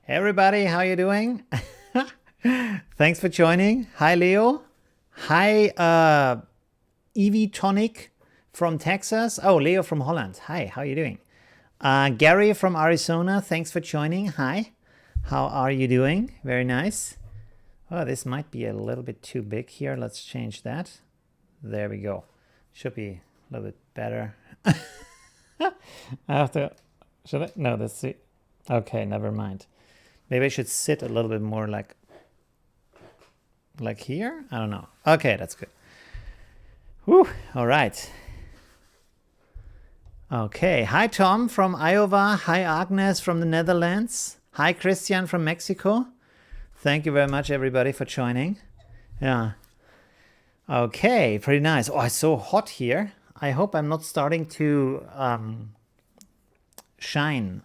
Hey everybody, how you doing? Thanks for joining. Hi Leo. Hi Evie Tonic from Texas. Oh, Leo from Holland. Hi, how you doing? Gary from Arizona. Thanks for joining. Hi. How are you doing? Very nice. Oh, this might be a little bit too big here. Let's change that. There we go. Should be a little bit better. I have to. Should I? No, that's it. Okay, never mind. Maybe I should sit a little bit more like here? I don't know. Okay, that's good. Whew, all right. Okay, hi Tom from Iowa. Hi Agnes from the Netherlands. Hi Christian from Mexico. Thank you very much everybody for joining. Yeah. Okay, pretty nice. Oh, it's so hot here. I hope I'm not starting to shine.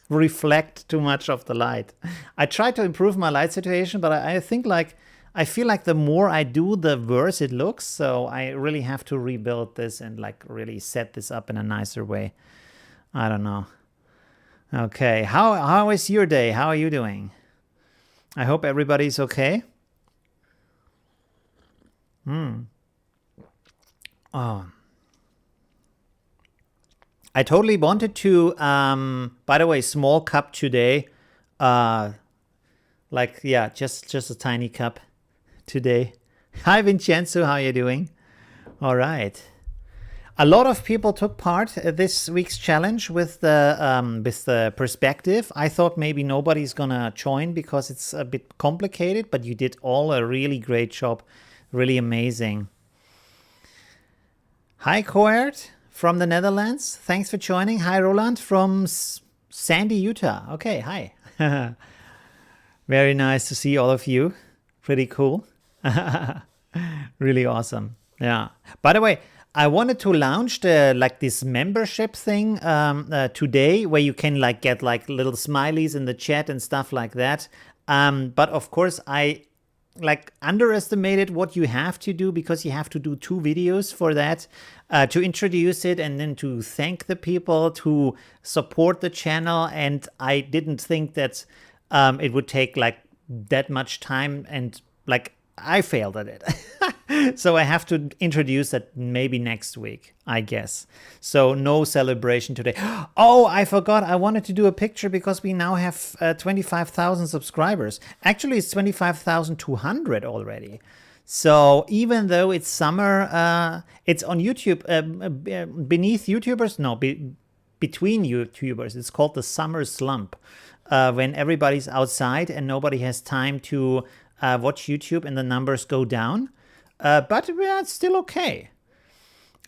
Reflect too much of the light. I try to improve my light situation, but I think I feel like the more I do, the worse it looks. So I really have to rebuild this and like really set this up in a nicer way. I don't know. Okay, how is your day? How are you doing? I hope everybody's okay. Oh. I totally wanted to, by the way, small cup today. Yeah, just a tiny cup today. Hi, Vincenzo, how are you doing? All right. A lot of people took part this week's challenge with the perspective. I thought maybe nobody's gonna join because it's a bit complicated, but you did all a really great job. Really amazing. Hi, Coert from the Netherlands. Thanks for joining. Hi, Roland from Sandy, Utah. Okay, hi. Very nice to see all of you. Pretty cool. Really awesome. Yeah. By the way, I wanted to launch this membership thing today, where you can get little smileys in the chat and stuff like that. But of course, I underestimated what you have to do, because you have to do 2 videos for that, to introduce it and then to thank the people to support the channel. And I didn't think that it would take that much time, and I failed at it. So I have to introduce it maybe next week, I guess. So no celebration today. Oh, I forgot. I wanted to do a picture because we now have 25,000 subscribers. Actually, it's 25,200 already. So even though it's summer, it's on YouTube, beneath YouTubers, no, between YouTubers. It's called the summer slump, when everybody's outside and nobody has time to watch YouTube and the numbers go down. But it's still okay.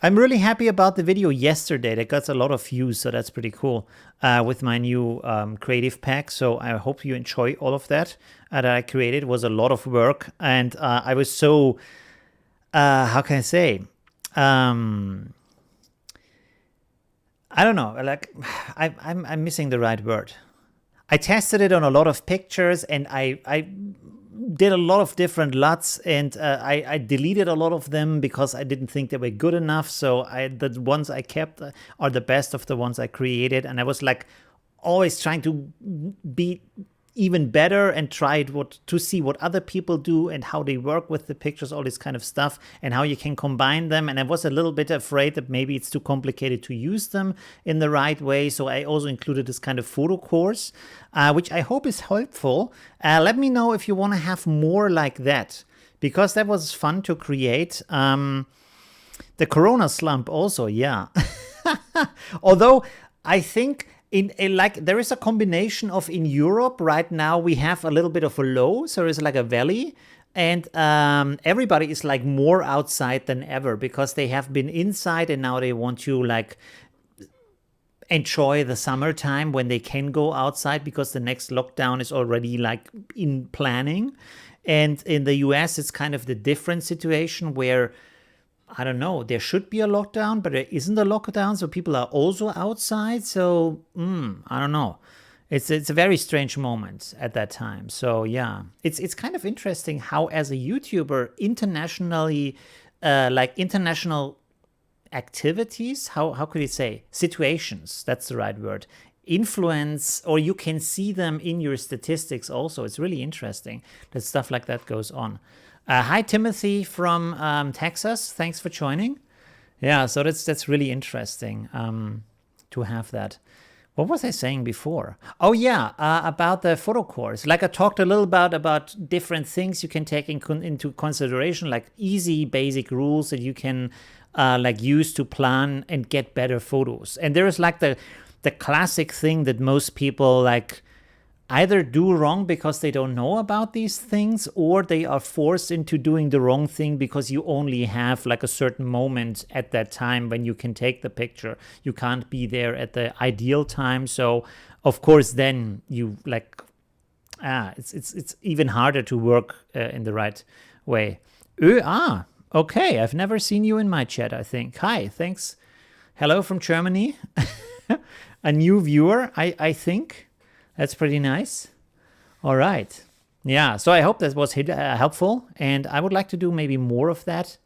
I'm really happy about the video yesterday. That got a lot of views, so that's pretty cool, with my new creative pack. So I hope you enjoy all of that that I created. It was a lot of work, and I was so, how can I say? I don't know, I'm missing the right word. I tested it on a lot of pictures, and I did a lot of different LUTs, and I deleted a lot of them because I didn't think they were good enough. So the ones I kept are the best of the ones I created, and I was always trying to be even better and try to see what other people do and how they work with the pictures, all this kind of stuff, and how you can combine them. And I was a little bit afraid that maybe it's too complicated to use them in the right way. So I also included this kind of photo course, which I hope is helpful. Let me know if you want to have more like that, because that was fun to create. The Corona slump also, yeah. Although I think there is a combination of, in Europe right now we have a little bit of a low, so there's a valley, and everybody is more outside than ever because they have been inside and now they want to enjoy the summertime when they can go outside, because the next lockdown is already in planning. And in the US it's kind of the different situation where, I don't know, there should be a lockdown, but there isn't a lockdown, so people are also outside. So, I don't know. It's a very strange moment at that time. So, yeah, it's kind of interesting how, as a YouTuber, internationally, international activities, how could you say, situations, that's the right word, influence, or you can see them in your statistics also. It's really interesting that stuff like that goes on. Hi, Timothy from Texas. Thanks for joining. Yeah, so that's really interesting to have that. What was I saying before? Oh yeah, about the photo course. Like I talked a little about different things you can take into consideration, like easy basic rules that you can like use to plan and get better photos. And there is like the classic thing that most people like either do wrong because they don't know about these things, or they are forced into doing the wrong thing because you only have like a certain moment at that time when you can take the picture. You can't be there at the ideal time. So of course then you like, it's even harder to work in the right way. Okay, I've never seen you in my chat, I think. Hi, thanks. Hello from Germany. A new viewer, I think. That's pretty nice. All right. Yeah, so I hope that was helpful, and I would like to do maybe more of that.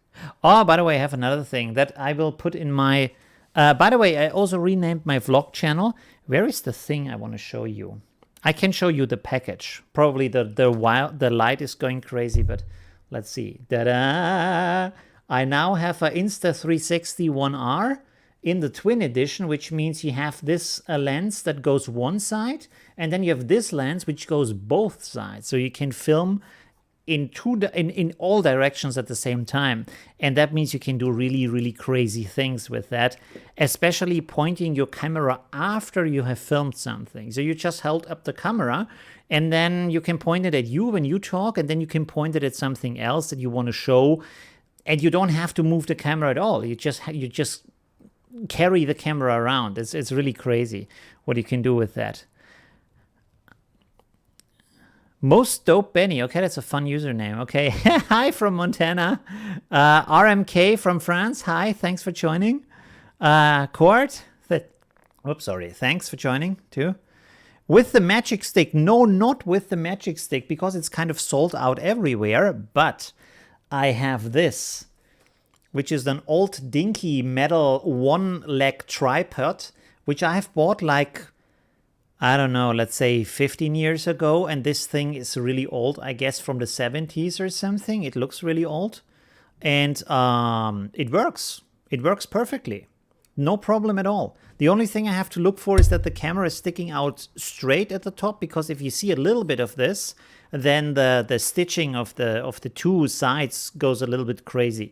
Oh, by the way, I have another thing that I will put in my... by the way, I also renamed my vlog channel. Where is the thing I want to show you? I can show you the package. Probably the light is going crazy, but let's see. Ta-da! I now have an Insta360 1R in the twin edition, which means you have this lens that goes one side, and then you have this lens which goes both sides. So you can film in all directions at the same time. And that means you can do really, really crazy things with that, especially pointing your camera after you have filmed something. So you just held up the camera, and then you can point it at you when you talk, and then you can point it at something else that you want to show. And you don't have to move the camera at all. You just carry the camera around. It's really crazy what you can do with that. Most dope Benny. Okay, that's a fun username. Okay. Hi from Montana. RMK from France. Hi, thanks for joining. Court. Oops, sorry. Thanks for joining too. With the magic stick. No, not with the magic stick, because it's kind of sold out everywhere. But I have this, which is an old dinky metal one-leg tripod, which I have bought like, I don't know, let's say 15 years ago. And this thing is really old, I guess from the 70s or something. It looks really old. And it works. It works perfectly. No problem at all. The only thing I have to look for is that the camera is sticking out straight at the top, because if you see a little bit of this, then the stitching of the two sides goes a little bit crazy.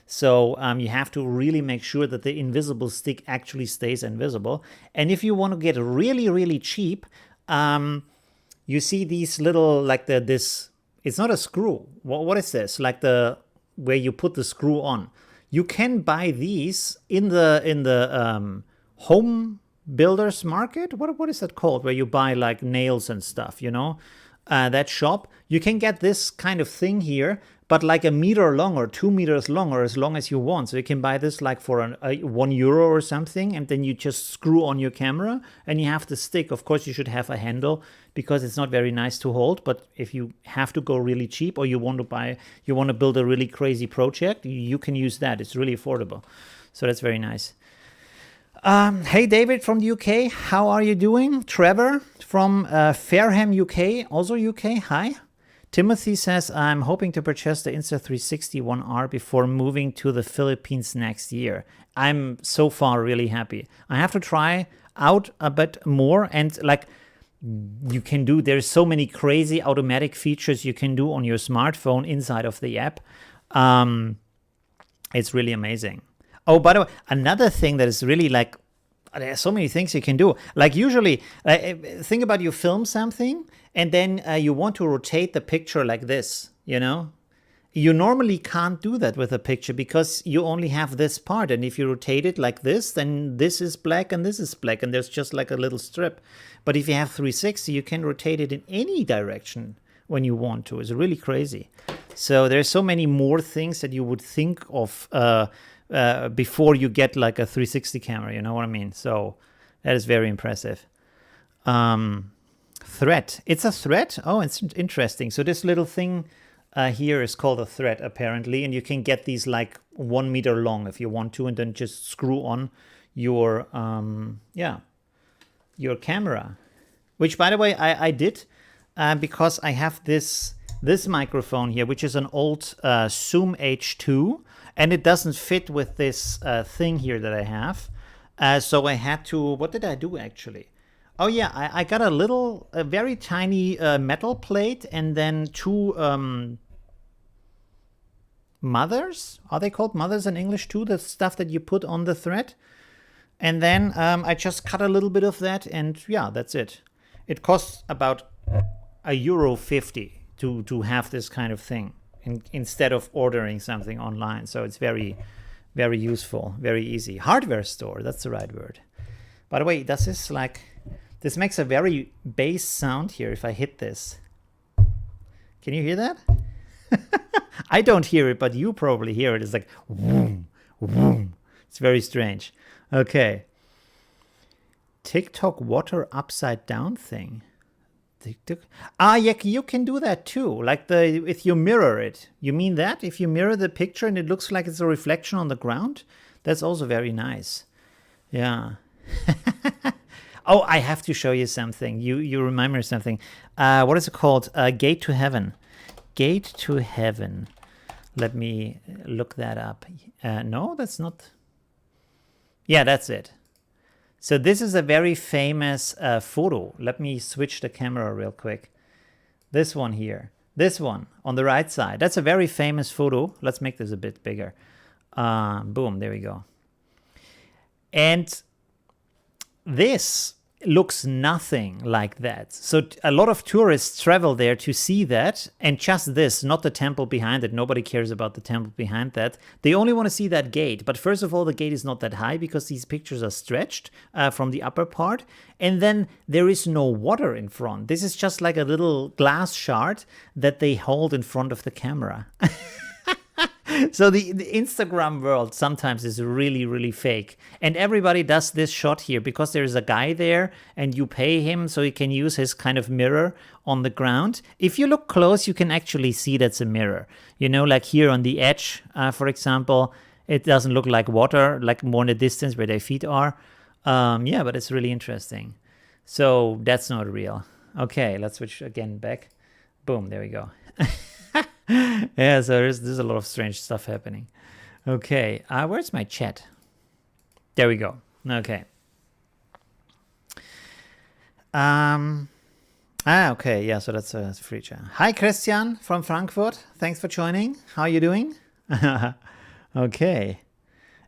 So you have to really make sure that the invisible stick actually stays invisible. And if you want to get really, really cheap, you see these little, like this, it's not a screw. What is this? Like where you put the screw on. You can buy these in the home builders market. What is that called? Where you buy like nails and stuff, you know? That shop. You can get this kind of thing here, but like 1 meter long or 2 meters long, or as long as you want. So you can buy this like for €1 or something, and then you just screw on your camera, and you have the stick. Of course, you should have a handle, because it's not very nice to hold. But if you have to go really cheap, or you want to build a really crazy project, you can use that. It's really affordable. So that's very nice. Hey, David from the UK. How are you doing? Trevor from Fareham, UK. Also UK. Hi. Timothy says, I'm hoping to purchase the Insta360 1R before moving to the Philippines next year. I'm so far really happy. I have to try out a bit more, and like you can do, there's so many crazy automatic features you can do on your smartphone inside of the app. It's really amazing. Oh, by the way, another thing that is really like, there are so many things you can do. Like usually, think about you film something, and then you want to rotate the picture like this, you know? You normally can't do that with a picture, because you only have this part. And if you rotate it like this, then this is black and this is black, and there's just like a little strip. But if you have 360, you can rotate it in any direction when you want to. It's really crazy. So there's so many more things that you would think of before you get like a 360 camera, you know what I mean? So that is very impressive. Thread. It's a thread? Oh, it's interesting. So this little thing here is called a thread, apparently, and you can get these like 1 meter long if you want to, and then just screw on your, your camera, which, by the way, I did because I have this microphone here, which is an old Zoom H2, and it doesn't fit with this thing here that I have. So I had to, what did I do actually? Oh yeah, I got a very tiny metal plate, and then two mothers. Are they called mothers in English too? The stuff that you put on the thread. And then I just cut a little bit of that, and yeah, that's it. It costs about €1.50 to have this kind of thing instead of ordering something online. So it's very, very useful, very easy. Hardware store, that's the right word. By the way, does this this makes a very bass sound here if I hit this. Can you hear that? I don't hear it, but you probably hear it. It's like whoom, whoom. It's very strange. Okay. TikTok water upside down thing. TikTok. Ah, yeah, you can do that too. Like if you mirror it. You mean that? If you mirror the picture and it looks like it's a reflection on the ground? That's also very nice. Yeah. Oh, I have to show you something. You remind me of something. What is it called? Gate to Heaven. Gate to Heaven. Let me look that up. No, that's not. Yeah, that's it. So this is a very famous photo. Let me switch the camera real quick. This one here. This one on the right side. That's a very famous photo. Let's make this a bit bigger. Boom, there we go. And this looks nothing like that. So a lot of tourists travel there to see that, and just this, not the temple behind it. Nobody cares about the temple behind that. They only want to see that gate. But first of all, the gate is not that high because these pictures are stretched from the upper part. And then there is no water in front. This is just like a little glass shard that they hold in front of the camera. So the Instagram world sometimes is really, really fake. And everybody does this shot here because there is a guy there and you pay him so he can use his kind of mirror on the ground. If you look close, you can actually see that's a mirror. You know, like here on the edge, for example, it doesn't look like water, like more in the distance where their feet are. Yeah, but it's really interesting. So that's not real. Okay, let's switch again back. Boom, there we go. Yeah, so there's a lot of strange stuff happening. Okay, where's my chat? There we go. Okay. Okay, yeah, so that's a free chat. Hi, Christian from Frankfurt. Thanks for joining. How are you doing? Okay.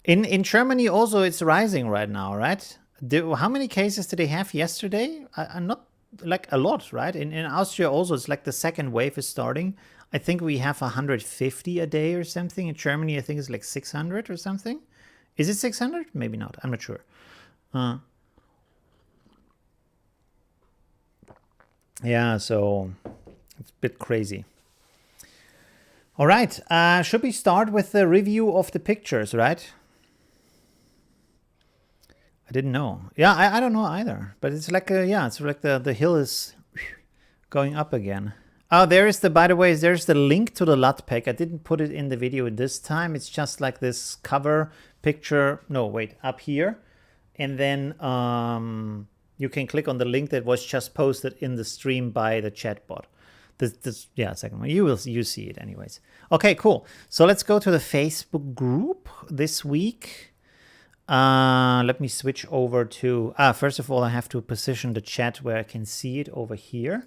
In Germany also it's rising right now, right? How many cases did they have yesterday? Not like a lot, right? In Austria also it's like the second wave is starting. I think we have 150 a day or something. In Germany, I think it's like 600 or something. Is it 600? Maybe not. I'm not sure. Yeah, so it's a bit crazy. All right. Should we start with the review of the pictures, right? I didn't know. Yeah, I don't know either. But it's like, it's like the hill is going up again. Oh, by the way, there's the link to the LUT pack. I didn't put it in the video this time. It's just like this cover picture. No, wait, up here. And then you can click on the link that was just posted in the stream by the chatbot. Second one. You see it anyways. Okay, cool. So let's go to the Facebook group this week. Let me switch over to, first of all, I have to position the chat where I can see it over here.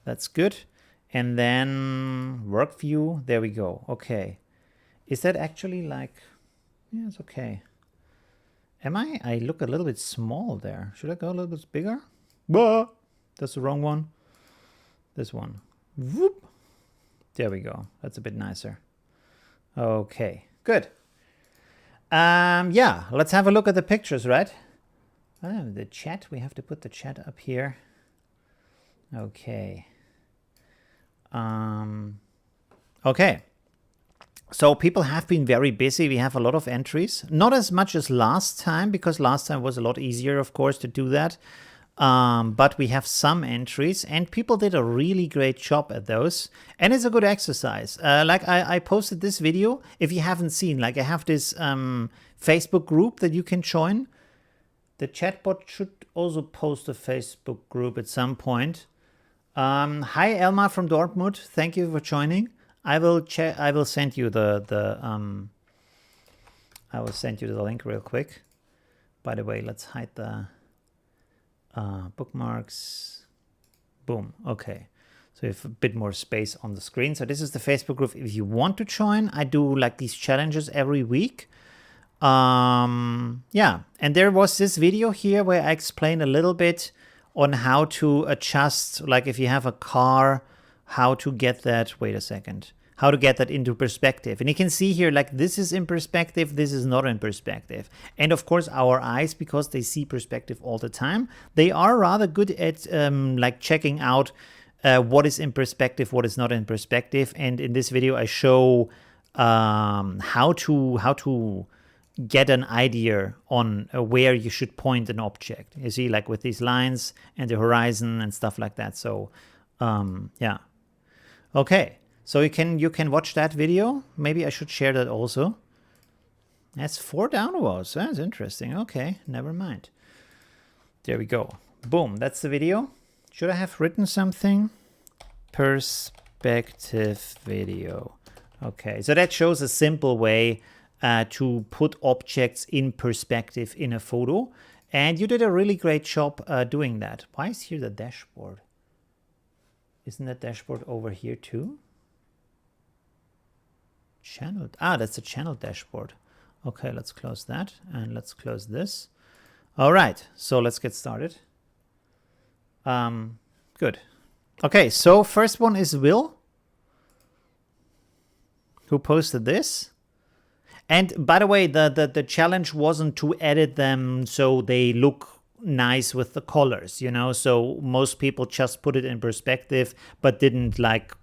That's good. And then work view, there we go. Okay. Is that actually like, yeah, it's okay. I look a little bit small there. Should I go a little bit bigger? Whoa, that's the wrong one. This one. Whoop. There we go. That's a bit nicer. Okay, good. Yeah, let's have a look at the pictures, right? The chat, we have to put the chat up here. Okay. Okay. So people have been very busy. We have a lot of entries. Not as much as last time, because last time was a lot easier, of course, to do that. But we have some entries, and people did a really great job at those. And it's a good exercise. Like I posted this video. If you haven't seen, like I have this Facebook group that you can join. The chatbot should also post a Facebook group at some point. Hi Elmar from Dortmund. Thank you for joining. I will send you I will send you the link real quick. By the way, let's hide the bookmarks. Boom. Okay. So you have a bit more space on the screen. So this is the Facebook group. If you want to join, I do like these challenges every week. Yeah. And there was this video here where I explain a little bit on how to adjust, like if you have a car, how to get that, wait a second, how to get that into perspective. And you can see here, like this is in perspective, this is not in perspective. And of course our eyes, because they see perspective all the time, they are rather good at like checking out what is in perspective, what is not in perspective. And in this video I show how to get an idea on where you should point an object. You see, like with these lines and the horizon and stuff like that. So yeah. Okay, so you can watch that video. Maybe I should share that also. That's 4 downwards. That's interesting. Okay, never mind. There we go. Boom, that's the video. Should I have written something? Perspective video. Okay, so that shows a simple way to put objects in perspective in a photo. And you did a really great job doing that. Why is here the dashboard? Isn't that dashboard over here too? Channel. Ah, that's the channel dashboard. Okay, let's close that and let's close this. All right, so let's get started. Good. Okay, so first one is Will, who posted this. And by the way, the challenge wasn't to edit them so they look nice with the colors, you know. So most people just put it in perspective, but didn't like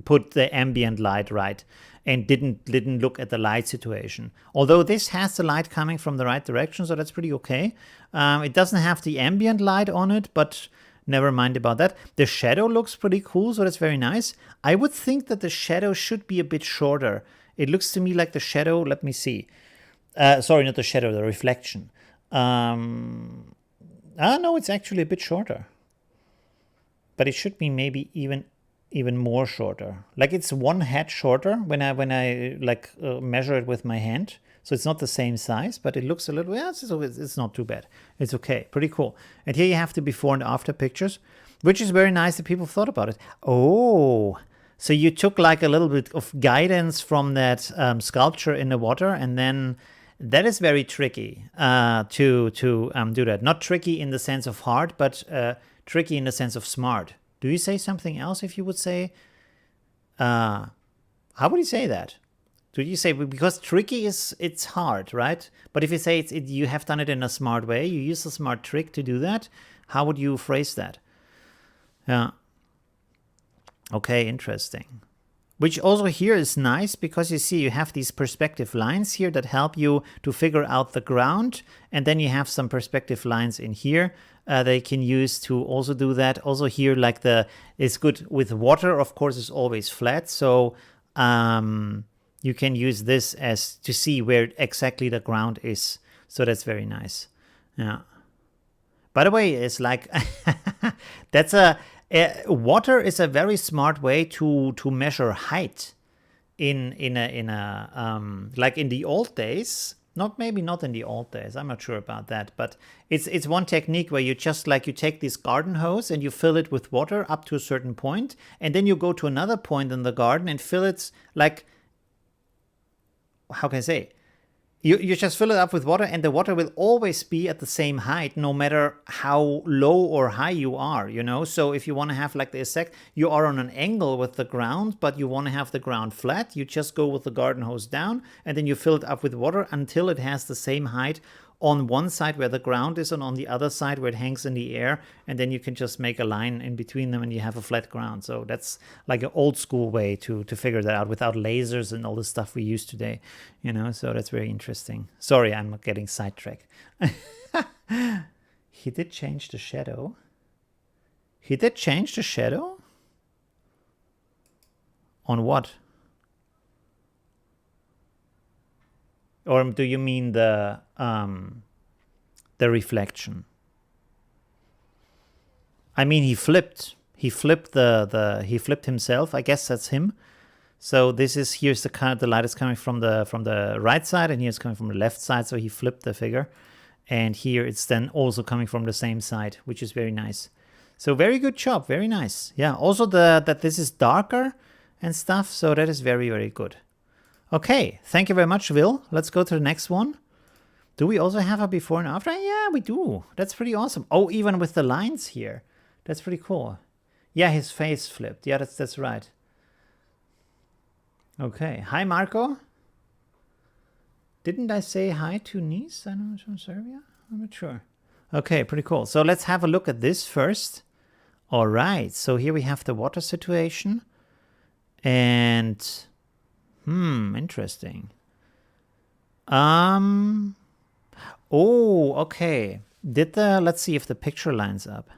put the ambient light right, and didn't look at the light situation. Although this has the light coming from the right direction, so that's pretty okay. It doesn't have the ambient light on it, but never mind about that. The shadow looks pretty cool, so that's very nice. I would think that the shadow should be a bit shorter. It looks to me like the shadow, let me see. Sorry, not the shadow, the reflection. No, it's actually a bit shorter. But it should be maybe even more shorter. Like it's 1 head shorter when I like measure it with my hand. So it's not the same size, but it looks a little, yeah, it's not too bad. It's okay, pretty cool. And here you have the before and after pictures, which is very nice that people thought about it. Oh, so you took like a little bit of guidance from that sculpture in the water, and then that is very tricky to do that. Not tricky in the sense of hard, but tricky in the sense of smart. Do you say something else if you would say, how would you say that? Do you say, because tricky is, it's hard, right? But if you say you have done it in a smart way, you use a smart trick to do that, how would you phrase that? Yeah. Okay, interesting. Which also here is nice because you see you have these perspective lines here that help you to figure out the ground. And then you have some perspective lines in here they can use to also do that. Also here, like it's good with water, of course, it's always flat. So you can use this as to see where exactly the ground is. So that's very nice. Yeah. By the way, it's like, that's water is a very smart way to measure height in a like in the old days. Maybe not in the old days. I'm not sure about that, but it's one technique where you just like you take this garden hose and you fill it with water up to a certain point, and then you go to another point in the garden and fill it like, how can I say? You just fill it up with water, and the water will always be at the same height, no matter how low or high you are, you know? So if you want to have like the exact, you are on an angle with the ground, but you want to have the ground flat, you just go with the garden hose down, and then you fill it up with water until it has the same height on one side where the ground is and on the other side where it hangs in the air, and then you can just make a line in between them and you have a flat ground. So that's like an old school way to figure that out without lasers and all the stuff we use today, you know. So that's very interesting. Sorry, I'm getting sidetracked. He did change the shadow. He did change the shadow? On what? Or do you mean the the reflection. I mean, he flipped he flipped himself. I guess that's him. So this is, here's the light is coming from the right side, and here's coming from the left side. So he flipped the figure, and here it's then also coming from the same side, which is very nice. So very good job, very nice. Yeah, also that this is darker and stuff. So that is very, very good. Okay, thank you very much, Will. Let's go to the next one. Do we also have a before and after? Yeah, we do. That's pretty awesome. Oh, even with the lines here. That's pretty cool. Yeah, his face flipped. Yeah, that's right. Okay. Hi, Marco. Didn't I say hi to Nice? I don't know, from Serbia? I'm not sure. Okay, pretty cool. So let's have a look at this first. All right. So here we have the water situation. And, interesting. Oh, okay. Let's see if the picture lines up.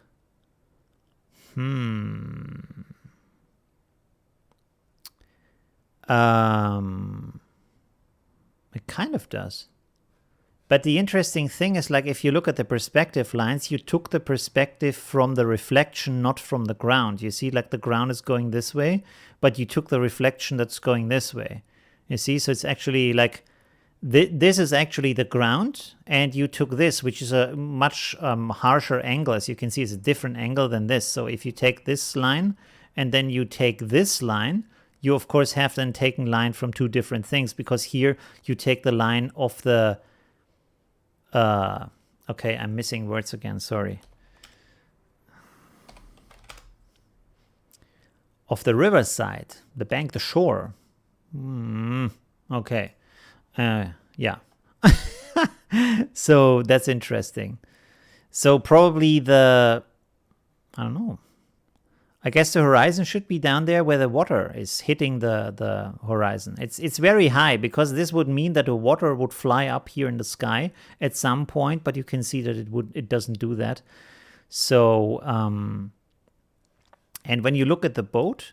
It kind of does. But the interesting thing is, like, if you look at the perspective lines, you took the perspective from the reflection, not from the ground. You see, like, the ground is going this way, but you took the reflection that's going this way. You see, so it's actually like, this is actually the ground, and you took this, which is a much harsher angle. As you can see, it's a different angle than this. So if you take this line, and then you take this line, you of course have then taken line from two different things, because here you take the line of the, okay, I'm missing words again, sorry. Of the riverside, the bank, the shore. Okay. Yeah. So that's interesting. So probably I don't know. I guess the horizon should be down there where the water is hitting the horizon. It's very high, because this would mean that the water would fly up here in the sky at some point, but you can see that it doesn't do that. So and when you look at the boat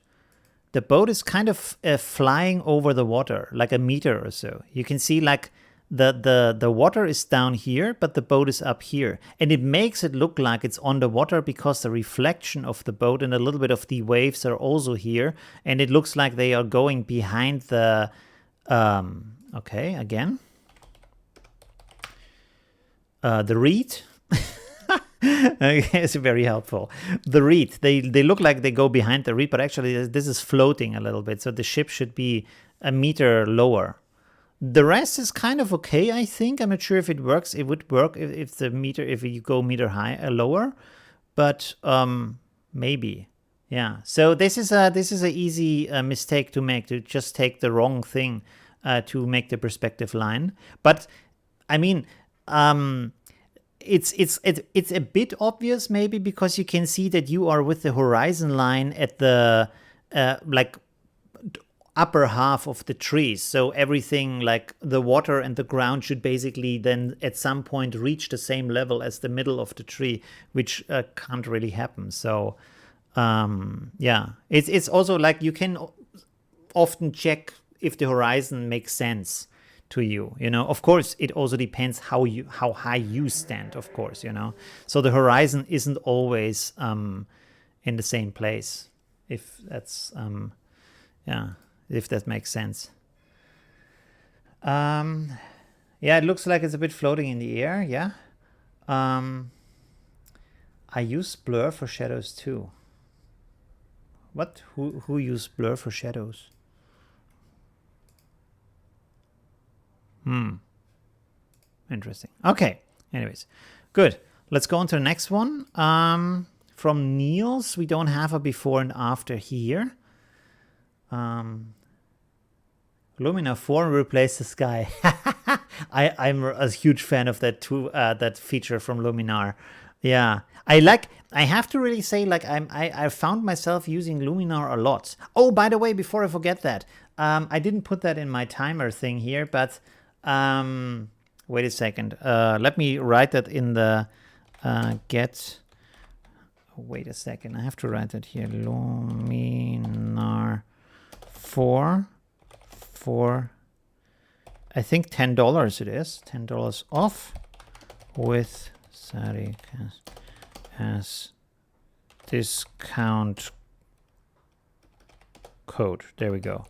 is kind of flying over the water, like a meter or so. You can see, like, the water is down here, but the boat is up here. And it makes it look like it's on the water, because the reflection of the boat and a little bit of the waves are also here. And it looks like they are going behind the, okay, again. The reed. It's very helpful. The reed, they look like they go behind the reed, but actually this is floating a little bit. So the ship should be a meter lower. The rest is kind of okay, I think. I'm not sure if it works. It would work if you go meter high, lower, but maybe, yeah. So this is a easy mistake to make, to just take the wrong thing to make the perspective line. But I mean, it's a bit obvious maybe, because you can see that you are with the horizon line at the like upper half of the trees. So everything, like the water and the ground, should basically then at some point reach the same level as the middle of the tree, which can't really happen. So yeah, it's also like you can often check if the horizon makes sense to you, you know. Of course, it also depends how high you stand, of course, you know. So the horizon isn't always in the same place, if that's yeah, if that makes sense. Yeah, it looks like it's a bit floating in the air. Yeah. I use blur for shadows too. What? Who used blur for shadows? Interesting. Okay. Anyways, good. Let's go on to the next one. From Niels, we don't have a before and after here. Lumina 4 replace the sky. I'm a huge fan of that too. That feature from Luminar. Yeah, I have to really say, like, I found myself using Luminar a lot. Oh, by the way, before I forget that, I didn't put that in my timer thing here, but wait a second. Let me write that in the get. Wait a second. I have to write that here. Luminar 4 for, I think, $10 it is. $10 off. with Sari as discount code. There we go.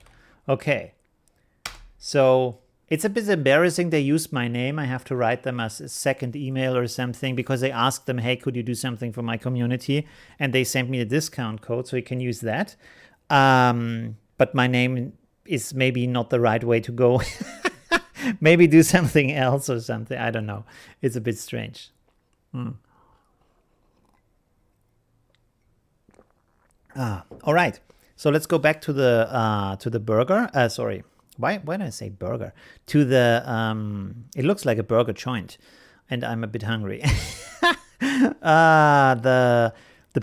Okay. So it's a bit embarrassing they used my name. I have to write them as a second email or something because I asked them, hey, could you do something for my community? And they sent me the discount code, so you can use that. But my name is maybe not the right way to go. Maybe do something else or something. I don't know. It's a bit strange. All right. So let's go back to the burger. Sorry. Why did I say burger? To the it looks like a burger joint, and I'm a bit hungry. The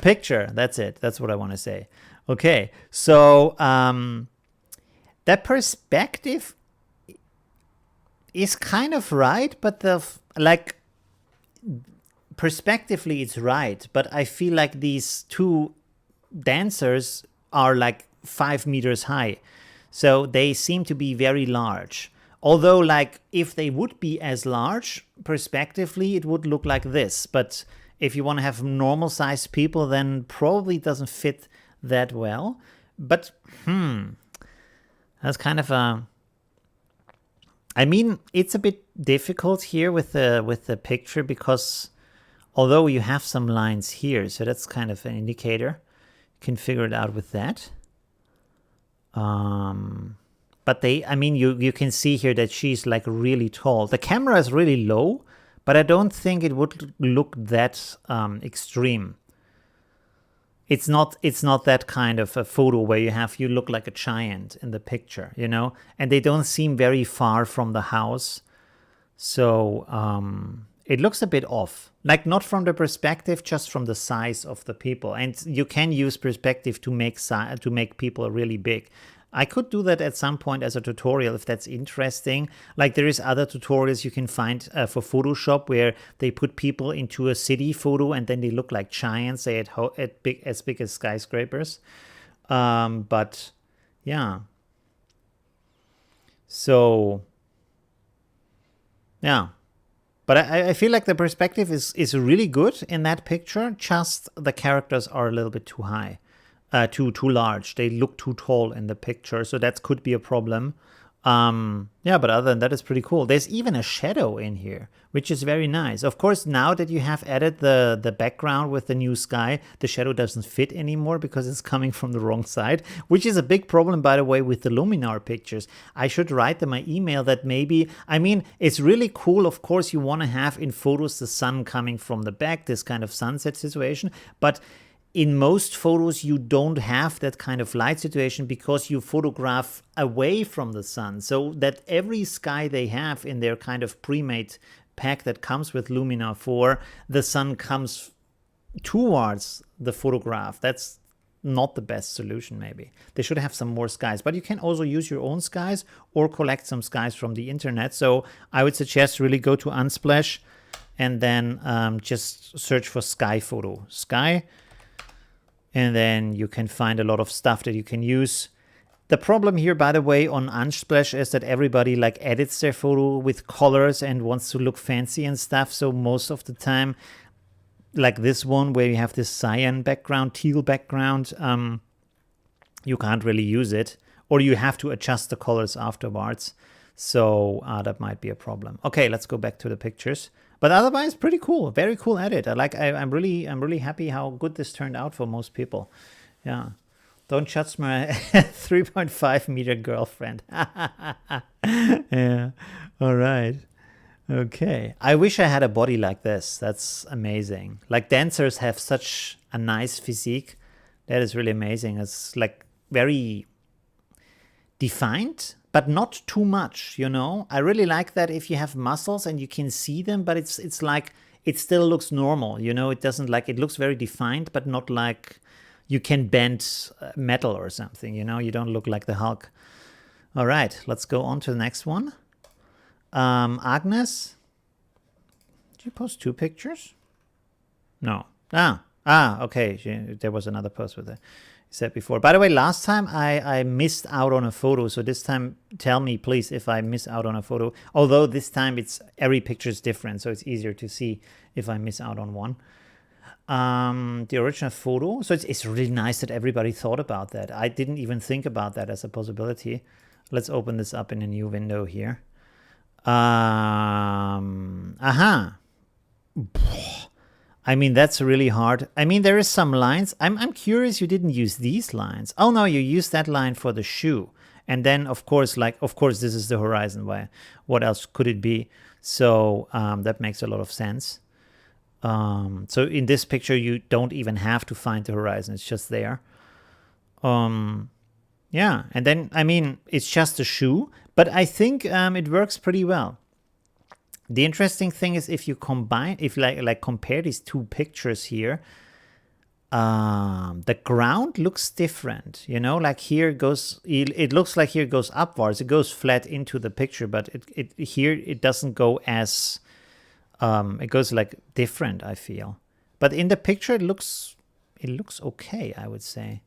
picture. That's it. That's what I want to say. Okay. So that perspective is kind of right, but perspectively it's right, but I feel like these two dancers are like 5 meters high, so they seem to be very large. Although, like, if they would be as large perspectively, it would look like this. But if you want to have normal sized people, then probably it doesn't fit that well. But that's kind of a, I mean, it's a bit difficult here with the picture because although you have some lines here, so that's kind of an indicator. You can figure it out with that. But I mean, you can see here that she's like really tall. The camera is really low, but I don't think it would look that extreme. It's not that kind of a photo where you look like a giant in the picture, you know? And they don't seem very far from the house. So it looks a bit off. Like, not from the perspective, just from the size of the people. And you can use perspective to make people really big. I could do that at some point as a tutorial if that's interesting. Like, there is other tutorials you can find for Photoshop where they put people into a city photo and then they look like giants, say as big as skyscrapers. But yeah. So yeah. But I feel like the perspective is really good in that picture. Just the characters are a little bit too high. Too large. They look too tall in the picture, so that could be a problem. Yeah, but other than that, it's pretty cool. There's even a shadow in here, which is very nice. Of course, now that you have added the background with the new sky, the shadow doesn't fit anymore because it's coming from the wrong side, which is a big problem, by the way, with the Luminar pictures. I should write them my email that maybe, I mean, it's really cool. Of course, you want to have in photos the sun coming from the back, this kind of sunset situation, but in most photos, you don't have that kind of light situation because you photograph away from the sun. So that every sky they have in their kind of pre-made pack that comes with Luminar 4, the sun comes towards the photograph. That's not the best solution, maybe. They should have some more skies. But you can also use your own skies or collect some skies from the internet. So I would suggest really go to Unsplash and then just search for sky photo. Sky. And then you can find a lot of stuff that you can use. The problem here, by the way, on Unsplash is that everybody like edits their photo with colors and wants to look fancy and stuff. So most of the time, like this one where you have this cyan background, teal background, you can't really use it. Or you have to adjust the colors afterwards. So that might be a problem. Okay, let's go back to the pictures. But otherwise, pretty cool. Very cool edit. I'm really happy how good this turned out for most people. Yeah. Don't judge my 3.5 meter girlfriend. Yeah. All right. Okay. I wish I had a body like this. That's amazing. Like, dancers have such a nice physique. That is really amazing. It's like very defined, but not too much, you know? I really like that if you have muscles and you can see them, but it's like, it still looks normal, you know? It doesn't like, it looks very defined, but not like you can bend metal or something, you know? You don't look like the Hulk. All right, let's go on to the next one. Agnes, did you post 2 pictures? No. Okay, there was another post with it. said before. By the way, last time I missed out on a photo, so this time tell me please if I miss out on a photo. Although this time every picture is different, so it's easier to see if I miss out on one. The original photo, so it's really nice that everybody thought about that. I didn't even think about that as a possibility. Let's open this up in a new window here. I mean, that's really hard. I mean, there is some lines. I'm curious you didn't use these lines. Oh no, you used that line for the shoe. And then of course, this is the horizon. Why? What else could it be? So that makes a lot of sense. So in this picture, you don't even have to find the horizon. It's just there. Yeah, and then, I mean, it's just a shoe, but I think it works pretty well. The interesting thing is if you combine, if like compare these two pictures here, the ground looks different, you know, like here it goes, it looks like here it goes upwards, it goes flat into the picture, but here it doesn't go as, it goes like different, I feel. But in the picture it looks okay, I would say.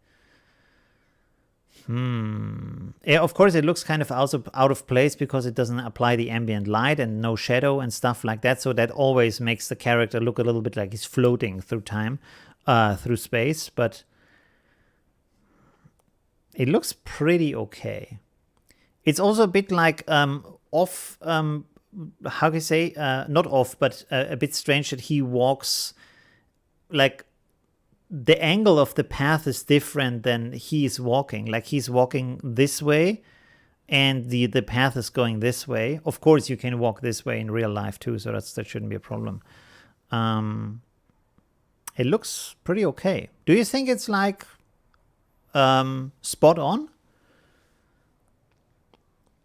Yeah, of course it looks kind of out of place because it doesn't apply the ambient light and no shadow and stuff like that. So that always makes the character look a little bit like he's floating through time, through space. But it looks pretty okay. It's also a bit like off, how can I say, not off, but a bit strange that he walks like the angle of the path is different than he's walking. Like he's walking this way and the path is going this way. Of course, you can walk this way in real life too, so that shouldn't be a problem. It looks pretty okay. Do you think it's like spot on?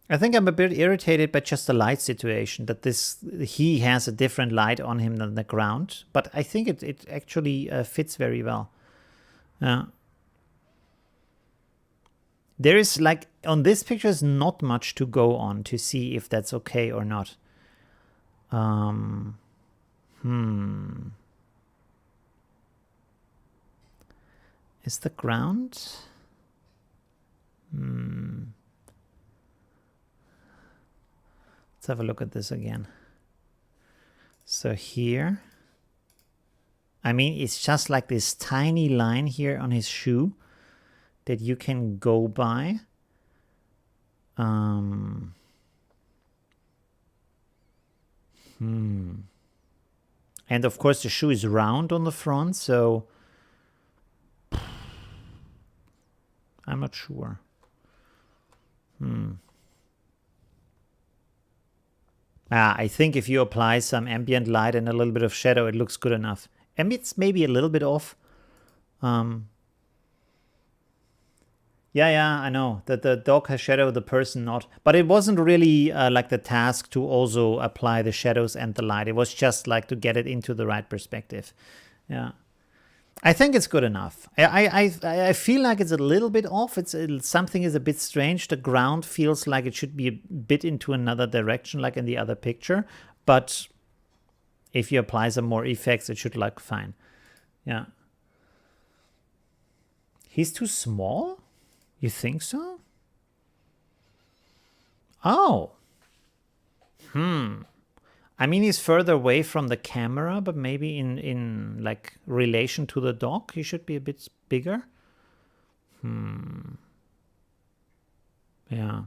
I think I'm a bit irritated by just the light situation, that he has a different light on him than the ground, but I think it actually fits very well. There is, like, on this picture is not much to go on to see if that's okay or not. Is the ground? Let's have a look at this again. So here, I mean, it's just like this tiny line here on his shoe that you can go by. And of course the shoe is round on the front, so I'm not sure. I think if you apply some ambient light and a little bit of shadow, it looks good enough. And it's maybe a little bit off. Yeah, I know that the dog has shadow, the person not. But it wasn't really like the task to also apply the shadows and the light. It was just like to get it into the right perspective. Yeah. I think it's good enough. I feel like it's a little bit off. Something is a bit strange. The ground feels like it should be a bit into another direction, like in the other picture. But if you apply some more effects, it should look fine. Yeah. He's too small? You think so? Oh. I mean, he's further away from the camera, but maybe in like relation to the dog, he should be a bit bigger. Yeah.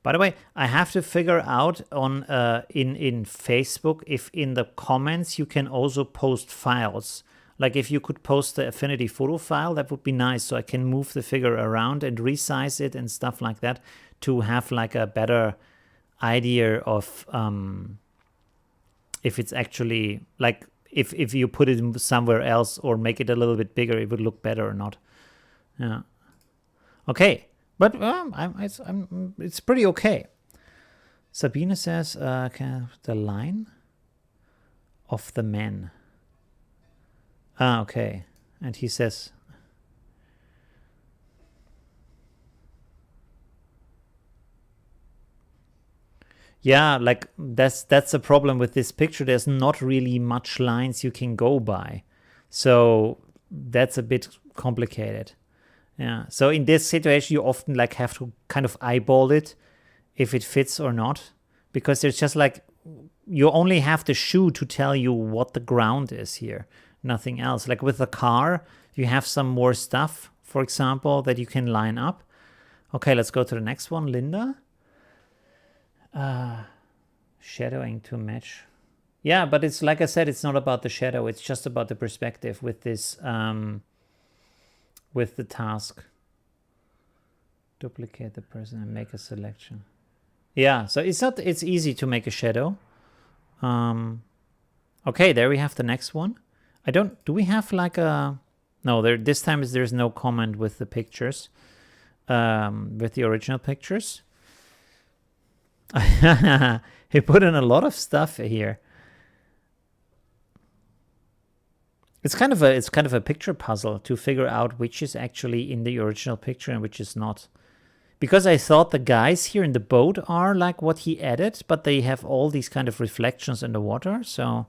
By the way, I have to figure out on in Facebook if in the comments you can also post files. Like if you could post the Affinity Photo file, that would be nice, so I can move the figure around and resize it and stuff like that to have like a better idea of if it's actually like if you put it somewhere else or make it a little bit bigger, it would look better or not. Yeah. Okay, but it's pretty okay. Sabine says, the line of the men. Okay, and he says. Yeah, like that's the problem with this picture. There's not really much lines you can go by. So that's a bit complicated. Yeah. So in this situation, you often like have to kind of eyeball it if it fits or not, because there's just like, you only have the shoe to tell you what the ground is here, nothing else. Like with the car, you have some more stuff, for example, that you can line up. Okay, let's go to the next one, Linda. Shadowing to match. Yeah, but it's like I said, it's not about the shadow. It's just about the perspective with this, with the task. Duplicate the person and make a selection. Yeah, so it's easy to make a shadow. Okay, there we have the next one. Do we have like a, no, this time there's no comment with the pictures, with the original pictures. He put in a lot of stuff here. It's kind of a picture puzzle to figure out which is actually in the original picture and which is not. Because I thought the guys here in the boat are like what he added, but they have all these kind of reflections in the water, so...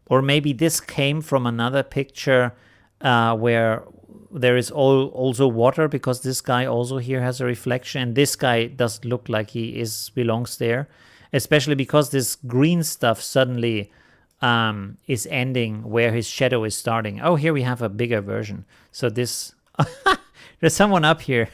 Or maybe this came from another picture where there is also water, because this guy also here has a reflection, and this guy does look like he belongs there. Especially because this green stuff suddenly is ending where his shadow is starting. Oh, here we have a bigger version. So this, there's someone up here.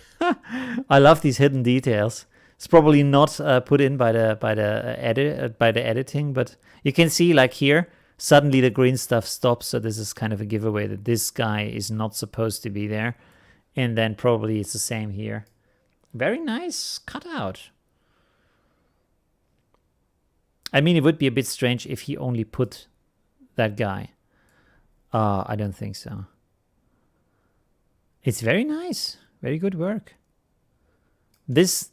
I love these hidden details. It's probably not put in by the editing, but you can see like here, suddenly the green stuff stops. So this is kind of a giveaway that this guy is not supposed to be there. And then probably it's the same here. Very nice cutout. I mean, it would be a bit strange if he only put that guy. I don't think so. It's very nice. Very good work. This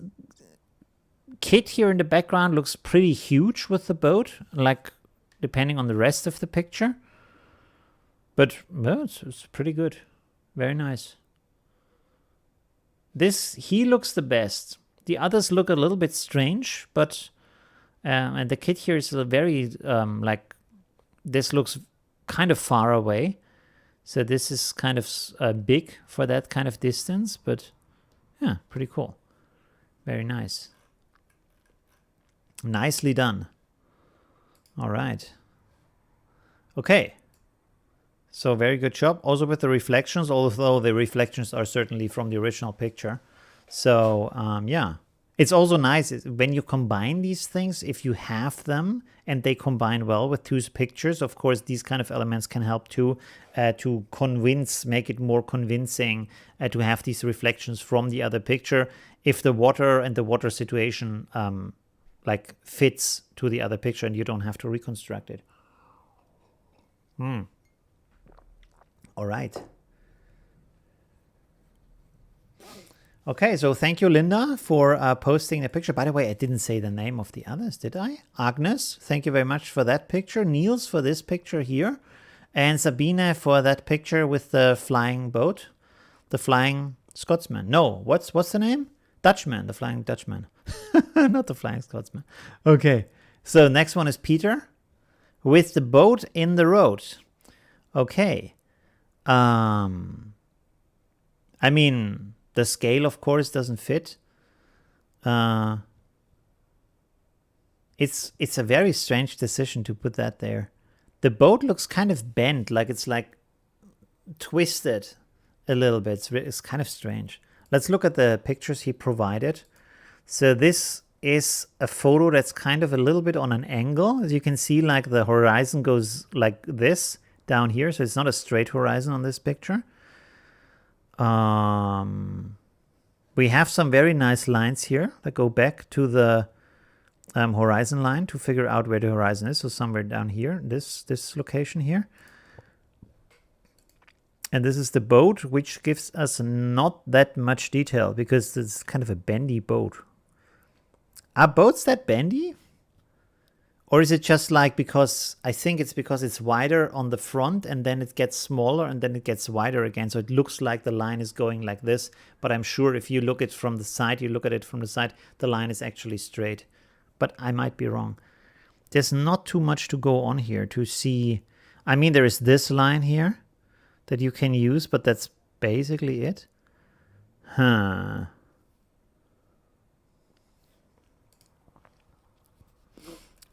kit here in the background looks pretty huge with the boat, like depending on the rest of the picture. But well, it's pretty good. Very nice. He looks the best. The others look a little bit strange, but... and the kit here is very, like, this looks kind of far away. So this is kind of big for that kind of distance, but yeah, pretty cool. Very nice. Nicely done. All right. Okay. So very good job. Also with the reflections, although the reflections are certainly from the original picture. So, yeah. It's also nice when you combine these things, if you have them and they combine well with two pictures. Of course, these kind of elements can help too, to make it more convincing to have these reflections from the other picture. If the water and the water situation like fits to the other picture and you don't have to reconstruct it. All right. Okay, so thank you, Linda, for posting the picture. By the way, I didn't say the name of the others, did I? Agnes, thank you very much for that picture. Niels for this picture here. And Sabine for that picture with the flying boat. The flying Scotsman. No, what's the name? Dutchman, the flying Dutchman. Not the flying Scotsman. Okay, so next one is Peter with the boat in the road. Okay. I mean... The scale, of course, doesn't fit. It's a very strange decision to put that there. The boat looks kind of bent, like it's like twisted a little bit. It's kind of strange. Let's look at the pictures he provided. So this is a photo that's kind of a little bit on an angle. As you can see, like the horizon goes like this down here. So it's not a straight horizon on this picture. We have some very nice lines here that go back to the horizon line to figure out where the horizon is. So somewhere down here, this location here. And this is the boat, which gives us not that much detail because it's kind of a bendy boat. Are boats that bendy? Or is it just like because, I think it's because it's wider on the front and then it gets smaller and then it gets wider again. So it looks like the line is going like this. But I'm sure if you look at it from the side, the line is actually straight. But I might be wrong. There's not too much to go on here to see. I mean, there is this line here. that you can use, but that's basically it. Huh.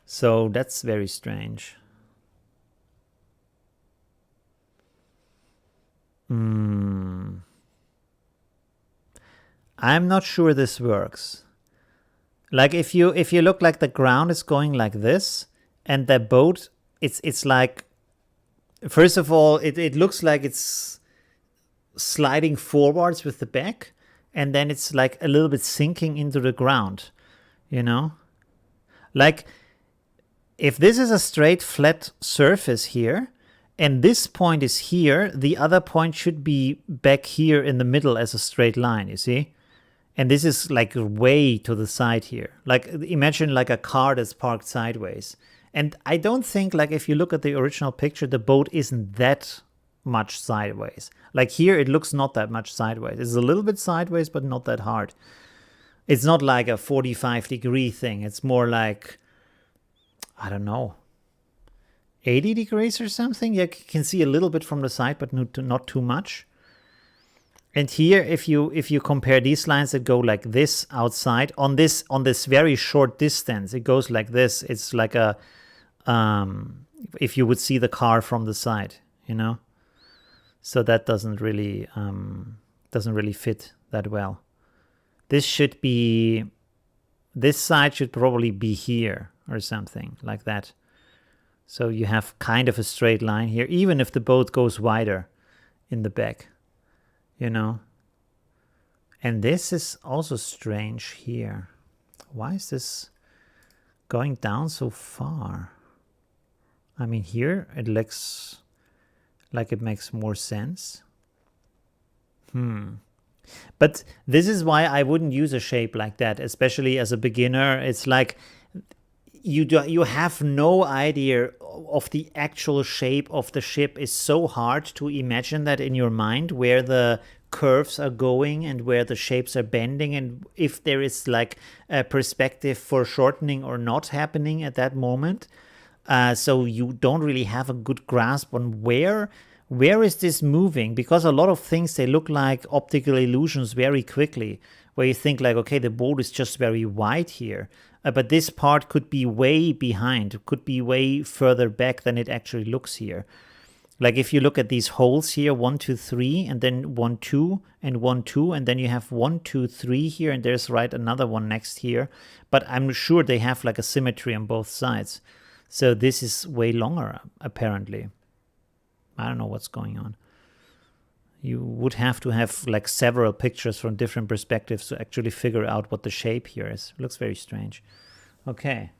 So that's very strange. I'm not sure this works. Like if you look, like the ground is going like this, and the boat, it's like, first of all, it looks like it's sliding forwards with the back, and then it's like a little bit sinking into the ground, you know? Like if this is a straight flat surface here, and this point is here, the other point should be back here in the middle as a straight line, you see? And this is like way to the side here. Like imagine like a car that's parked sideways. And I don't think, like if you look at the original picture, the boat isn't that much sideways. Like here it looks not that much sideways. It's a little bit sideways, but not that hard. It's not like a 45-degree thing. It's more like, I don't know, 80 degrees or something. You can see a little bit from the side, but not too much. And here, if you compare these lines that go like this outside on this very short distance, it goes like this. It's like a if you would see the car from the side, you know. So that doesn't really fit that well. This side should probably be here or something like that. So you have kind of a straight line here, even if the boat goes wider in the back, you know. And this is also strange here. Why is this going down so far? I mean, here it looks like it makes more sense. But this is why I wouldn't use a shape like that, especially as a beginner. It's like you have no idea of the actual shape of the ship. It's so hard to imagine that in your mind, where the curves are going and where the shapes are bending, and if there is like a perspective for shortening or not happening at that moment. So you don't really have a good grasp on where is this moving, because a lot of things, they look like optical illusions very quickly, where you think like, okay, the boat is just very wide here. But this part could be way behind, could be way further back than it actually looks here. Like if you look at these holes here, 1, 2, 3, and then 1, 2, and 1, 2, and then you have 1, 2, 3 here, and there's another one next here. But I'm sure they have like a symmetry on both sides. So this is way longer, apparently. I don't know what's going on. You would have to have like several pictures from different perspectives to actually figure out what the shape here is. It looks very strange. Okay.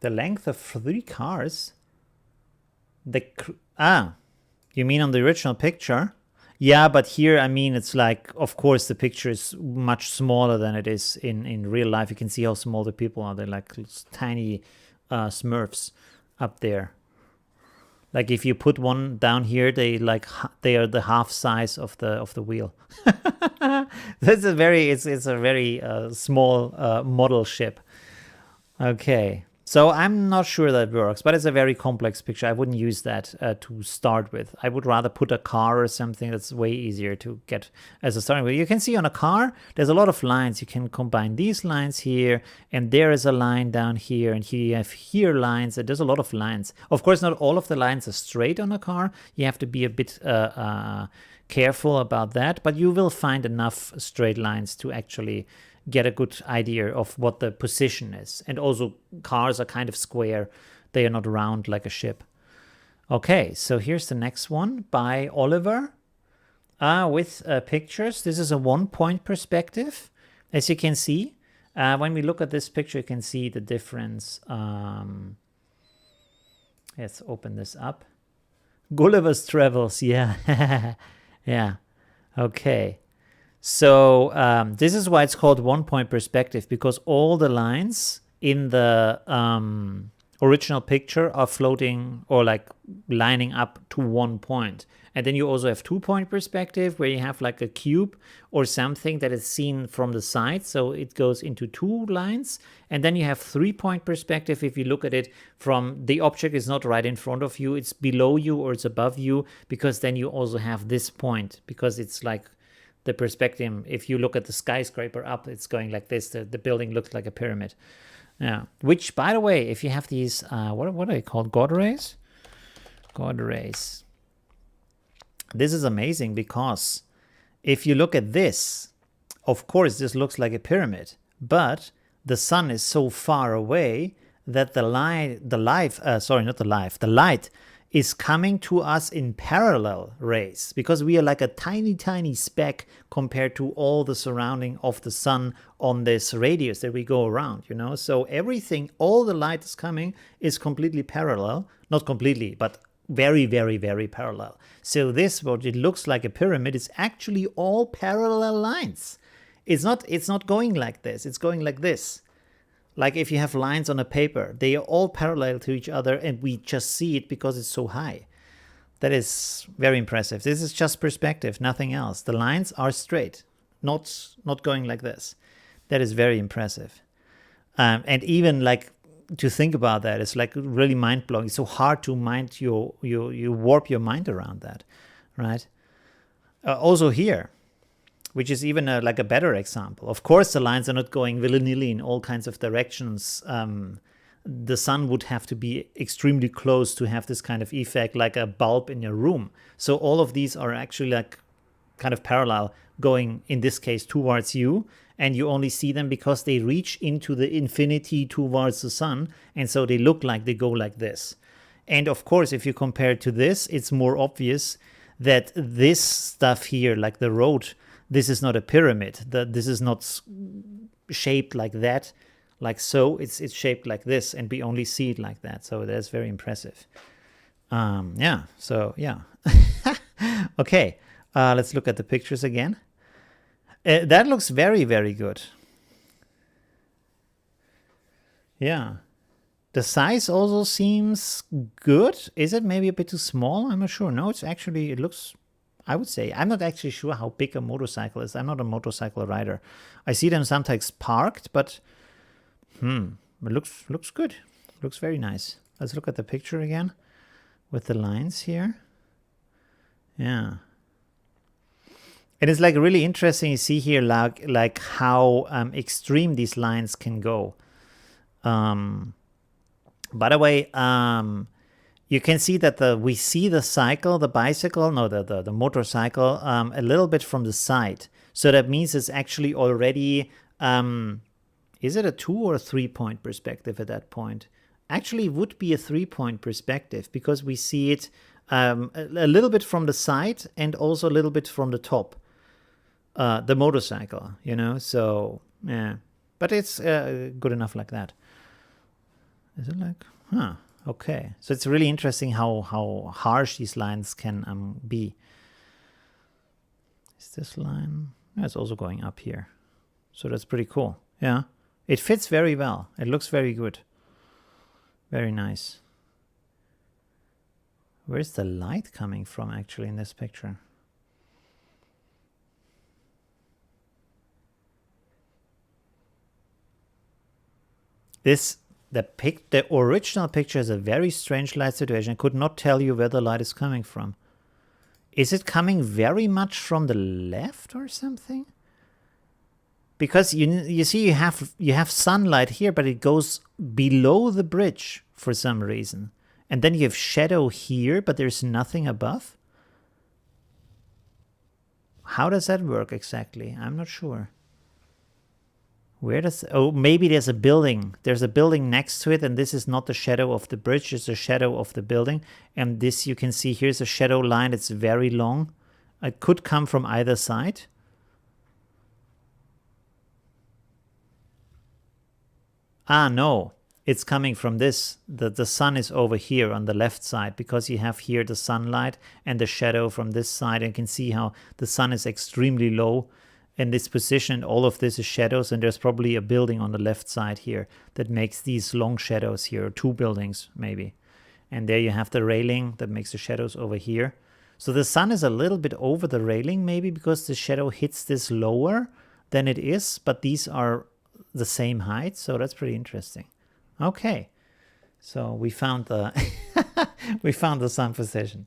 The length of 3 cars? You mean on the original picture? Yeah, but here, I mean, it's like, of course, the picture is much smaller than it is in real life. You can see how small the people are. They're like tiny Smurfs up there. Like if you put one down here, they are the half size of the wheel. It's a very small model ship. Okay. So I'm not sure that works, but it's a very complex picture. I wouldn't use that to start with. I would rather put a car or something that's way easier to get as a starting point. You can see on a car, there's a lot of lines. You can combine these lines here, and there is a line down here, and here you have here lines. And there's a lot of lines. Of course, not all of the lines are straight on a car. You have to be a bit careful about that, but you will find enough straight lines to actually get a good idea of what the position is. And also, cars are kind of square. They are not round like a ship. Okay, so here's the next one by Oliver with pictures. This is a 1-point perspective. As you can see, when we look at this picture, you can see the difference. Let's open this up. Gulliver's Travels, yeah. Yeah, okay. So this is why it's called 1-point perspective, because all the lines in the original picture are floating or like lining up to one point. And then you also have 2-point perspective where you have like a cube or something that is seen from the side. So it goes into 2 lines. And then you have 3-point perspective if you look at it from the object is not right in front of you, it's below you or it's above you, because then you also have this point, because it's like the perspective. If you look at the skyscraper up, it's going like this. The building looks like a pyramid. Yeah. Which, by the way, if you have these, what are they called? God rays? God rays. This is amazing because if you look at this, of course, this looks like a pyramid, but the sun is so far away that the light is coming to us in parallel rays, because we are like a tiny, tiny speck compared to all the surrounding of the sun on this radius that we go around, you know? So everything, all the light is coming is completely parallel, not completely, but very, very, very parallel. So this, what it looks like a pyramid, is actually all parallel lines. It's not going like this, it's going like this. Like if you have lines on a paper, they are all parallel to each other and we just see it because it's so high. That is very impressive. This is just perspective, nothing else. The lines are straight, not going like this. That is very impressive. And even like to think about that, it's like really mind-blowing. It's so hard to you warp your mind around that, right? Also here, which is even like a better example. Of course, the lines are not going willy-nilly in all kinds of directions. The sun would have to be extremely close to have this kind of effect, like a bulb in your room. So all of these are actually like kind of parallel, going in this case towards you, and you only see them because they reach into the infinity towards the sun, and so they look like they go like this. And of course, if you compare it to this, it's more obvious that this stuff here, like the road, this is not a pyramid. This is not shaped like that, like so. It's shaped like this, and we only see it like that. So that's very impressive. Yeah. So yeah. Okay. Let's look at the pictures again. That looks very, very good. Yeah. The size also seems good. Is it maybe a bit too small? I'm not sure. No, it's actually, it looks, I would say, I'm not actually sure how big a motorcycle is. I'm not a motorcycle rider. I see them sometimes parked, but it looks good. Looks very nice. Let's look at the picture again with the lines here. Yeah. It is like really interesting. You see here like how extreme these lines can go. By the way, you can see that we see the motorcycle a little bit from the side. So that means it's actually already, is it a 2 or 3-point perspective at that point? Actually, it would be a 3-point perspective because we see it a little bit from the side and also a little bit from the top. The motorcycle, you know, so yeah, but it's good enough like that. Is it like, okay. So it's really interesting how harsh these lines can be. Is this line? Yeah, it's also going up here. So that's pretty cool. Yeah, it fits very well. It looks very good. Very nice. Where's the light coming from actually in this picture? The original picture is a very strange light situation. I could not tell you where the light is coming from. Is it coming very much from the left or something? Because you see you have sunlight here, but it goes below the bridge for some reason. And then you have shadow here, but there's nothing above. How does that work exactly? I'm not sure. Where does... Oh, maybe there's a building. There's a building next to it, and this is not the shadow of the bridge. It's the shadow of the building. And this, you can see, here's a shadow line. It's very long. It could come from either side. No. It's coming from this. The sun is over here on the left side, because you have here the sunlight and the shadow from this side. And you can see how the sun is extremely low. in this position. All of this is shadows, and there's probably a building on the left side here that makes these long shadows here, 2 buildings maybe. And there you have the railing that makes the shadows over here. So the sun is a little bit over the railing maybe because the shadow hits this lower than it is, but these are the same height, so that's pretty interesting. Okay, so we found the we found the sun position.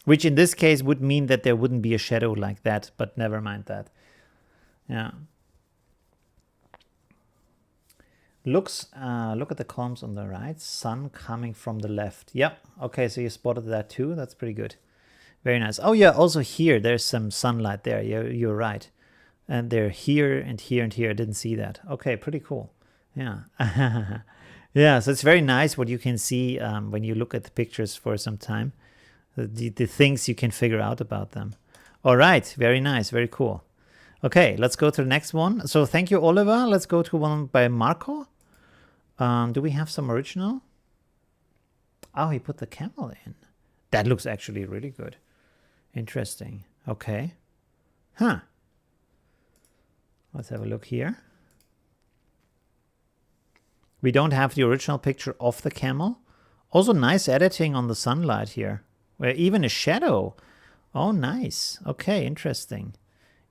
Which in this case would mean that there wouldn't be a shadow like that, but never mind that. Yeah. Look at the columns on the right. Sun coming from the left. Yep. Okay, so you spotted that too. That's pretty good. Very nice. Oh yeah, also here, there's some sunlight there. You're right. And they're here and here and here. I didn't see that. Okay, pretty cool. Yeah. Yeah, so it's very nice what you can see when you look at the pictures for some time. The things you can figure out about them. All right, very nice, very cool. Okay, let's go to the next one. So thank you, Oliver. Let's go to one by Marco. Do we have some original? Oh, he put the camel in. That looks actually really good. Interesting. Okay. Huh. Let's have a look here. We don't have the original picture of the camel. Also nice editing on the sunlight here. Where even a shadow. Oh, nice. Okay, interesting.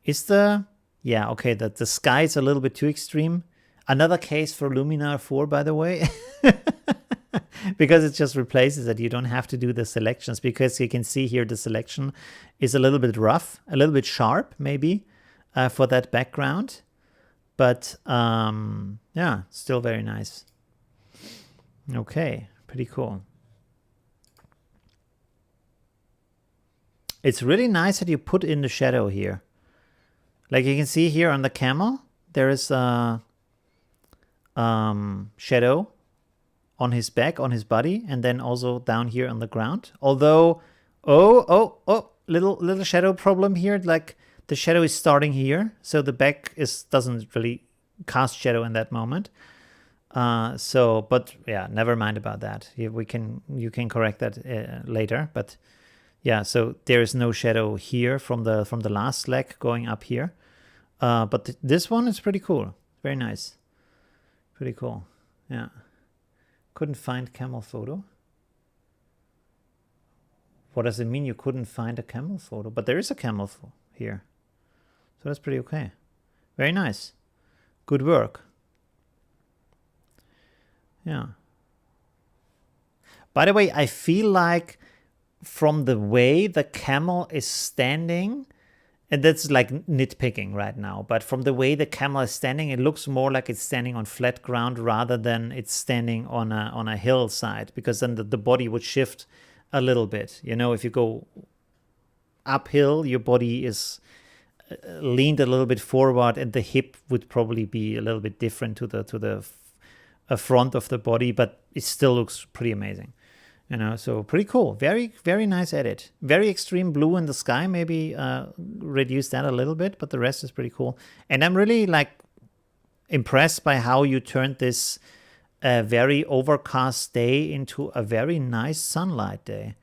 Is the... Yeah, okay, the sky is a little bit too extreme. Another case for Luminar 4, by the way. Because it just replaces it. You don't have to do the selections. Because you can see here the selection is a little bit rough. A little bit sharp, maybe, for that background. But, yeah, still very nice. Okay, pretty cool. It's really nice that you put in the shadow here. Like you can see here on the camel, there is a shadow on his back, on his body, and then also down here on the ground. Although, little shadow problem here. Like the shadow is starting here, so the back doesn't really cast shadow in that moment. But yeah, never mind about that. You can correct that later, but. Yeah, so there is no shadow here from the last leg going up here. But this one is pretty cool. Very nice. Pretty cool. Yeah. Couldn't find camel photo. What does it mean you couldn't find a camel photo? But there is a camel here. So that's pretty okay. Very nice. Good work. Yeah. By the way, I feel like from the way the camel is standing, and that's like nitpicking right now, but from the way the camel is standing, it looks more like it's standing on flat ground rather than it's standing on a hillside, because then the body would shift a little bit. You know, if you go uphill, your body is leaned a little bit forward, and the hip would probably be a little bit different to the front of the body, but it still looks pretty amazing. You know, so pretty cool. Very, very nice edit. Very extreme blue in the sky. Maybe reduce that a little bit, but the rest is pretty cool. And I'm really like impressed by how you turned this very overcast day into a very nice sunlight day.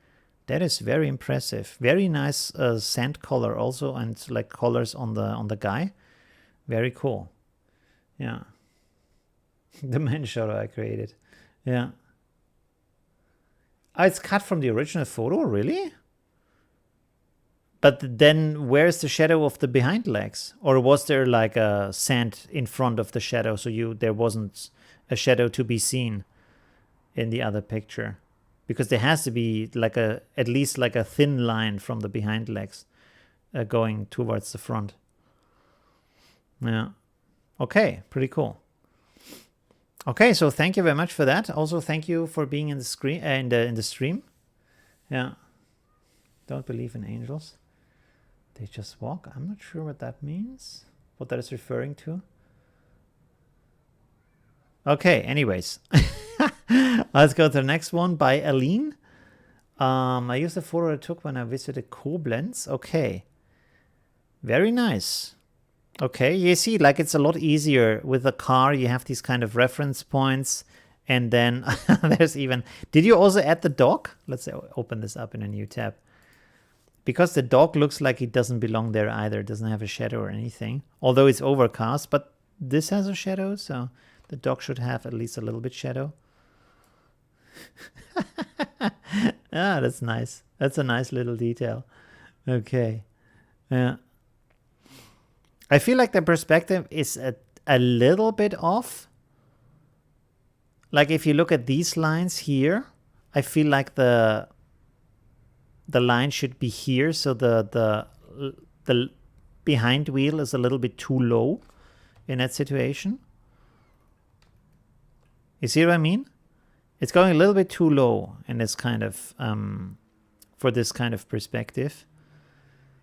That is very impressive. Very nice sand color also, and like colors on the guy. Very cool. Yeah. The man shadow I created. Yeah. Oh, it's cut from the original photo, really? But then where's the shadow of the behind legs? Or was there like a sand in front of the shadow, so there wasn't a shadow to be seen in the other picture? Because there has to be like at least like a thin line from the behind legs going towards the front. Yeah. Okay, pretty cool. Okay, so thank you very much for that. Also, thank you for being in the screen in the stream. Yeah. Don't believe in angels. They just walk. I'm not sure what that means. What that is referring to. Okay, anyways. Let's go to the next one by Aline. I used the photo I took when I visited Koblenz. Okay. Very nice. Okay, you see, like it's a lot easier with a car. You have these kind of reference points, and then there's even... Did you also add the dog? Let's open this up in a new tab. because the dog looks like it doesn't belong there either. It doesn't have a shadow or anything, although it's overcast, but this has a shadow, so the dog should have at least a little bit shadow. Ah, that's nice. That's a nice little detail. Okay. Yeah. I feel like the perspective is a little bit off. Like if you look at these lines here, I feel like the line should be here, so the behind wheel is a little bit too low in that situation. You see what I mean? It's going a little bit too low in this kind of for this kind of perspective.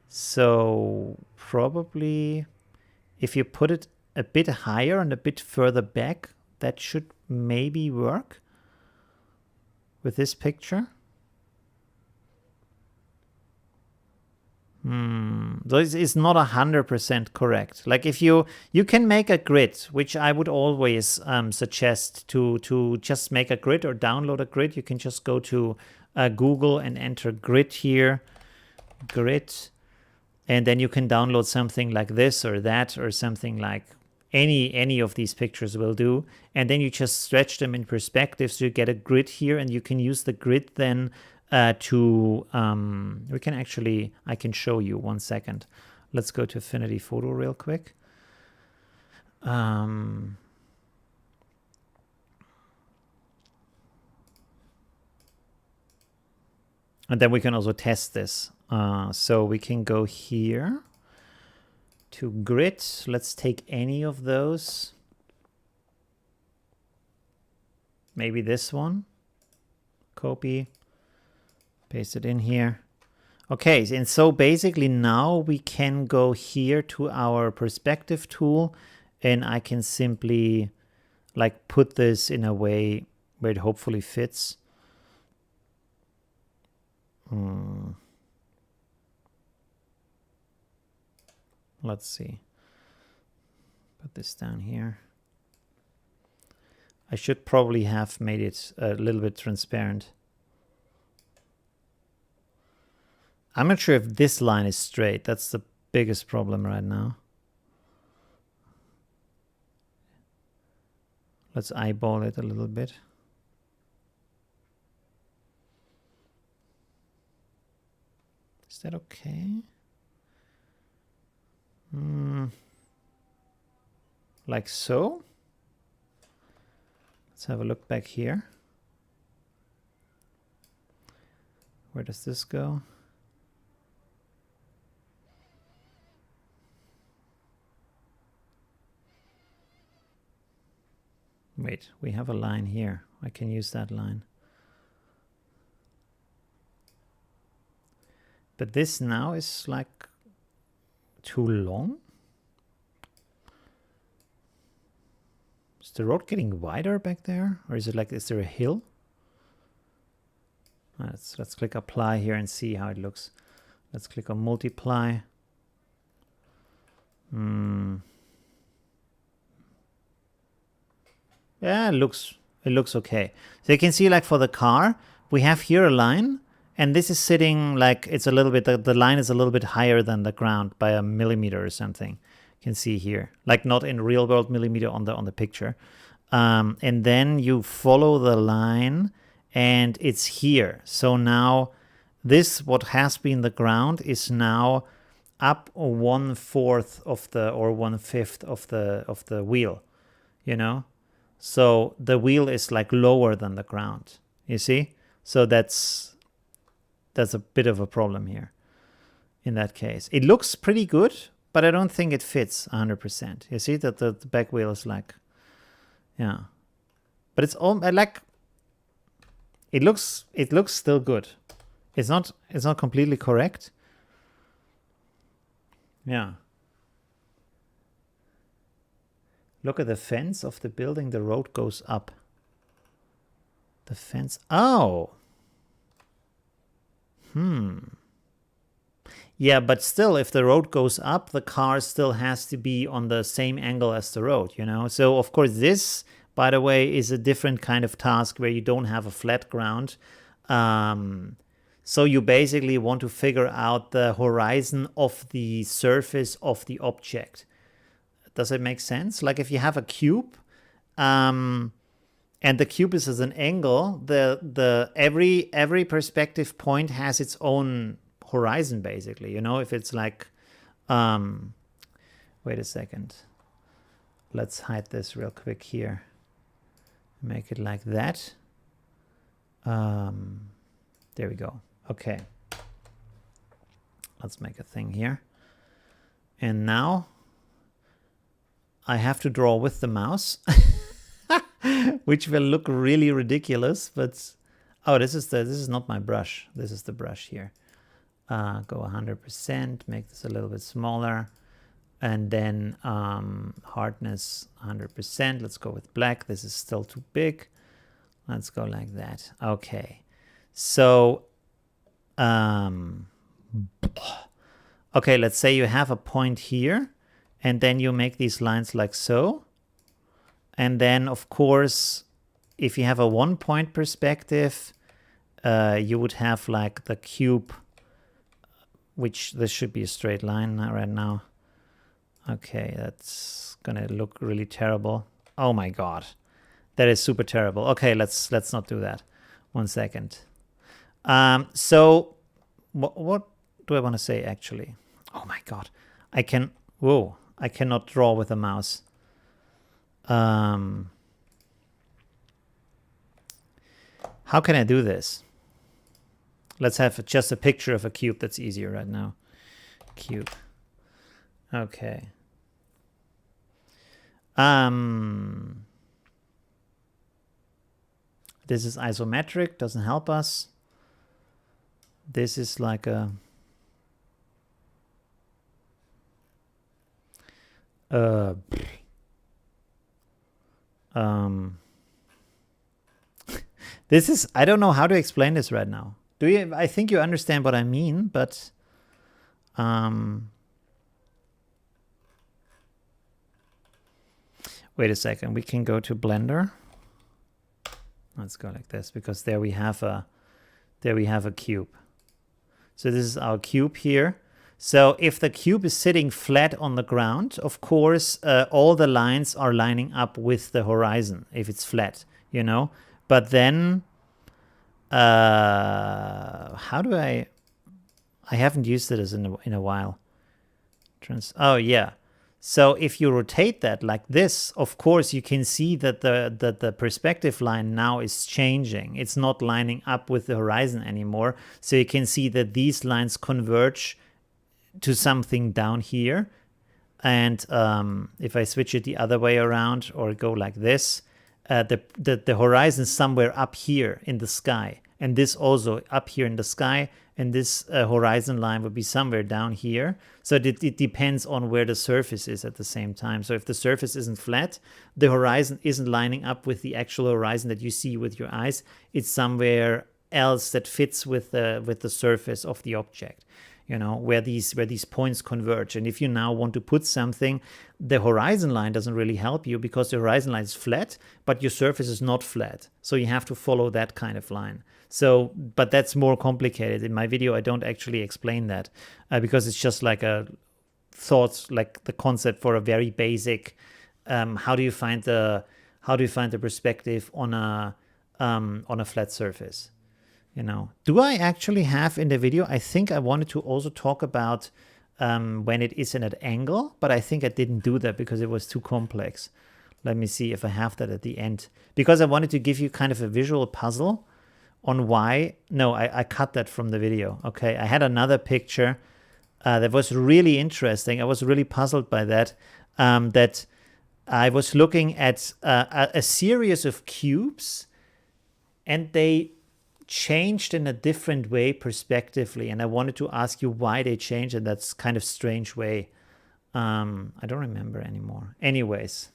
So probably if you put it a bit higher and a bit further back, that should maybe work with this picture. So it's not 100% correct. Like if you can make a grid, which I would always suggest to just make a grid or download a grid. You can just go to Google and enter grid here, grid, and then you can download something like this or that or something like any of these pictures will do, and then you just stretch them in perspective so you get a grid here, and you can use the grid then I can show you 1 second. Let's go to Affinity Photo real quick. And then we can also test this. So we can go here to grid. Let's take any of those. Maybe this one. Copy. Paste it in here. Okay, and so basically now we can go here to our perspective tool, and I can simply like put this in a way where it hopefully fits. Let's see. Put this down here. I should probably have made it a little bit transparent. I'm not sure if this line is straight. That's the biggest problem right now. Let's eyeball it a little bit. Is that okay? Like so. Let's have a look back here. Where does this go? Wait, we have a line here. I can use that line. But this now is like too long. Is the road getting wider back there? Or is it like, is there a hill? Let's click apply here and see how it looks. Let's click on multiply. Yeah, it looks okay. So you can see like for the car, we have here a line, and this is sitting like it's a little bit, the line is a little bit higher than the ground by a millimeter or something. You can see here, like not in real world millimeter on the picture. And then you follow the line and it's here. So now this, what has been the ground, is now up 1/4 of the, or 1/5 of the wheel, you know? So the wheel is like lower than the ground, you see? So that's a bit of a problem here in that case. It looks pretty good, but I don't think it fits 100%. You see that the back wheel is like, yeah. But it's all, I like, it looks still good. It's not completely correct. Yeah. Look at the fence of the building. The road goes up. The fence. Oh. Yeah, but still, if the road goes up, the car still has to be on the same angle as the road, you know? So, of course, this, by the way, is a different kind of task where you don't have a flat ground. So you basically want to figure out the horizon of the surface of the object. Does it make sense? Like if you have a cube, and the cube is at an angle, every perspective point has its own horizon, basically. You know, if it's like, wait a second. Let's hide this real quick here. Make it like that. There we go. Okay. Let's make a thing here. And now I have to draw with the mouse, which will look really ridiculous, but oh, this is not my brush. This is the brush here. Go 100%, make this a little bit smaller, and then hardness 100%. Let's go with black. This is still too big. Let's go like that. Okay. So, okay, let's say you have a point here, and then you make these lines like so. And then, of course, if you have a 1-point perspective, you would have like the cube, which this should be a straight line right now. Okay, that's gonna look really terrible. Oh my God, that is super terrible. Okay, let's not do that. 1 second. So what do I want to say actually? Oh my God, I cannot draw with a mouse. How can I do this? Let's have just a picture of a cube. That's easier right now. Cube. Okay. This is isometric, doesn't help us. This is like a this is, I don't know how to explain this right now. Do you? I think you understand what I mean, but wait a second. We can go to Blender. Let's go like this, because there we have a cube. So this is our cube here. So if the cube is sitting flat on the ground, of course, all the lines are lining up with the horizon if it's flat, you know. But then, how do I haven't used it as in a while. Oh yeah. So if you rotate that like this, of course, you can see that the perspective line now is changing. It's not lining up with the horizon anymore. So you can see that these lines converge to something down here. And if I switch it the other way around or go like this, the horizon is somewhere up here in the sky. And this also up here in the sky. And this horizon line would be somewhere down here. So it depends on where the surface is at the same time. So if the surface isn't flat, the horizon isn't lining up with the actual horizon that you see with your eyes. It's somewhere else that fits with the surface of the object, you know, where these points converge. And if you now want to put something, the horizon line doesn't really help you because the horizon line is flat, but your surface is not flat. So you have to follow that kind of line. So, but that's more complicated. In my video, I don't actually explain that because it's just like a thought, like the concept for a very basic. How do you find the perspective on a flat surface? You know, do I actually have in the video? I think I wanted to also talk about when it is in an angle, but I think I didn't do that because it was too complex. Let me see if I have that at the end, because I wanted to give you kind of a visual puzzle on why. No, I cut that from the video. Okay, I had another picture that was really interesting. I was really puzzled by that. That I was looking at a series of cubes, and they changed in a different way perspectively. And I wanted to ask you why they changed in that kind of strange way. I don't remember anymore. Anyways.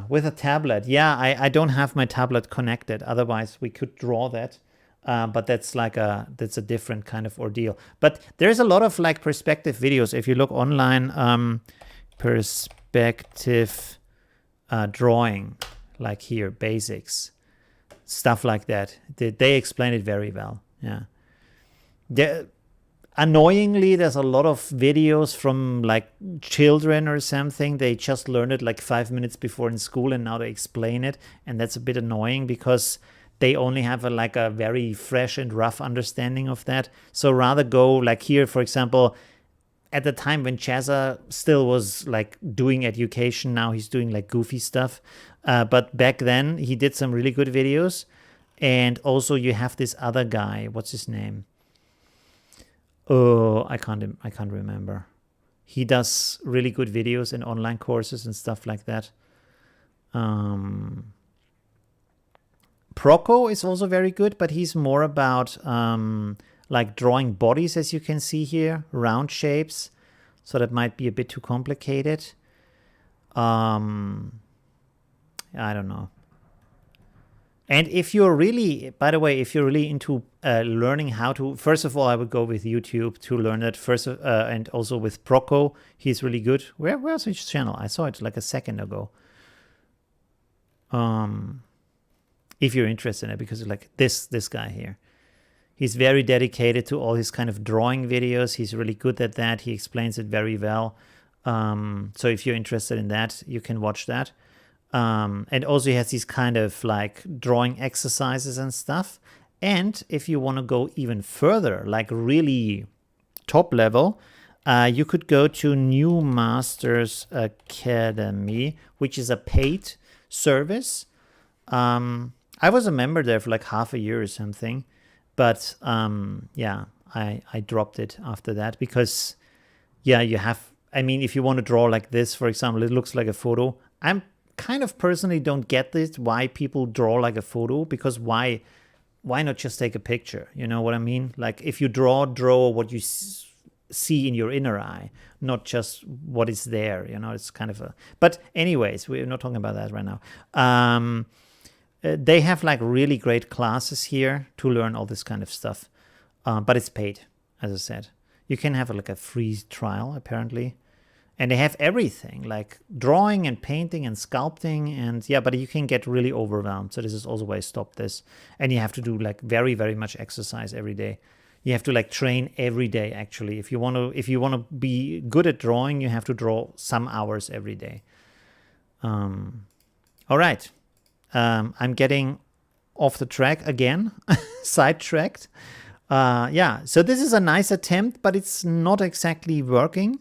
With a tablet. Yeah, I don't have my tablet connected. Otherwise, we could draw that. But that's a different kind of ordeal. But there's a lot of like perspective videos. If you look online, perspective drawing, like here, basics, stuff like that. They explain it very well. Yeah. Annoyingly, there's a lot of videos from like children or something. They just learned it like 5 minutes before in school, and now they explain it, and that's a bit annoying because they only have like a very fresh and rough understanding of that. So rather go like here, for example, at the time when Chazza still was like doing education. Now he's doing like goofy stuff, but back then he did some really good videos. And also you have this other guy. What's his name? Oh, I can't remember. He does really good videos and online courses and stuff like that. Proco is also very good, but he's more about like drawing bodies, as you can see here, round shapes. So that might be a bit too complicated. I don't know. And if you're really, by the way, if you're really into learning how to, first of all, I would go with YouTube to learn that first, and also with Proco. He's really good. Where's his channel? I saw it like a second ago. If you're interested in it, because like this guy here, he's very dedicated to all his kind of drawing videos. He's really good at that. He explains it very well. So if you're interested in that, you can watch that. And also he has these kind of like drawing exercises and stuff. And if you want to go even further, like really top level, you could go to New Masters Academy, which is a paid service. I was a member there for like half a year or something, but yeah, I dropped it after that because, yeah, you have, I mean, if you want to draw like this, for example, it looks like a photo. I'm kind of personally don't get this, why people draw like a photo, because why not just take a picture? You know what I mean? Like if you draw what you see in your inner eye, not just what is there, you know. It's kind of a, but anyways, we're not talking about that right now. They have like really great classes here to learn all this kind of stuff, but it's paid, as I said. You can have like a free trial apparently. And they have everything, like drawing and painting and sculpting, and yeah, but you can get really overwhelmed. So this is also why I stopped this. And you have to do like very, very much exercise every day. You have to like train every day, actually. If you want to be good at drawing, you have to draw some hours every day. All right. I'm getting off the track again, sidetracked. Yeah, so this is a nice attempt, but it's not exactly working.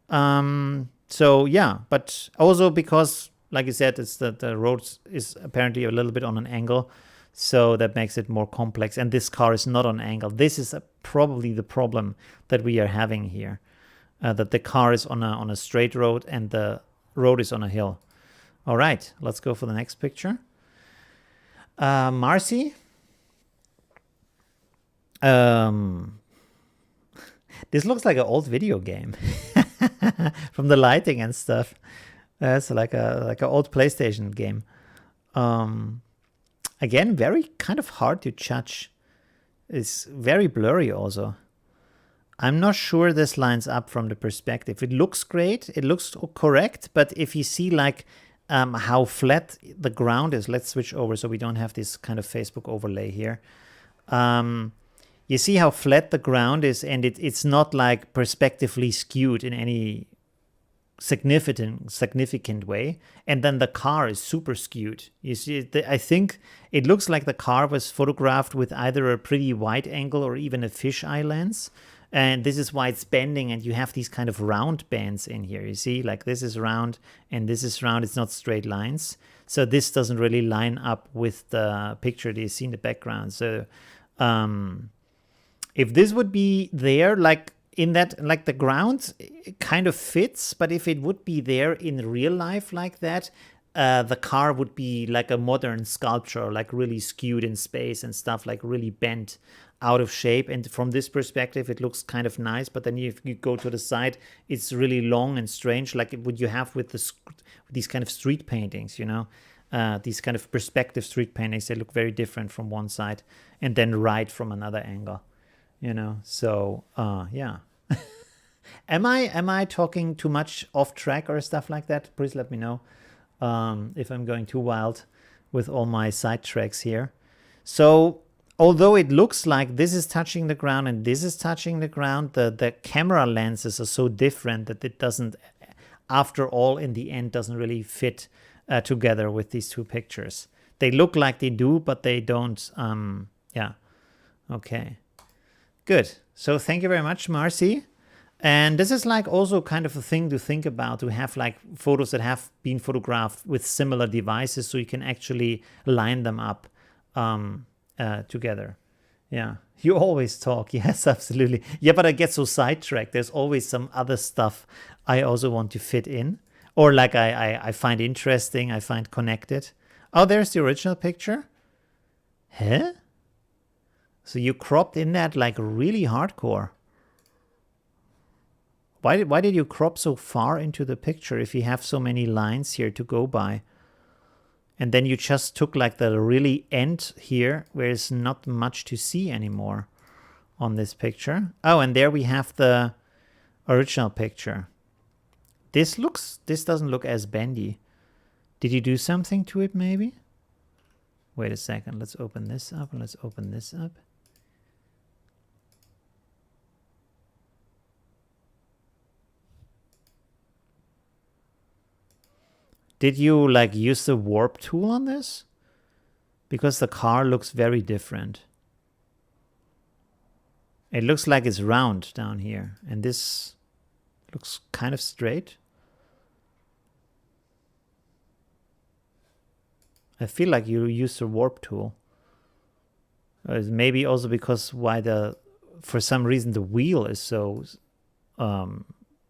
So yeah, but also because, like I said, it's that the road is apparently a little bit on an angle, so that makes it more complex. And this car is not on angle. This is probably the problem that we are having here, that the car is on a straight road and the road is on a hill. All right, let's go for the next picture. Marcy. This looks like an old video game. From the lighting and stuff. It's like an old PlayStation game. Again, very kind of hard to judge. It's very blurry also. I'm not sure this lines up from the perspective. It looks great. It looks correct. But if you see like how flat the ground is, let's switch over so we don't have this kind of Facebook overlay here. You see how flat the ground is, and it's not like perspectively skewed in any significant way. And then the car is super skewed. You see, I think it looks like the car was photographed with either a pretty wide angle or even a fisheye lens. And this is why it's bending, and you have these kind of round bands in here. You see, like this is round and this is round. It's not straight lines. So this doesn't really line up with the picture that you see in the background. So if this would be there, like in that, like the ground it kind of fits, but if it would be there in real life like that, the car would be like a modern sculpture, like really skewed in space and stuff, like really bent out of shape. And from this perspective, it looks kind of nice. But then if you go to the side, it's really long and strange, like what you have with these kind of street paintings, you know. These kind of perspective street paintings, they look very different from one side and then right from another angle. You know, so yeah. Am I talking too much off track or stuff like that? Please let me know if I'm going too wild with all my side tracks here. So although it looks like this is touching the ground and this is touching the ground, the camera lenses are so different that it doesn't, after all, in the end, doesn't really fit together with these two pictures. They look like they do, but they don't. Yeah. Okay. Good. So thank you very much, Marcy. And this is like also kind of a thing to think about, to have like photos that have been photographed with similar devices so you can actually line them up together. Yeah, you always talk. Yes, absolutely. Yeah, but I get so sidetracked. There's always some other stuff I also want to fit in, or like I find interesting, I find connected. Oh, there's the original picture. Huh? So you cropped in that like really hardcore. Why did you crop so far into the picture if you have so many lines here to go by? And then you just took like the really end here where there's not much to see anymore on this picture. Oh, and there we have the original picture. This doesn't look as bendy. Did you do something to it maybe? Wait a second, let's open this up and let's open this up. Did you like use the warp tool on this? Because the car looks very different. It looks like it's round down here, and this looks kind of straight. I feel like you used the warp tool. Maybe also because for some reason the wheel is so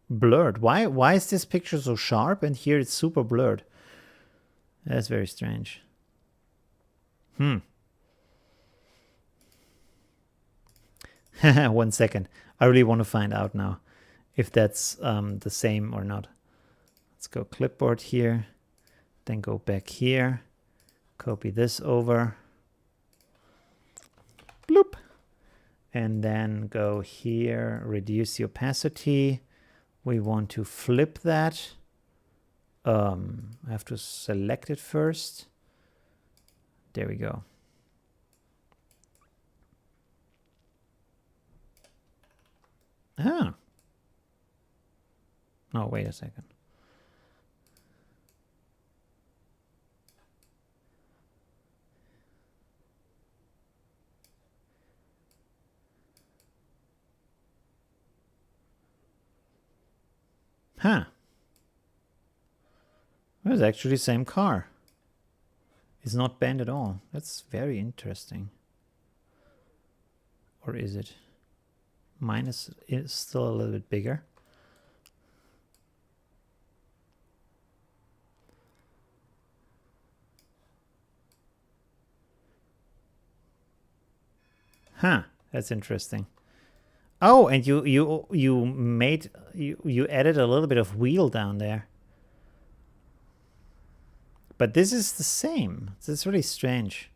blurred. Why is this picture so sharp and here it's super blurred? That's very strange. 1 second. I really want to find out now if that's the same or not. Let's go clipboard here, then go back here, copy this over, bloop, and then go here, reduce the opacity. We want to flip that. I have to select it first. There we go. Ah. No, wait a second. Huh. It was actually the same car. It's not bent at all. That's very interesting. Or is it? Mine is still a little bit bigger. Huh, that's interesting. Oh, and you added a little bit of wheel down there. But this is the same. It's really strange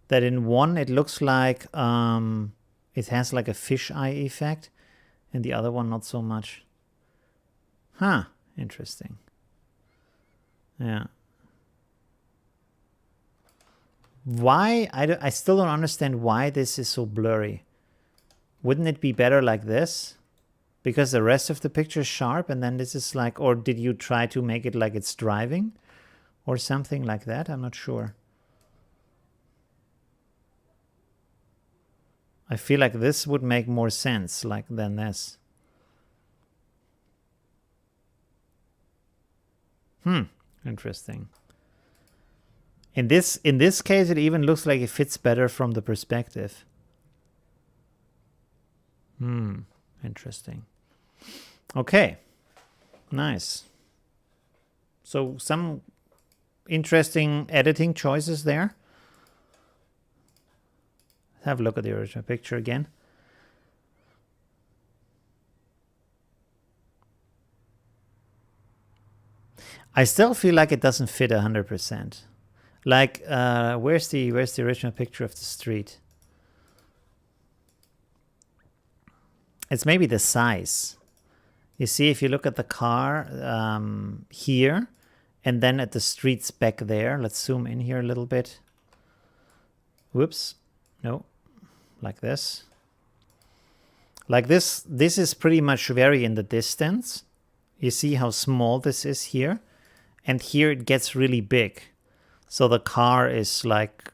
that in one it looks like it has like a fisheye effect, and the other one not so much. Huh, interesting. Yeah. Why? I still don't understand why this is so blurry. Wouldn't it be better like this? Because the rest of the picture is sharp, and then this is like, or did you try to make it like it's driving? Or something like that? I'm not sure. I feel like this would make more sense than this. Interesting. In this case, it even looks like it fits better from the perspective. Interesting. Okay. Nice. So some interesting editing choices there. Let's have a look at the original picture again. I still feel like it doesn't fit 100%. Like, where's the original picture of the street? It's maybe the size. You see, if you look at the car here, and then at the streets back there. Let's zoom in here a little bit. Whoops. No, like this. Like this is pretty much very in the distance. You see how small this is here? And here it gets really big. So the car is like,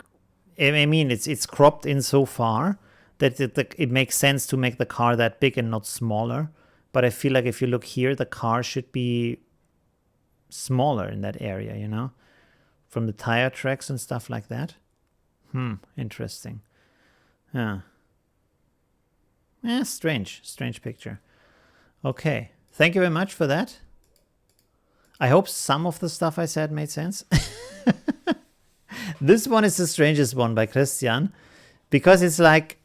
I mean, it's cropped in so far that it makes sense to make the car that big and not smaller. But I feel like if you look here, the car should be smaller in that area, you know, from the tire tracks and stuff like that. Interesting. Yeah. Strange picture. Okay, thank you very much for that. I hope some of the stuff I said made sense. This one is the strangest one by Christian, because it's like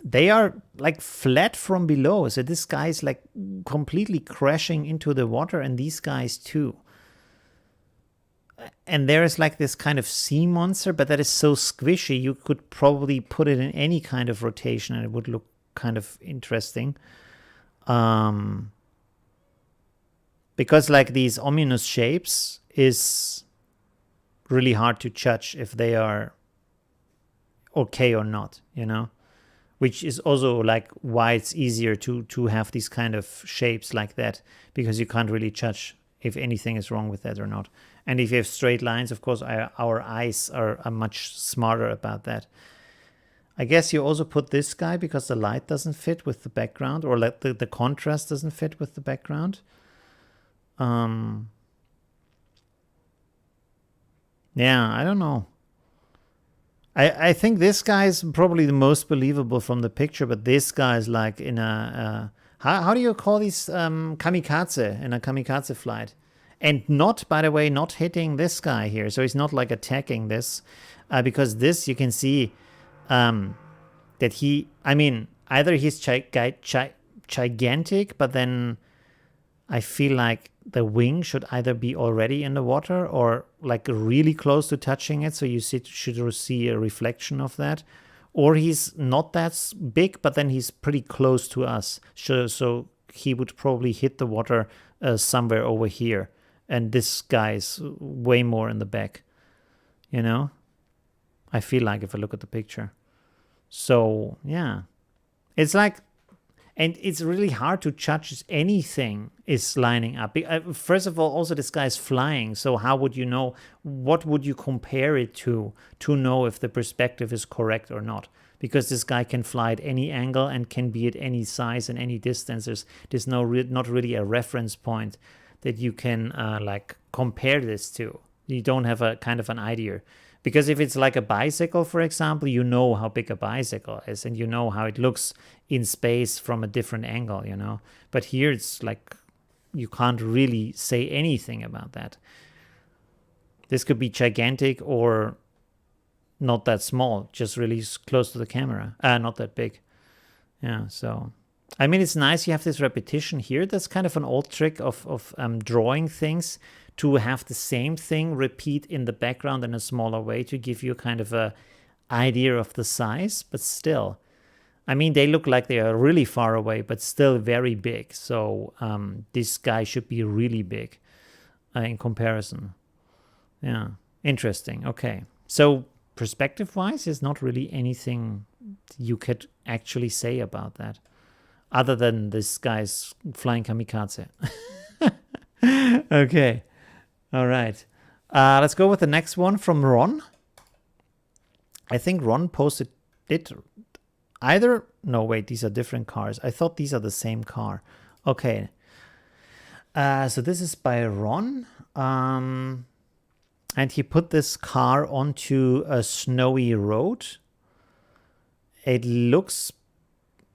they are like flat from below. So this guy is like completely crashing into the water, and these guys too. And there is like this kind of sea monster, but that is so squishy, you could probably put it in any kind of rotation and it would look kind of interesting. Because like these ominous shapes is really hard to judge if they are okay or not, you know? Which is also like why it's easier to have these kind of shapes like that, because you can't really judge if anything is wrong with that or not. And if you have straight lines, of course, our eyes are much smarter about that. I guess you also put this guy because the light doesn't fit with the background, or like the contrast doesn't fit with the background. Yeah, I don't know. I think this guy is probably the most believable from the picture, but this guy is like in a how do you call these kamikaze, in a kamikaze flight? And not, by the way, not hitting this guy here. So he's not like attacking this, because this you can see that he, I mean, either he's gigantic, but then I feel like the wing should either be already in the water or like really close to touching it. So you should see a reflection of that. Or he's not that big, but then he's pretty close to us. So he would probably hit the water somewhere over here. And this guy is way more in the back, you know? I feel like if I look at the picture. So, yeah. It's like, and it's really hard to judge anything is lining up. First of all, also this guy is flying. So how would you know, what would you compare it to know if the perspective is correct or not? Because this guy can fly at any angle and can be at any size and any distance. There's not really a reference point that you can like compare this to. You don't have a kind of an idea. Because if it's like a bicycle, for example, you know how big a bicycle is and you know how it looks in space from a different angle, you know. But here it's like you can't really say anything about that. This could be gigantic or not that small, just really close to the camera. Not that big. Yeah, so I mean, it's nice you have this repetition here. That's kind of an old trick of drawing things, to have the same thing repeat in the background in a smaller way to give you kind of a idea of the size. But still, I mean, they look like they are really far away, but still very big. So this guy should be really big in comparison. Yeah, interesting. Okay, so perspective-wise, there's not really anything you could actually say about that, other than this guy's flying kamikaze. Okay. All right. Let's go with the next one from Ron. I think Ron posted it either. No, wait, these are different cars. I thought these are the same car. Okay. So this is by Ron. And he put this car onto a snowy road. It looks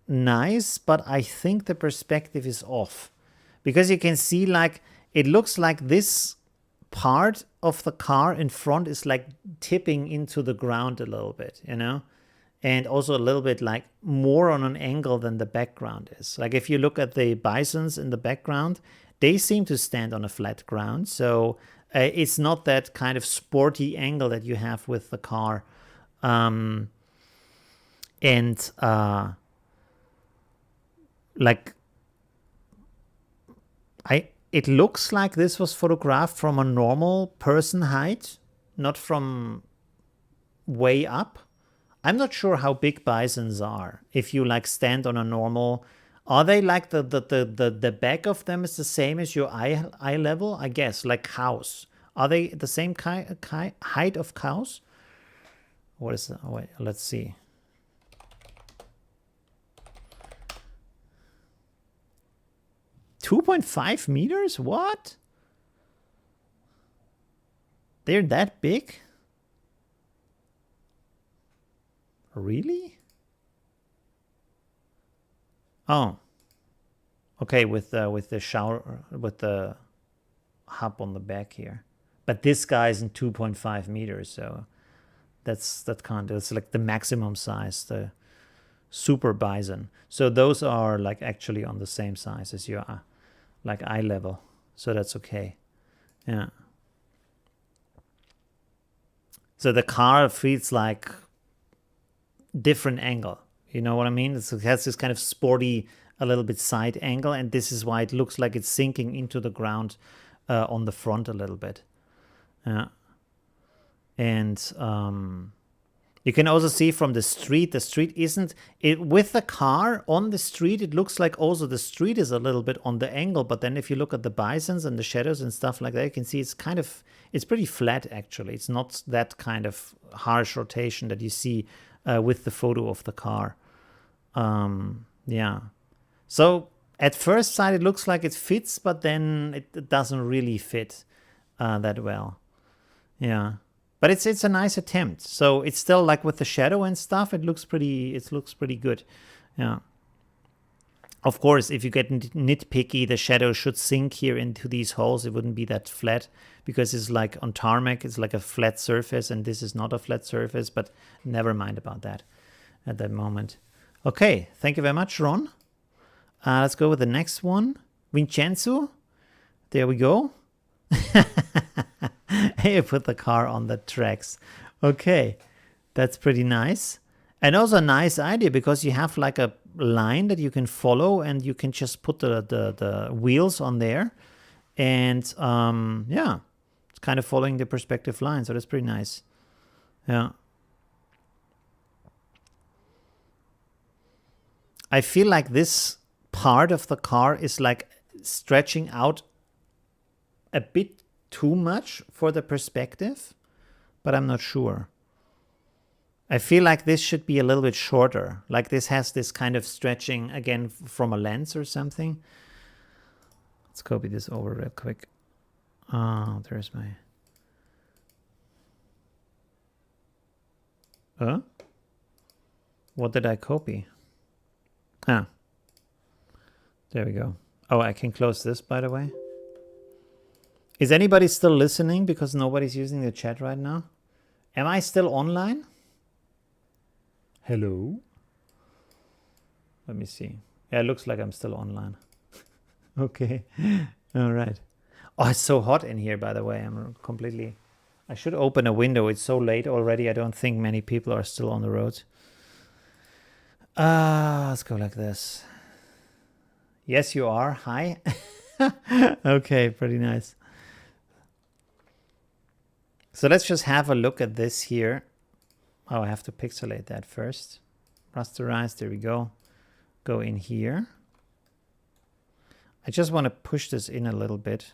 nice, but I think the perspective is off, because you can see like it looks like this part of the car in front is like tipping into the ground a little bit, you know, and also a little bit like more on an angle than the background is. Like if you look at the bisons in the background, they seem to stand on a flat ground, so it's not that kind of sporty angle that you have with the car. Like it looks like this was photographed from a normal person height, not from way up. I'm not sure how big bisons are. If you like stand on a normal, are they like the back of them is the same as your eye level? I guess like cows. Are they the same height of cows? What is that? Oh, wait, let's see. $2.5 meters? What? They're that big? Really? Oh. Okay, with the shower, with the hub on the back here. But this guy isn't 2.5 meters, so that's like the maximum size, the super bison. So those are like actually on the same size as your like eye level. So that's okay. Yeah. So the car feels like different angle. You know what I mean? It has this kind of sporty, a little bit side angle, and this is why it looks like it's sinking into the ground on the front a little bit. Yeah. And you can also see from the street isn't it with the car on the street. It looks like also the street is a little bit on the angle, but then if you look at the bisons and the shadows and stuff like that, you can see it's pretty flat actually. It's not that kind of harsh rotation that you see with the photo of the car. Yeah. So at first sight it looks like it fits, but then it doesn't really fit that well. Yeah. But it's a nice attempt. So it's still like with the shadow and stuff, it looks pretty good. Yeah. Of course, if you get nitpicky, the shadow should sink here into these holes. It wouldn't be that flat because it's like on tarmac, it's like a flat surface, and this is not a flat surface, but never mind about that at that moment. Okay, thank you very much, Ron. Let's go with the next one. Vincenzo. There we go. You put the car on the tracks. Okay, that's pretty nice. And also a nice idea because you have like a line that you can follow and you can just put the wheels on there. And yeah, it's kind of following the perspective line. So that's pretty nice. Yeah. I feel like this part of the car is like stretching out a bit too much for the perspective, but I'm not sure. I feel like this should be a little bit shorter. Like this has this kind of stretching again from a lens or something. Let's copy this over real quick. Oh, there's my... What did I copy? Ah, there we go. Oh, I can close this, by the way. Is anybody still listening because nobody's using the chat right now? Am I still online? Hello? Let me see. Yeah, it looks like I'm still online. Okay. All right. Oh, it's so hot in here, by the way. I should open a window. It's so late already. I don't think many people are still on the road. Let's go like this. Yes, you are. Hi. Okay, pretty nice. So let's just have a look at this here. Oh, I have to pixelate that first. Rasterize, there we go. Go in here. I just want to push this in a little bit.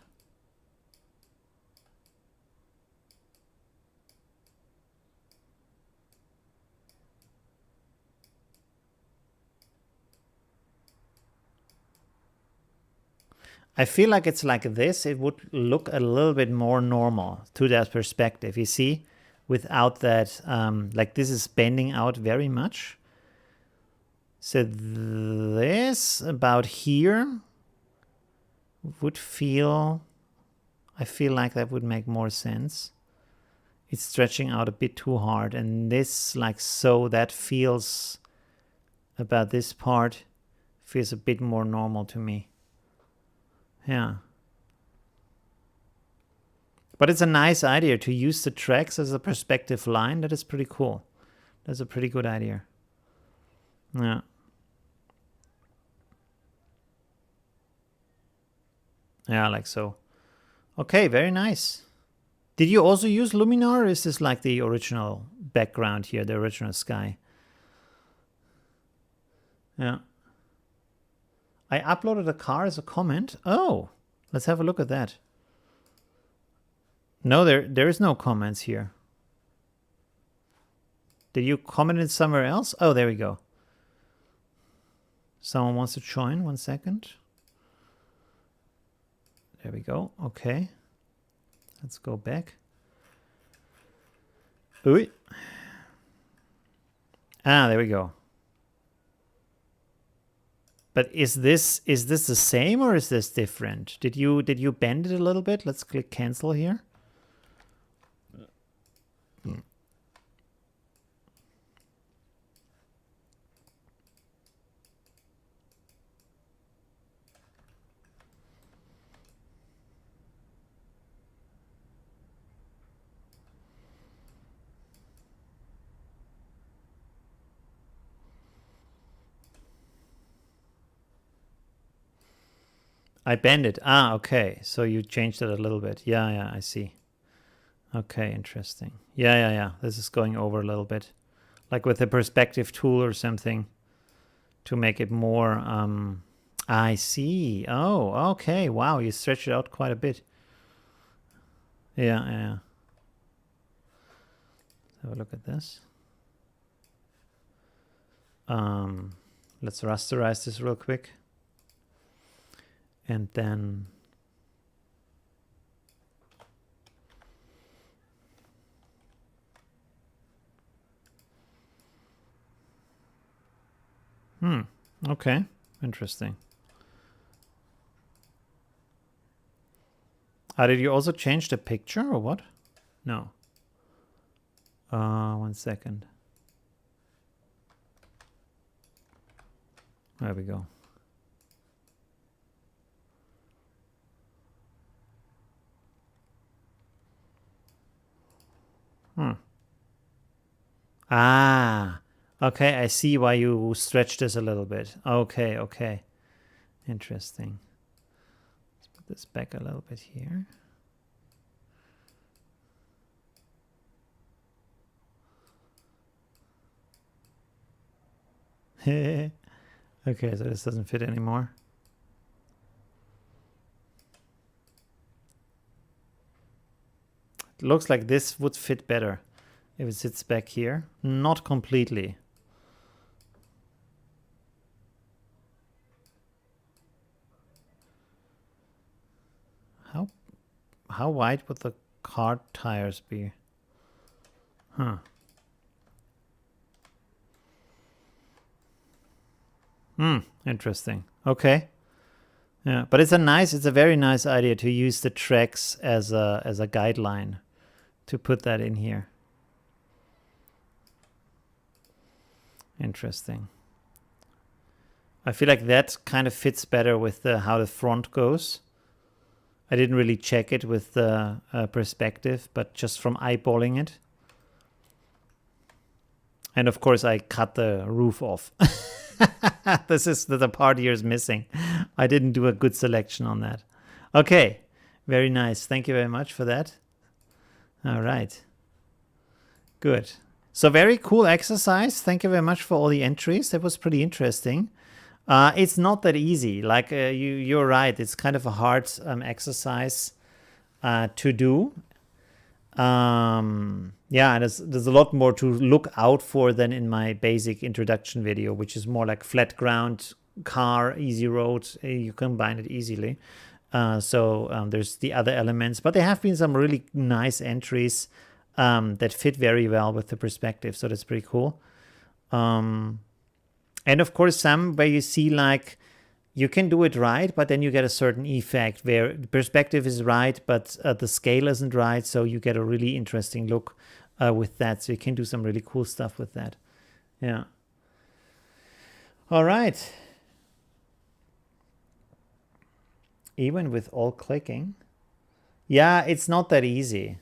I feel like it's like this. It would look a little bit more normal to that perspective, you see, without that, like this is bending out very much. So this about here would feel, I feel like that would make more sense. It's stretching out a bit too hard, and this like so, that feels, about this part, feels a bit more normal to me. Yeah. But it's a nice idea to use the tracks as a perspective line. That is pretty cool. That's a pretty good idea. Yeah. Yeah, like so. Okay, very nice. Did you also use Luminar, or is this like the original background here, the original sky. Yeah. I uploaded a car as a comment. Oh, let's have a look at that. No, there is no comments here. Did you comment it somewhere else? Oh, there we go. Someone wants to join. 1 second. There we go. Okay. Let's go back. Ooh. Ah, there we go. But is this the same or is this different? Did you bend it a little bit? Let's click cancel here. I bend it. Ah, okay. So you changed it a little bit. Yeah, I see. Okay, interesting. Yeah. This is going over a little bit. Like with the perspective tool or something to make it more... I see. Oh, okay. Wow, you stretched it out quite a bit. Yeah. Have a look at this. Let's rasterize this real quick. And then okay, interesting. Did you also change the picture or what? No. 1 second. There we go. Ah, okay, I see why you stretched this a little bit. Okay. Interesting. Let's put this back a little bit here. Okay, so this doesn't fit anymore. It looks like this would fit better if it sits back here. Not completely. How wide would the car tires be? Interesting. Okay. Yeah, but it's a very nice idea to use the tracks as a guideline to put that in here. Interesting. I feel like that kind of fits better with how the front goes. I didn't really check it with the perspective, but just from eyeballing it. And of course, I cut the roof off. This is the part here is missing. I didn't do a good selection on that. Okay, very nice. Thank you very much for that. All right. Good. So very cool exercise. Thank you very much for all the entries. That was pretty interesting. It's not that easy. Like you're right. It's kind of a hard exercise to do. Yeah, there's a lot more to look out for than in my basic introduction video, which is more like flat ground, car, easy road. You combine it easily. So there's the other elements, but there have been some really nice entries that fit very well with the perspective. So that's pretty cool. And of course, some where you see like you can do it right, but then you get a certain effect where the perspective is right, but the scale isn't right. So you get a really interesting look with that. So you can do some really cool stuff with that. Yeah. All right. Even with all clicking. Yeah, it's not that easy.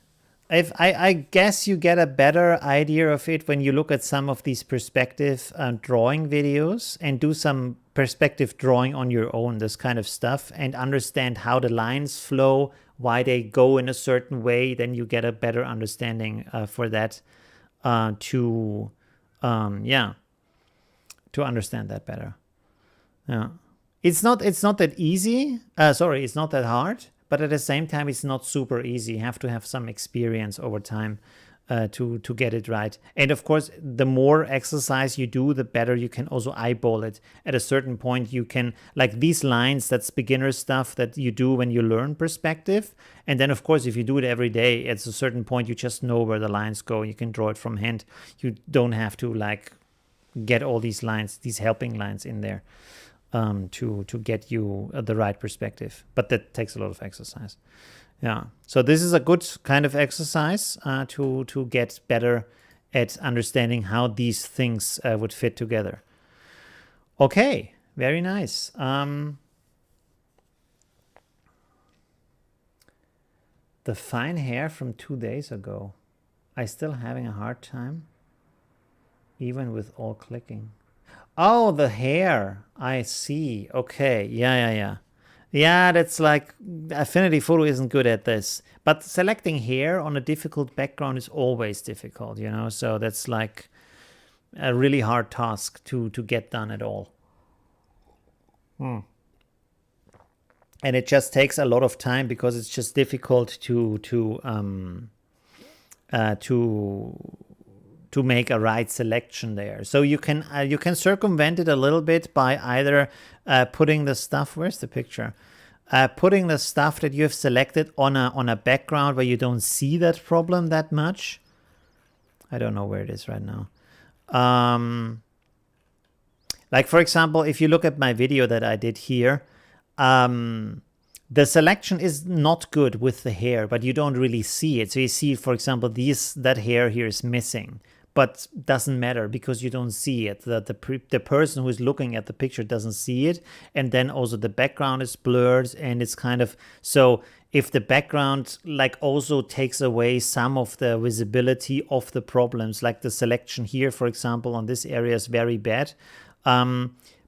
I guess you get a better idea of it when you look at some of these perspective drawing videos and do some perspective drawing on your own, this kind of stuff, and understand how the lines flow, why they go in a certain way. Then you get a better understanding for that. to yeah, to understand that better. Yeah, it's not that easy. Sorry, it's not that hard, but at the same time, it's not super easy. You have to have some experience over time to get it right. And of course, the more exercise you do, the better you can also eyeball it. At a certain point, you can, like these lines, that's beginner stuff that you do when you learn perspective. And then, of course, if you do it every day, at a certain point, you just know where the lines go. You can draw it from hand. You don't have to like get all these lines, these helping lines in there to get you the right perspective. But that takes a lot of exercise. Yeah. So this is a good kind of exercise to get better at understanding how these things would fit together. Okay. Very nice. The fine hair from 2 days ago. I still having a hard time, even with all clicking. Oh, the hair. I see. Okay. Yeah. Yeah, that's like Affinity Photo isn't good at this. But selecting hair on a difficult background is always difficult, you know? So that's like a really hard task to get done at all. And it just takes a lot of time because it's just difficult to make a right selection there. So you can circumvent it a little bit by either putting the stuff. Where's the picture? Putting the stuff that you have selected on a background where you don't see that problem that much. I don't know where it is right now. Like for example, if you look at my video that I did here, the selection is not good with the hair, but you don't really see it. So you see, for example, that hair here is missing, but doesn't matter because you don't see it. The person who is looking at the picture doesn't see it. And then also the background is blurred and it's kind of, so if the background like also takes away some of the visibility of the problems, like the selection here, for example, on this area is very bad.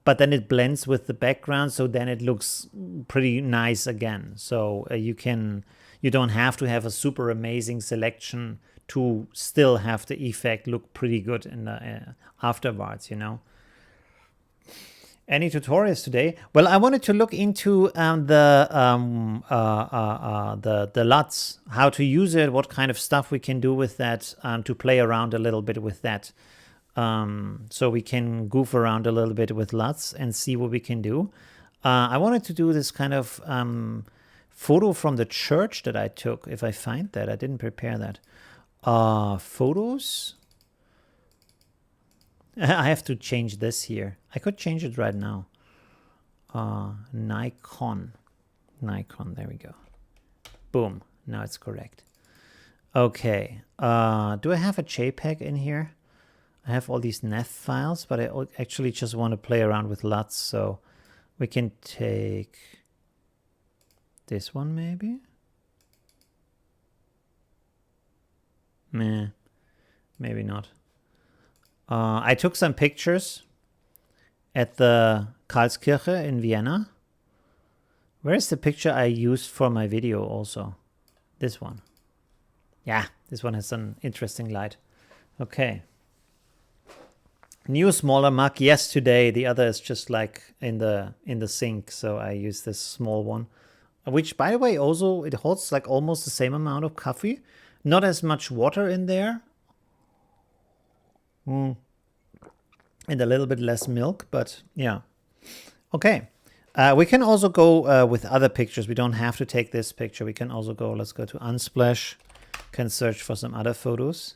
But then it blends with the background, so then it looks pretty nice again. So you don't have to have a super amazing selection to still have the effect look pretty good in the afterwards, you know. Any tutorials today? Well, I wanted to look into the LUTs, how to use it, what kind of stuff we can do with that, to play around a little bit with that. So we can goof around a little bit with LUTs and see what we can do. I wanted to do this kind of photo from the church that I took. If I find that, I didn't prepare that. Photos. I have to change this here. I could change it right now. Nikon, there we go. Boom, now it's correct. Okay, do I have a JPEG in here? I have all these NEF files, but I actually just want to play around with LUTs, so we can take this one maybe? Meh, maybe not. I took some pictures at the Karlskirche in Vienna. Where's the picture I used for my video also? This one. Yeah, this one has an interesting light. Okay. New smaller mug, yes, today. The other is just like in the sink, so I use this small one. Which, by the way, also it holds like almost the same amount of coffee. Not as much water in there. And a little bit less milk, but yeah. Okay. We can also go with other pictures. We don't have to take this picture. We can also go, let's go to Unsplash. Can search for some other photos.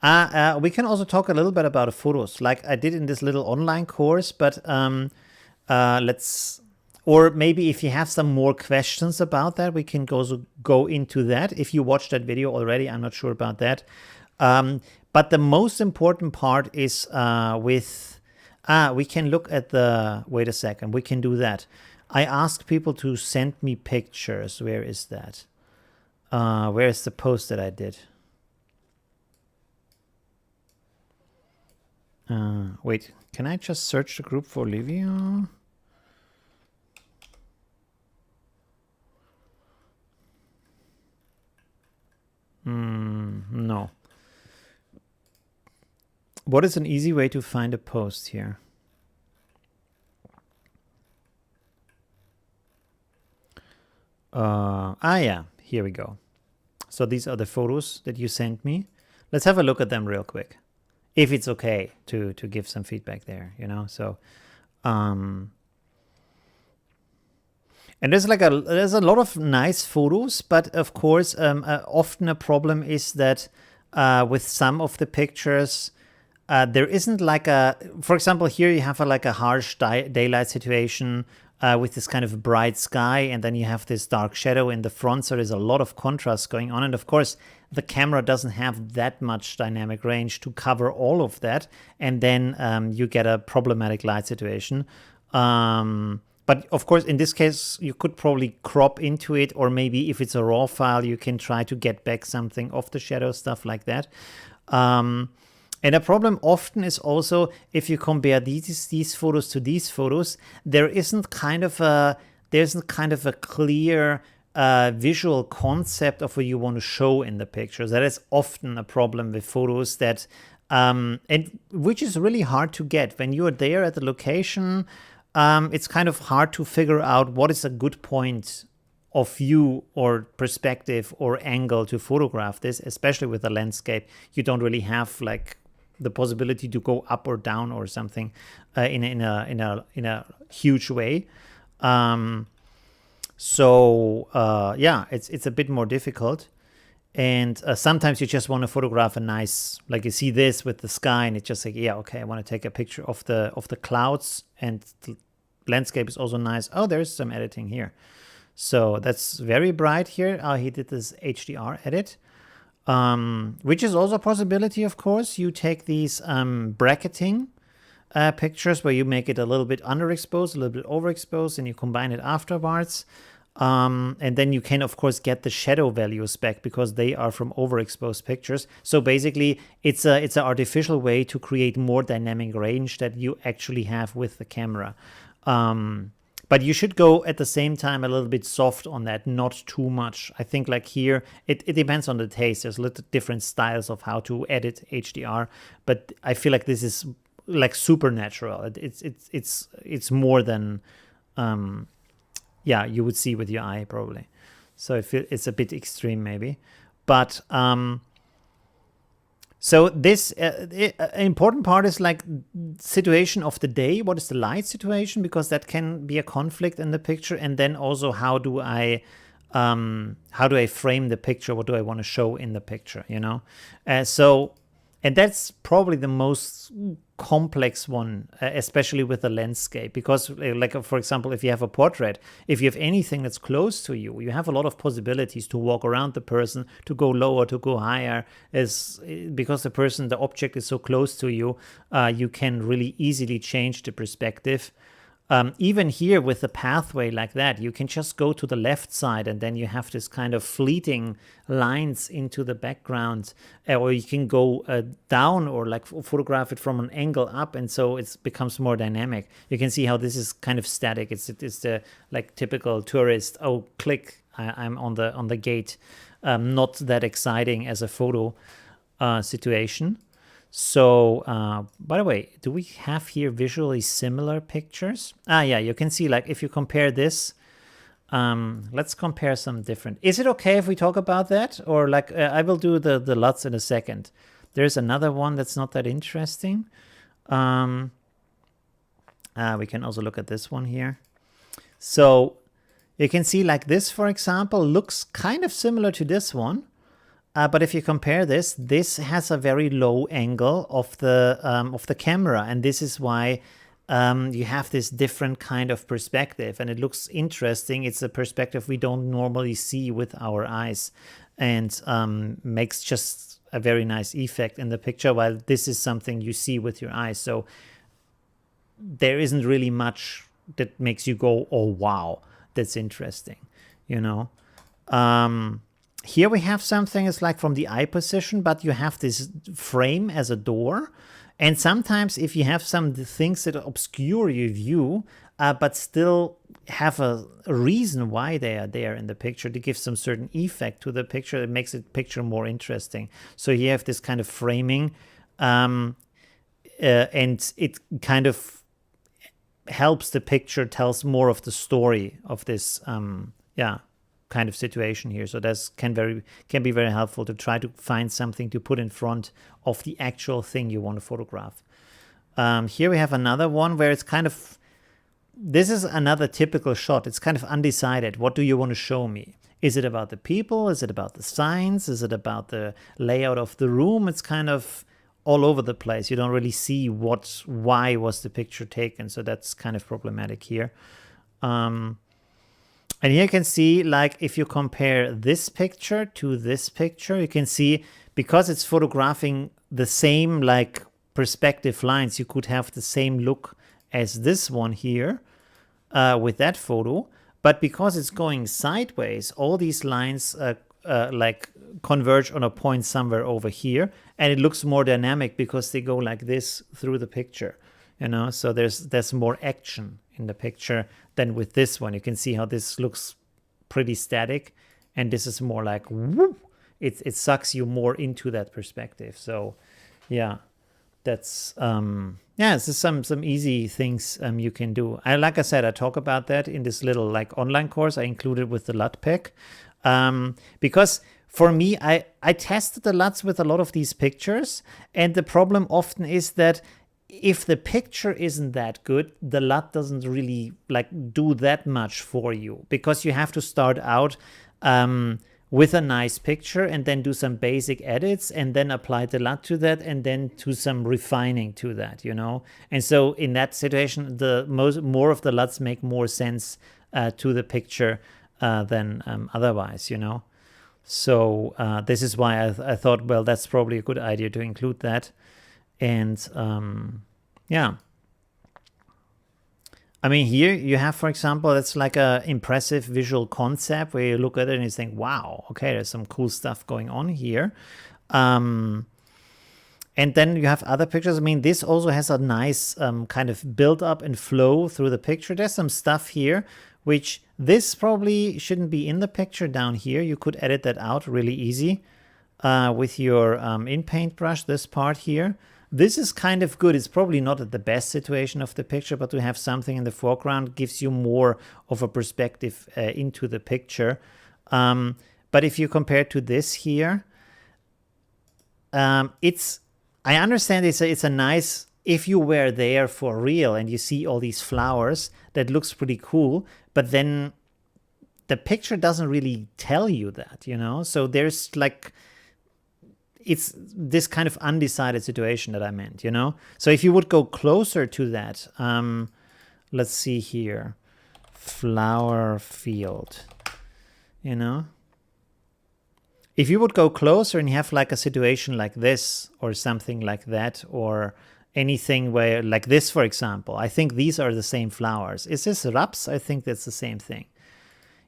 We can also talk a little bit about photos, like I did in this little online course, but or maybe if you have some more questions about that, we can go into that. If you watched that video already, I'm not sure about that. But the most important part is we can look at the, wait a second, we can do that. I asked people to send me pictures. Where is that? Where is the post that I did? Wait, can I just search the group for Olivio? No. What is an easy way to find a post here? Yeah, here we go. So these are the photos that you sent me. Let's have a look at them real quick, if it's okay to give some feedback there, you know. So, and there's there's a lot of nice photos, but of course, often a problem is that with some of the pictures, there isn't like a, for example, here you have like a harsh daylight situation with this kind of bright sky, and then you have this dark shadow in the front, so there's a lot of contrast going on. And of course, the camera doesn't have that much dynamic range to cover all of that, and then you get a problematic light situation. But of course, in this case, you could probably crop into it, or maybe if it's a raw file, you can try to get back something of the shadow, stuff like that. And a problem often is also if you compare these photos to these photos, there isn't kind of a clear visual concept of what you want to show in the pictures. That is often a problem with photos that, and which is really hard to get when you are there at the location. It's kind of hard to figure out what is a good point of view or perspective or angle to photograph this, especially with a landscape. You don't really have like the possibility to go up or down or something in a huge way. Yeah, it's a bit more difficult. And sometimes you just want to photograph a nice, like you see this with the sky, and it's just like, yeah, okay, I want to take a picture of the clouds, and the landscape is also nice. Oh, there's some editing here. So that's very bright here. He did this HDR edit, which is also a possibility, of course. You take these bracketing pictures where you make it a little bit underexposed, a little bit overexposed, and you combine it afterwards. And then you can, of course, get the shadow values back because they are from overexposed pictures. So basically, it's an artificial way to create more dynamic range that you actually have with the camera. But you should go at the same time a little bit soft on that, not too much. I think like here, it depends on the taste. There's little different styles of how to edit HDR, but I feel like this is like supernatural. It's more than yeah, you would see with your eye probably. So it's a bit extreme maybe, but so this important part is like situation of the day. What is the light situation? Because that can be a conflict in the picture. And then also how do I frame the picture? What do I want to show in the picture? You know, and that's probably the most complex one, especially with the landscape, because like for example, if you have a portrait, if you have anything that's close to you, you have a lot of possibilities to walk around the person, to go lower, to go higher, because the object is so close to you, you can really easily change the perspective. Even here with the pathway like that, you can just go to the left side and then you have this kind of fleeting lines into the background, or you can go down or like photograph it from an angle up, and so it becomes more dynamic. You can see how this is kind of static. It's the like typical tourist, oh, click, I'm on the gate. Not that exciting as a photo situation. So, by the way, do we have here visually similar pictures? Yeah, you can see like if you compare this, let's compare some different. Is it okay if we talk about that? Or like, I will do the LUTs in a second. There's another one that's not that interesting. We can also look at this one here. So you can see like this, for example, looks kind of similar to this one. But if you compare this has a very low angle of the camera, and this is why you have this different kind of perspective, and it looks interesting. It's a perspective we don't normally see with our eyes, and makes just a very nice effect in the picture, while this is something you see with your eyes. So there isn't really much that makes you go, oh wow, that's interesting, you know. Here we have something, it's like from the eye position, but you have this frame as a door. And sometimes if you have some things that obscure your view, but still have a reason why they are there in the picture to give some certain effect to the picture, it makes the picture more interesting. So you have this kind of framing. and it kind of helps the picture, tells more of the story of this kind of situation here. So that can be very helpful to try to find something to put in front of the actual thing you want to photograph. Here we have another one where it's kind of, this is another typical shot. It's kind of undecided. What do you want to show me? Is it about the people? Is it about the signs? Is it about the layout of the room? It's kind of all over the place. You don't really see why was the picture taken. So that's kind of problematic here. And here you can see, like, if you compare this picture to this picture, you can see, because it's photographing the same, like, perspective lines, you could have the same look as this one here with that photo. But because it's going sideways, all these lines like converge on a point somewhere over here, and it looks more dynamic because they go like this through the picture, you know. So there's more action in the picture than with this one. You can see how this looks pretty static, and this is more like whoop. It sucks you more into that perspective. So yeah, that's it's just some easy things you can do. Like I said, I talk about that in this little like online course I included with the LUT pack, because for me, I tested the LUTs with a lot of these pictures, and the problem often is that if the picture isn't that good, the LUT doesn't really like do that much for you, because you have to start out with a nice picture and then do some basic edits and then apply the LUT to that and then do some refining to that, you know. And so in that situation, more of the LUTs make more sense to the picture than otherwise, you know. So this is why I thought, well, that's probably a good idea to include that. And yeah. I mean, here you have, for example, that's like a impressive visual concept where you look at it and you think, wow, okay, there's some cool stuff going on here. And then you have other pictures. I mean, this also has a nice kind of build up and flow through the picture. There's some stuff here, which this probably shouldn't be in the picture down here. You could edit that out really easy with your in paintbrush, this part here. This is kind of good. It's probably not at the best situation of the picture, but to have something in the foreground gives you more of a perspective into the picture. But if you compare to this here, I understand it's a nice, if you were there for real and you see all these flowers, that looks pretty cool, but then the picture doesn't really tell you that, you know? So there's like, it's this kind of undecided situation that I meant, you know? So if you would go closer to that, let's see here, flower field, you know? If you would go closer and you have like a situation like this or something like that, or anything where, like this, for example, I think these are the same flowers. Is this raps? I think that's the same thing.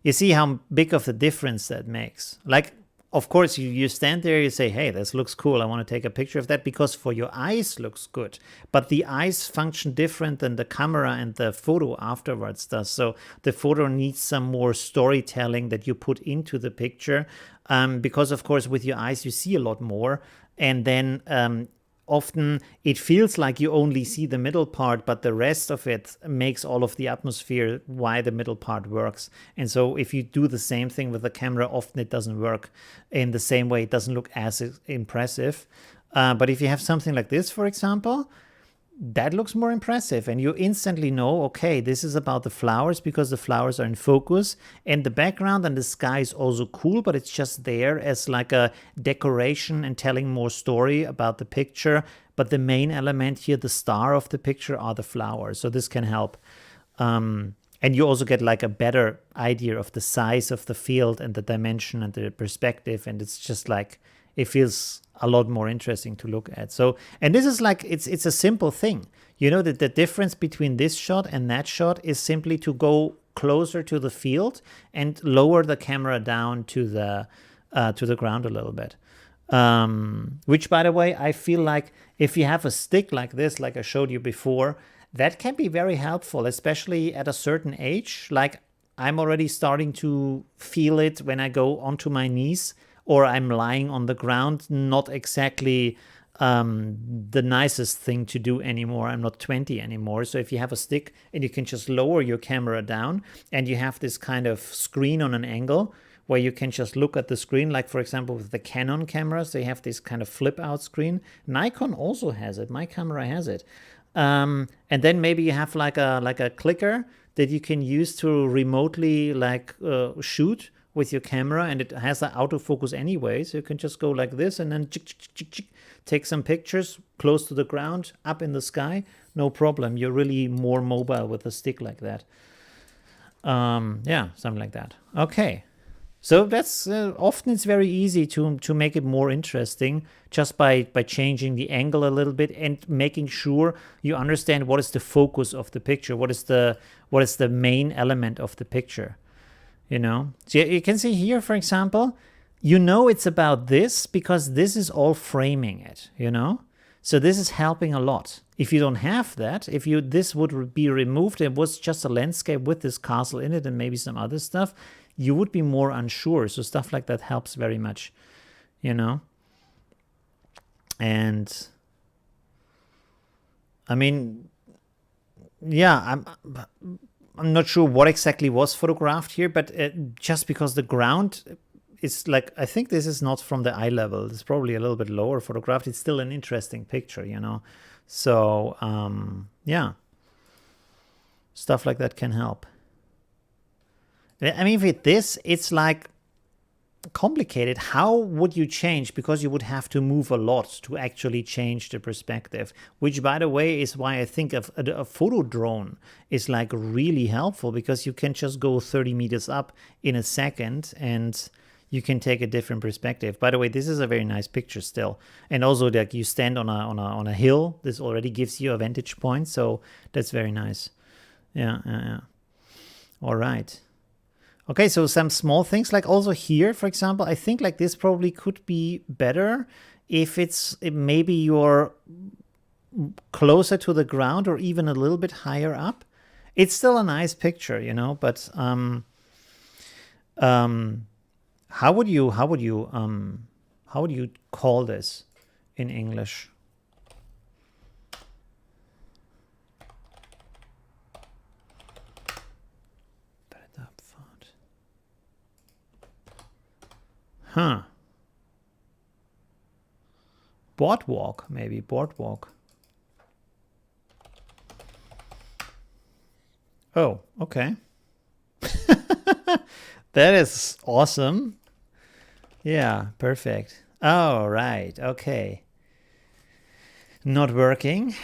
You see how big of a difference that makes. Like, of course, you stand there, you say, hey, this looks cool. I want to take a picture of that because for your eyes looks good. But the eyes function different than the camera and the photo afterwards does. So the photo needs some more storytelling that you put into the picture. Because, of course, with your eyes, you see a lot more. And then often it feels like you only see the middle part, but the rest of it makes all of the atmosphere why the middle part works. And so if you do the same thing with the camera, often it doesn't work in the same way. It doesn't look as impressive. But if you have something like this, for example, that looks more impressive, and you instantly know, okay, this is about the flowers because the flowers are in focus, and the background and the sky is also cool, but it's just there as like a decoration and telling more story about the picture. But the main element here, the star of the picture, are the flowers. So this can help. And you also get like a better idea of the size of the field and the dimension and the perspective, and it's just like, it feels a lot more interesting to look at. So, and this is like, it's a simple thing. You know that the difference between this shot and that shot is simply to go closer to the field and lower the camera down to the ground a little bit. Which, by the way, I feel like if you have a stick like this, like I showed you before, that can be very helpful, especially at a certain age. Like, I'm already starting to feel it when I go onto my knees or I'm lying on the ground, not exactly the nicest thing to do anymore. I'm not 20 anymore. So if you have a stick and you can just lower your camera down and you have this kind of screen on an angle where you can just look at the screen, like for example with the Canon cameras, they have this kind of flip out screen. Nikon also has it. My camera has it. And then maybe you have like a clicker that you can use to remotely like shoot with your camera, and it has an autofocus anyway, so you can just go like this and then take some pictures close to the ground, up in the sky, no problem. You're really more mobile with a stick like that. Yeah, something like that. Okay. So that's often it's very easy to make it more interesting just by changing the angle a little bit and making sure you understand what is the focus of the picture, what is the main element of the picture, you know. So you can see here, for example, you know it's about this because this is all framing it, you know. So this is helping a lot. If you don't have that, if this would be removed, it was just a landscape with this castle in it and maybe some other stuff, you would be more unsure. So stuff like that helps very much, you know. And I mean, yeah, I'm not sure what exactly was photographed here, but just because the ground is like, I think this is not from the eye level. It's probably a little bit lower photographed. It's still an interesting picture, you know. So yeah, stuff like that can help. I mean, with this, it's like complicated. How would you change? Because you would have to move a lot to actually change the perspective, which, by the way, is why I think a photo drone is like really helpful, because you can just go 30 meters up in a second and you can take a different perspective. By the way, this is a very nice picture still. And also like you stand on a hill. This already gives you a vantage point. So that's very nice. Yeah. All right. Okay, so some small things, like also here, for example, I think like this probably could be better if maybe you're closer to the ground or even a little bit higher up. It's still a nice picture, you know, but how would you call this in English? Huh. Boardwalk, maybe. Boardwalk. Oh, okay. That is awesome. Yeah, perfect. All right, okay. Not working.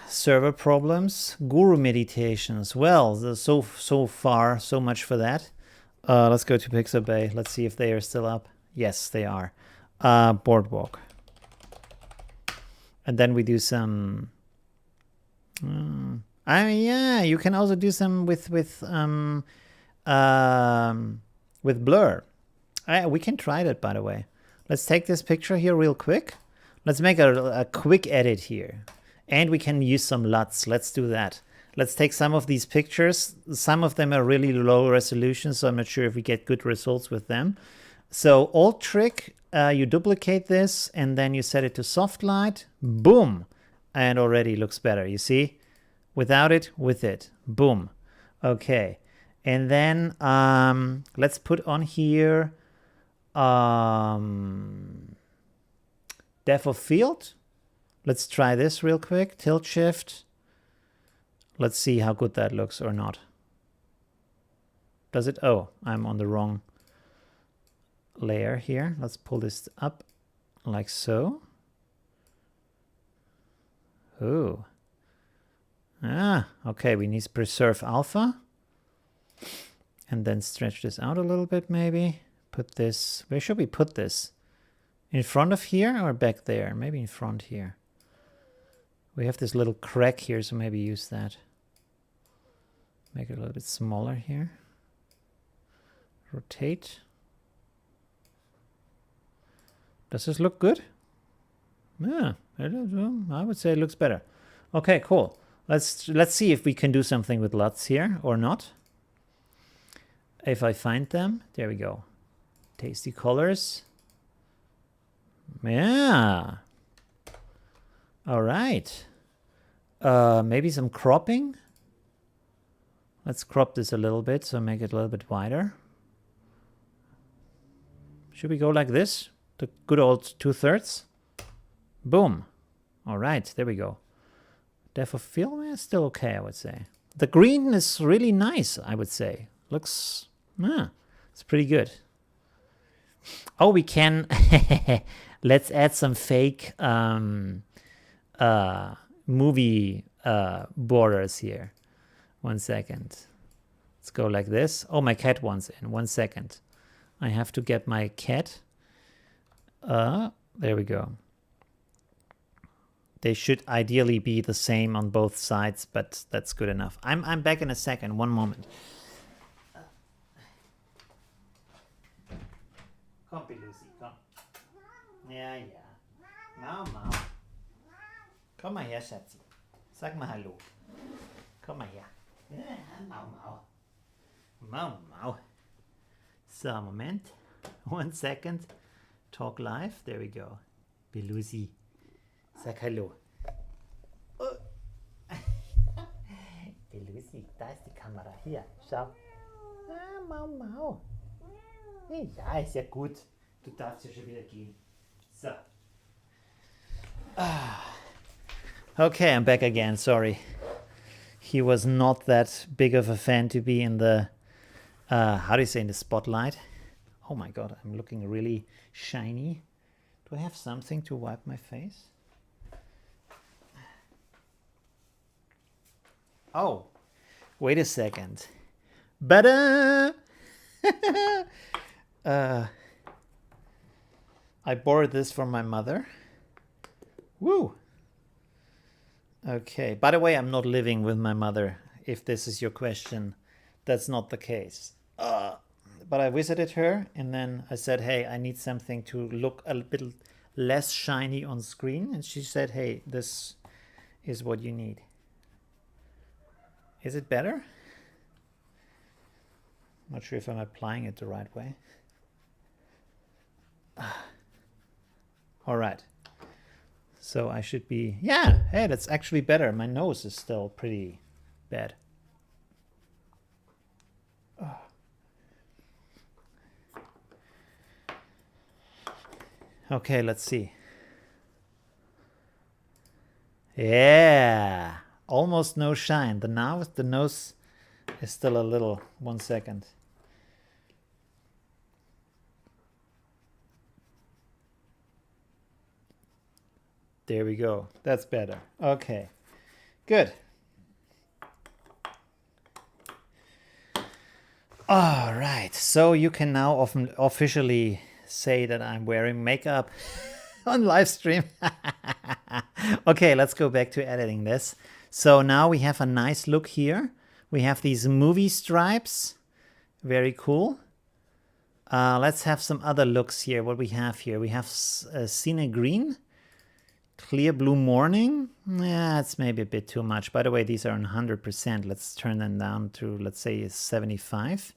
Server problems. Guru meditations. Well, so far, so much for that. Let's go to Pixabay. Let's see if they are still up. Yes, they are. Boardwalk. And then we do some... I mean, yeah, you can also do some with blur. We can try that, by the way. Let's take this picture here real quick. Let's make a quick edit here. And we can use some LUTs. Let's do that. Let's take some of these pictures. Some of them are really low resolution, so I'm not sure if we get good results with them. So Alt trick, you duplicate this and then you set it to soft light. Boom. And already looks better, you see? Without it, with it. Boom. Okay. And then let's put on here depth of field. Let's try this real quick. Tilt shift. Let's see how good that looks or not. Does it? Oh, I'm on the wrong layer here. Let's pull this up like so. Oh. Okay, we need to preserve alpha. And then stretch this out a little bit maybe. Put this, where should we put this? In front of here or back there? Maybe in front here. We have this little crack here, so maybe use that. Make it a little bit smaller here. Rotate. Does this look good? Yeah, I would say it looks better. Okay, cool. Let's see if we can do something with LUTs here or not. If I find them, there we go. Tasty colors. Yeah. All right. Maybe some cropping. Let's crop this a little bit, so make it a little bit wider. Should we go like this? The good old 2/3? Boom. All right, there we go. Depth of field is still okay, I would say. The green is really nice, I would say. Looks, it's pretty good. Oh, we can, let's add some fake movie borders here. 1 second. Let's go like this. Oh, my cat wants in. 1 second. I have to get my cat. There we go. They should ideally be the same on both sides, but that's good enough. I'm back in a second. 1 moment. Komm, Lucy, komm. Ja, ja. Mau, mau. Komm mal her, Schatzi. Sag mal Hallo. Komm mal her. Ja, mau, mau. Mau, mau. So, Moment. 1 second. Talk live. There we go. Belusi. Sag Hallo. Oh. Belusi, da ist die Kamera. Hier, schau. Ah, mau, mau. Ja, ist ja gut. Du darfst ja schon wieder gehen. So. Okay, I'm back again. Sorry. He was not that big of a fan to be in the, how do you say, in the spotlight. Oh my God, I'm looking really shiny. Do I have something to wipe my face? Oh, wait a second. Ba-da! I borrowed this from my mother. Woo! Okay, by the way, I'm not living with my mother, if this is your question. That's not the case. But I visited her, and then I said, hey, I need something to look a bit less shiny on screen. And she said, hey, this is what you need. Is it better? Not sure if I'm applying it the right way. All right. So I should be, yeah, hey, that's actually better. My nose is still pretty bad. Okay, let's see. Yeah, almost no shine. The nose is still a little. 1 second. There we go. That's better. Okay, good. All right, so you can now officially say that I'm wearing makeup on live stream. Okay, let's go back to editing this. So now we have a nice look here. We have these movie stripes. Very cool. Let's have some other looks here. What we have here. We have Cine Green. Clear Blue Morning. Yeah, it's maybe a bit too much. By the way, these are on 100%. Let's turn them down to, let's say, 75.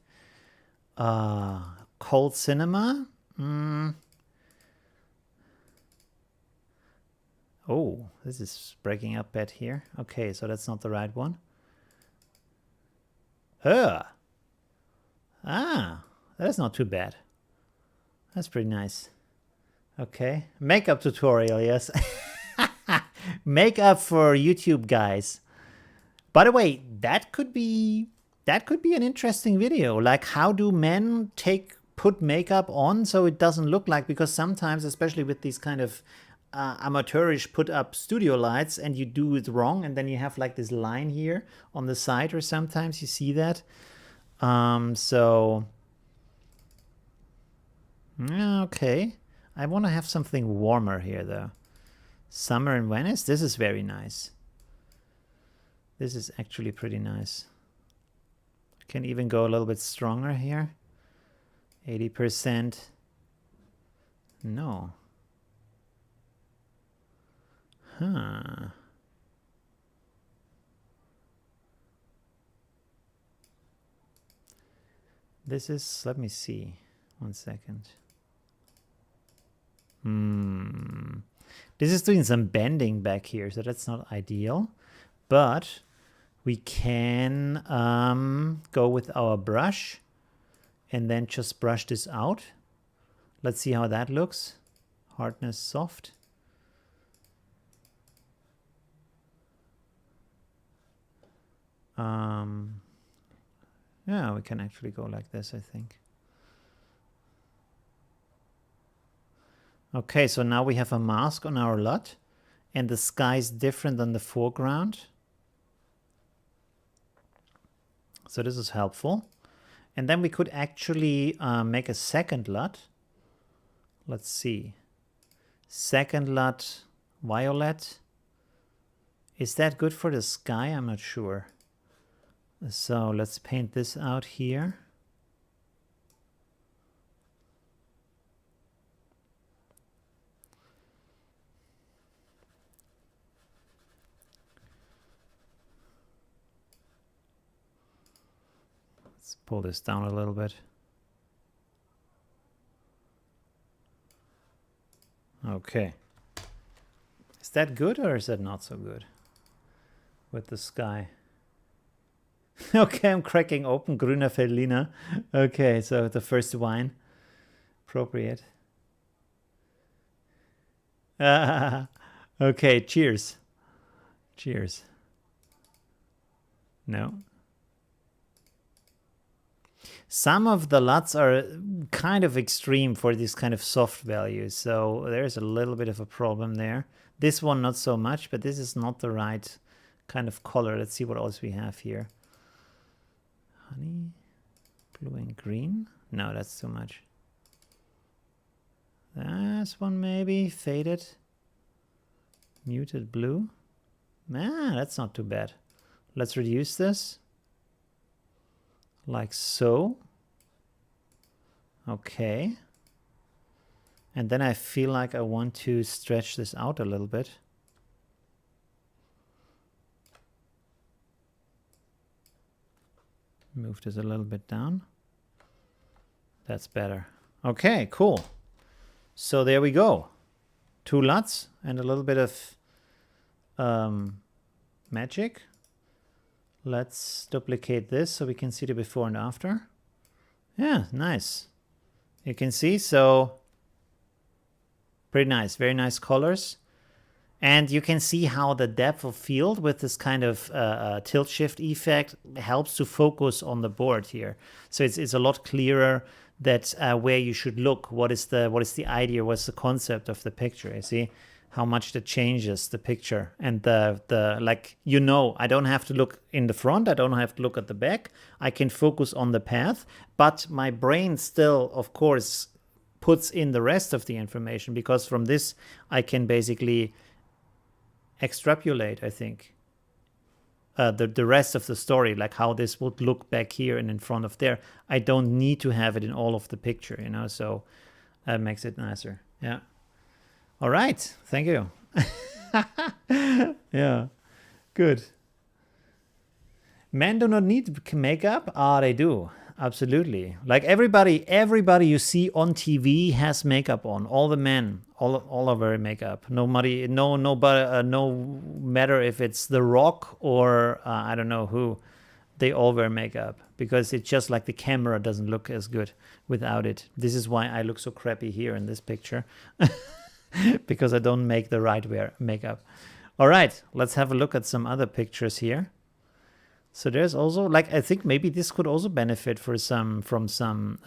Cold Cinema. Oh, this is breaking up bad here. Okay, so that's not the right one. That's not too bad. That's pretty nice. Okay, makeup tutorial, yes. Makeup for YouTube guys. By the way, that could be an interesting video. Like, how do men put makeup on so it doesn't look like, because sometimes, especially with these kind of amateurish put up studio lights, and you do it wrong, and then you have like this line here on the side, or sometimes you see that. So okay, I want to have something warmer here though. Summer in Venice. This is very nice. This is actually pretty nice. I can even go a little bit stronger here. 80%. No. Huh. This is, let me see. 1 second. This is doing some bending back here, so that's not ideal. But we can go with our brush and then just brush this out. Let's see how that looks. Hardness soft. Yeah, we can actually go like this, I think. Okay, so now we have a mask on our LUT, and the sky is different than the foreground. So this is helpful. And then we could actually make a second LUT. Let's see. Second LUT, violet. Is that good for the sky? I'm not sure. So let's paint this out here. Let's pull this down a little bit. Okay. Is that good or is that not so good with the sky? Okay, I'm cracking open Grüner Veltliner. Okay, so the first wine. Appropriate. Okay, cheers. Cheers. No. Some of the LUTs are kind of extreme for these kind of soft values, so there's a little bit of a problem there. This one not so much, but this is not the right kind of color. Let's see what else we have here. Honey, blue and green. No, that's too much. This one maybe faded, muted blue. That's not too bad. Let's reduce this like so. Okay. And then I feel like I want to stretch this out a little bit. Move this a little bit down. That's better. Okay, cool. So there we go. 2 LUTs and a little bit of magic. Let's duplicate this so we can see the before and after. Yeah, nice. You can see, so pretty nice, very nice colors. And you can see how the depth of field with this kind of tilt shift effect helps to focus on the board here. So it's a lot clearer that where you should look. What is the idea? What's the concept of the picture? You see how much that changes the picture and the like. I don't have to look in the front. I don't have to look at the back. I can focus on the path, but my brain still, of course, puts in the rest of the information, because from this I can basically extrapolate, I think, the rest of the story, like how this would look back here and in front of there. I don't need to have it in all of the picture, so that makes it nicer. Yeah. All right. Thank you. Yeah. Good. Men do not need makeup. They do. Absolutely. Like everybody you see on TV has makeup on. All the men, all are wearing makeup. No matter if it's The Rock or I don't know who, they all wear makeup, because it's just like the camera doesn't look as good without it. This is why I look so crappy here in this picture, because I don't make the right makeup. All right, let's have a look at some other pictures here. So there's also, like, I think maybe this could also benefit from some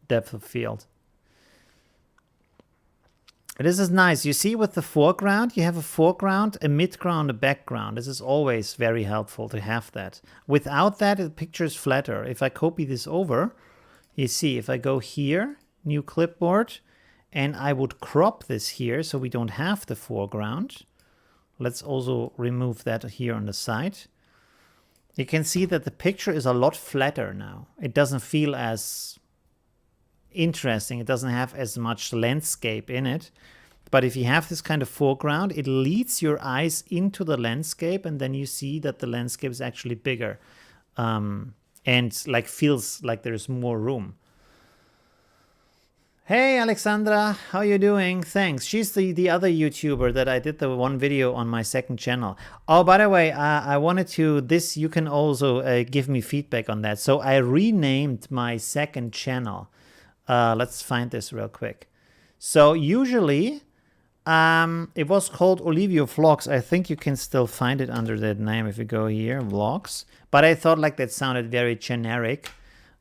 depth of field. This is nice. You see, with the foreground, you have a foreground, a midground, a background. This is always very helpful to have that. Without that, the picture is flatter. If I copy this over, you see, if I go here, new clipboard, and I would crop this here so we don't have the foreground. Let's also remove that here on the side. You can see that the picture is a lot flatter now. It doesn't feel as interesting. It doesn't have as much landscape in it. But if you have this kind of foreground, it leads your eyes into the landscape, and then you see that the landscape is actually bigger, and like feels like there's more room. Hey Alexandra, how you doing? Thanks. She's the other YouTuber that I did the one video on my second channel. Oh, by the way, I wanted to, you can also give me feedback on that. So I renamed my second channel. Let's find this real quick. So usually it was called Olivio Vlogs. I think you can still find it under that name if you go here, Vlogs. But I thought like that sounded very generic.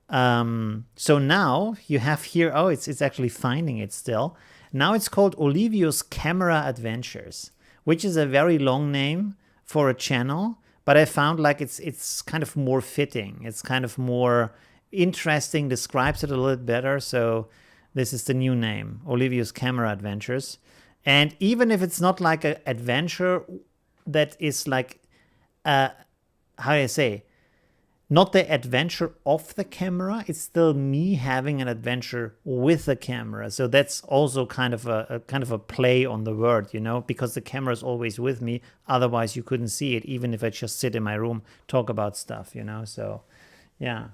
So now you have here, oh, it's actually finding it still. Now it's called Olivio's Camera Adventures, which is a very long name for a channel, but I found like it's kind of more fitting. It's kind of more interesting, describes it a little bit better. So this is the new name, Olivio's Camera Adventures. And even if it's not like an adventure that is like, how do I say, not the adventure of the camera, it's still me having an adventure with the camera. So that's also kind of a play on the word, you know, because the camera is always with me. Otherwise, you couldn't see it, even if I just sit in my room, talk about stuff, you know. So, yeah.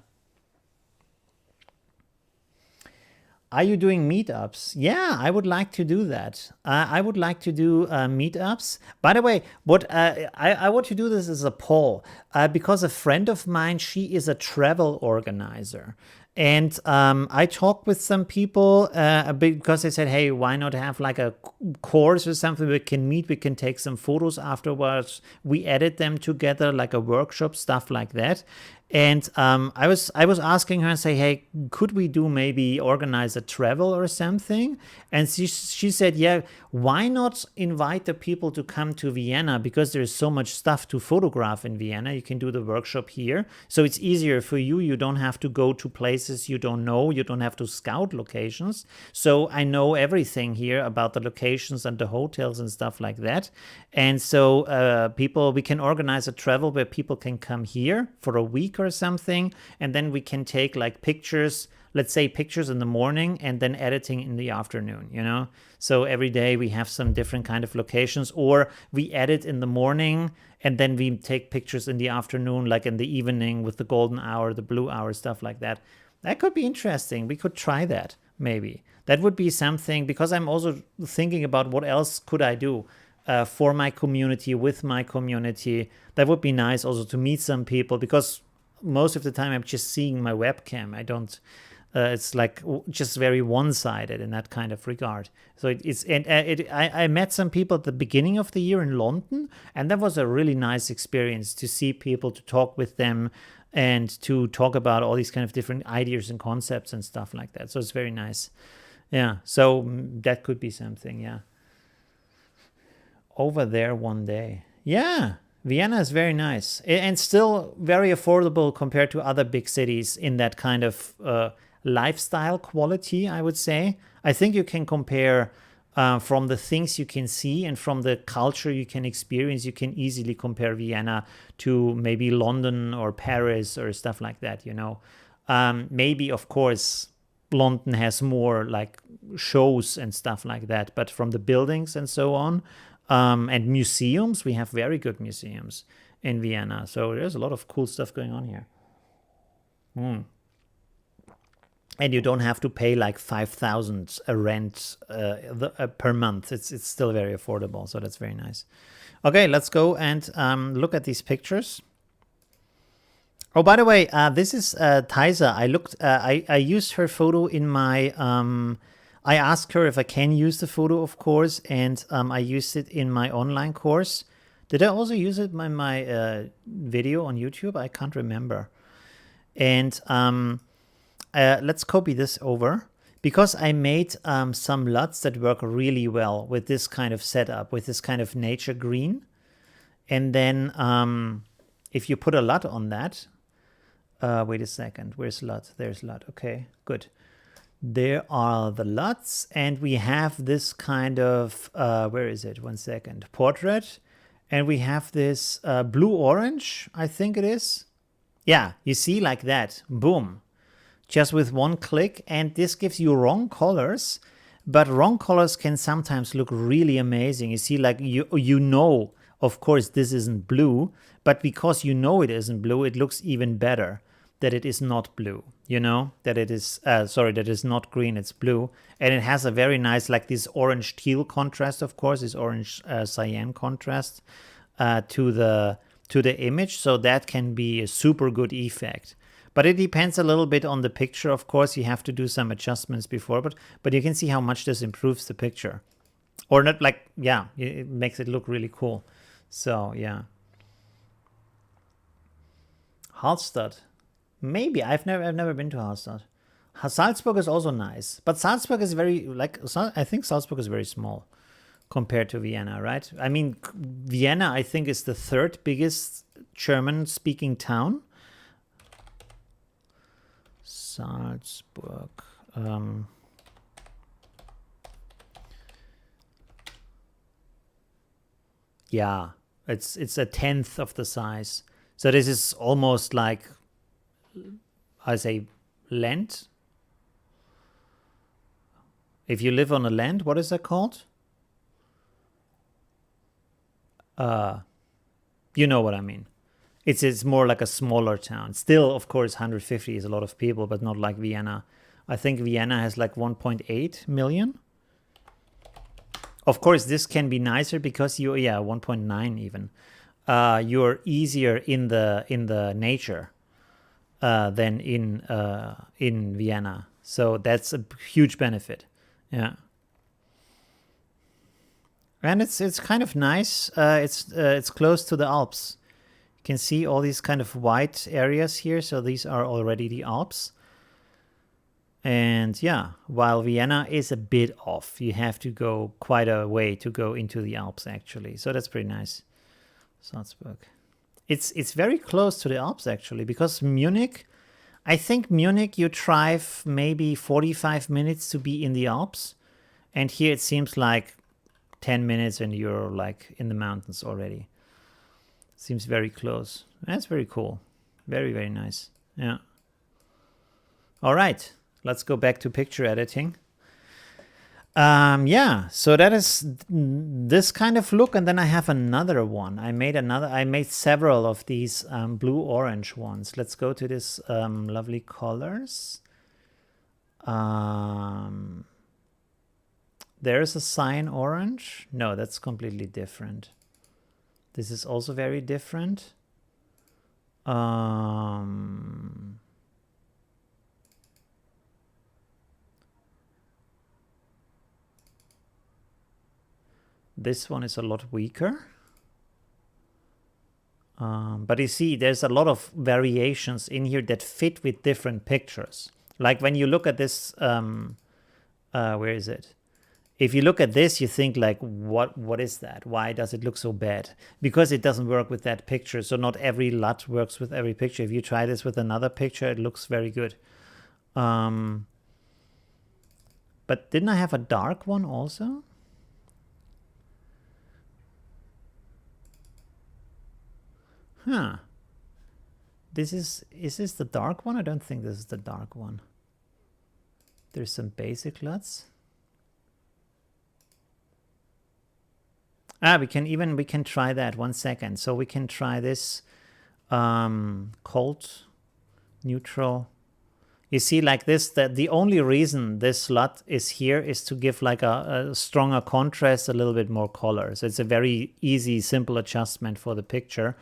Are you doing meetups? Yeah, I would like to do that. I would like to do meetups. By the way, what I want to do this as a poll because a friend of mine, she is a travel organizer. And I talked with some people because they said, hey, why not have like a course or something we can meet, we can take some photos afterwards, we edit them together, like a workshop, stuff like that. And I was asking her and say, hey, could we do maybe organize a travel or something? And she said, yeah, why not invite the people to come to Vienna, because there's so much stuff to photograph in Vienna. You can do the workshop here. So it's easier for you. You don't have to go to places you don't know. You don't have to scout locations. So I know everything here about the locations and the hotels and stuff like that. And so we can organize a travel where people can come here for a week or something, and then we can take like pictures, let's say pictures in the morning and then editing in the afternoon, you know. So every day we have some different kind of locations, or we edit in the morning and then we take pictures in the afternoon, like in the evening with the golden hour, the blue hour, stuff like that. That could be interesting. We could try that maybe. That would be something, because I'm also thinking about what else could I do for my community, with my community. That would be nice also to meet some people, because most of the time I'm just seeing my webcam. I don't, it's like just very one-sided in that kind of regard. So I met some people at the beginning of the year in London, and that was a really nice experience to see people, to talk with them, and to talk about all these kind of different ideas and concepts and stuff like that. So it's very nice. Yeah, so that could be something, yeah. Over there one day. Yeah. Vienna is very nice and still very affordable compared to other big cities in that kind of lifestyle quality, I would say. I think you can compare from the things you can see and from the culture you can experience. You can easily compare Vienna to maybe London or Paris or stuff like that, you know. Maybe, of course, London has more like shows and stuff like that, but from the buildings and so on, and museums, we have very good museums in Vienna. So there's a lot of cool stuff going on here. And you don't have to pay like 5,000 a rent per month. It's still very affordable. So that's very nice. Okay, let's go and look at these pictures. Oh, by the way, this is Taisa. I used her photo in my I asked her if I can use the photo, of course, and I used it in my online course. Did I also use it in my video on YouTube? I can't remember. And let's copy this over, because I made some LUTs that work really well with this kind of setup, with this kind of nature green. And then if you put a LUT on that, wait a second, where's LUT? There's LUT. Okay, good. There are the LUTs, and we have this kind of, where is it? 1 second. Portrait. And we have this blue-orange, I think it is. Yeah, you see, like that. Boom. Just with one click. And this gives you wrong colors. But wrong colors can sometimes look really amazing. You see, like, you know, of course, this isn't blue. But because you know it isn't blue, it looks even better. that it is not blue, you know, that it is, sorry, that it's not green, it's blue. And it has a very nice, like this orange teal contrast, of course, this orange cyan contrast to the image. So that can be a super good effect. But it depends a little bit on the picture, of course. You have to do some adjustments before, but you can see how much this improves the picture. Or not, like, yeah, it makes it look really cool. So, yeah. Hallstatt. Maybe. I've never been to Hallstatt. Salzburg is also nice. But Salzburg is very, like, I think Salzburg is very small compared to Vienna, right? I mean, Vienna, I think, is the third biggest German-speaking town. Salzburg. Yeah, it's a tenth of the size. So this is almost like, I say, land. If you live on a land, what is that called? You know what I mean. It's more like a smaller town. Still, of course, 150 is a lot of people, but not like Vienna. I think Vienna has like 1.8 million. Of course, this can be nicer because you, yeah, 1.9 even. You're easier in the nature than in Vienna. So that's a huge benefit. Yeah. And it's kind of nice. It's close to the Alps. You can see all these kind of white areas here. So these are already the Alps. And yeah, while Vienna is a bit off, you have to go quite a way to go into the Alps, actually. So that's pretty nice. Salzburg. It's very close to the Alps, actually, because Munich, I think Munich, you drive maybe 45 minutes to be in the Alps. And here it seems like 10 minutes and you're like in the mountains already. Seems very close. That's very cool. Very, very nice. Yeah. All right. Let's go back to picture editing. Yeah, so that is this kind of look, and then I have another one. I made several of these blue-orange ones. Let's go to this lovely colors. There's a cyan orange. No, that's completely different. This is also very different. This one is a lot weaker. But you see, there's a lot of variations in here that fit with different pictures. Like when you look at this, where is it? If you look at this, you think like, what is that? Why does it look so bad? Because it doesn't work with that picture. So not every LUT works with every picture. If you try this with another picture, it looks very good. But didn't I have a dark one also? Huh. Is this the dark one? I don't think this is the dark one. There's some basic LUTs. We can try that 1 second. So we can try this cold, neutral. You see, like this, that the only reason this LUT is here is to give like a stronger contrast, a little bit more color. So it's a very easy, simple adjustment for the picture.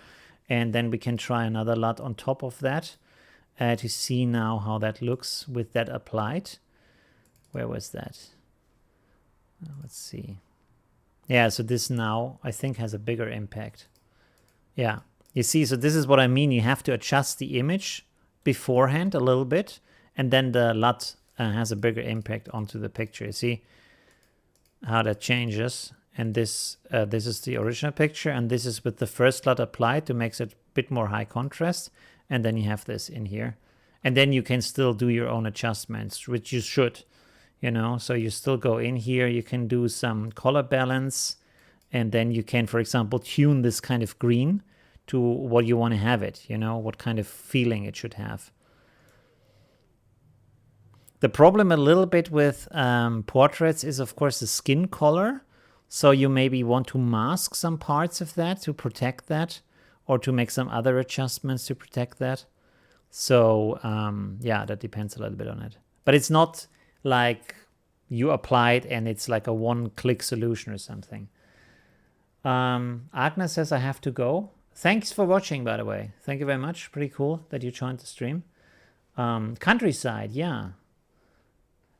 And then we can try another LUT on top of that to see now how that looks with that applied. Where was that? Let's see. Yeah, so this now, I think, has a bigger impact. Yeah, you see, so this is what I mean. You have to adjust the image beforehand a little bit, and then the LUT has a bigger impact onto the picture. You see how that changes? And this is the original picture, and this is with the first LUT applied to make it a bit more high contrast. And then you have this in here. And then you can still do your own adjustments, which you should. You know, so you still go in here, you can do some color balance, and then you can, for example, tune this kind of green to what you want to have it, you know, what kind of feeling it should have. The problem a little bit with portraits is, of course, the skin color. So you maybe want to mask some parts of that to protect that, or to make some other adjustments to protect that. So yeah, that depends a little bit on it. But it's not like you apply it and it's like a one-click solution or something. Agnes says I have to go. Thanks for watching, by the way. Thank you very much. Pretty cool that you joined the stream. Countryside, yeah.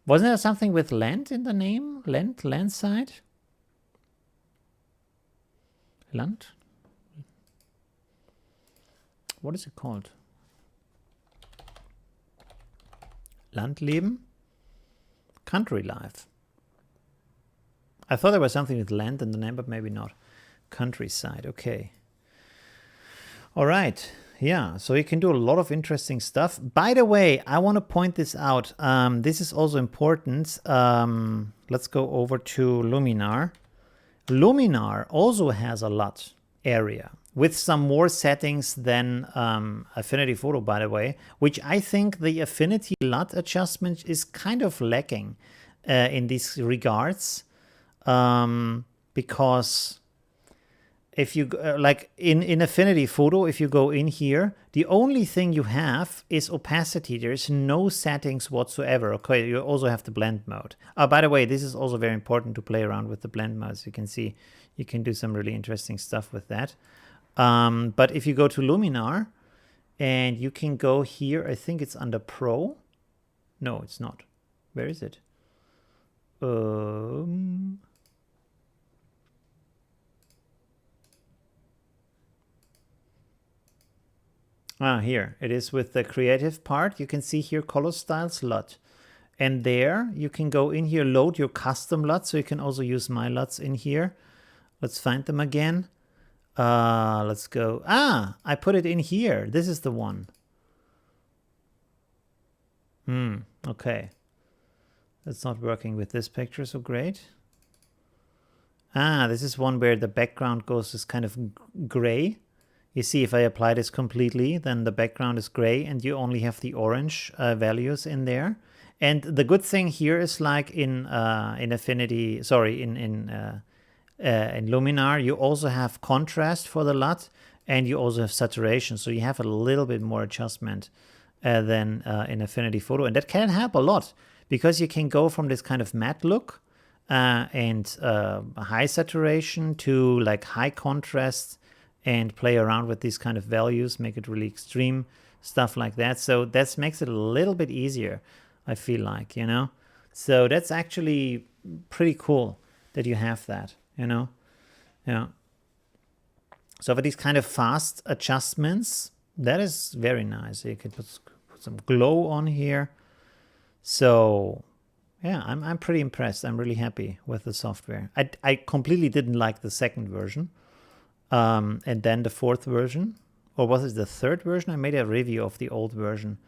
Wasn't there something with land in the name? Landside? Land? What is it called? Landleben? Country life. I thought there was something with land in the name, but maybe not. Countryside, okay. All right, yeah, so you can do a lot of interesting stuff. By the way, I want to point this out. This is also important. Let's go over to Luminar. Luminar also has a LUT area with some more settings than Affinity Photo, by the way, which I think the Affinity LUT adjustment is kind of lacking in these regards. Because if you like in Affinity Photo, if you go in here, the only thing you have is opacity. There is no settings whatsoever. Okay, you also have the blend mode. By the way, this is also very important to play around with the blend mode. As you can see, you can do some really interesting stuff with that. But if you go to Luminar and you can go here, I think it's under Pro. No, it's not. Where is it? Here it is with the creative part. You can see here color styles LUT. And there you can go in here, load your custom LUTs. So you can also use my LUTs in here. Let's find them again. Let's go. I put it in here. This is the one. Okay. That's not working with this picture so great. This is one where the background goes is kind of gray. You see, if I apply this completely, then the background is gray and you only have the orange values in there. And the good thing here is like in Affinity, sorry, in Luminar, you also have contrast for the LUT and you also have saturation. So you have a little bit more adjustment than in Affinity Photo. And that can help a lot because you can go from this kind of matte look and high saturation to like high contrast and play around with these kind of values, make it really extreme, stuff like that. So that makes it a little bit easier, I feel like, you know? So that's actually pretty cool that you have that, you know? Yeah. So for these kind of fast adjustments, that is very nice. You can put some glow on here. So yeah, I'm pretty impressed. I'm really happy with the software. I completely didn't like the second version. And then the fourth version, or was it the third version? I made a review of the old version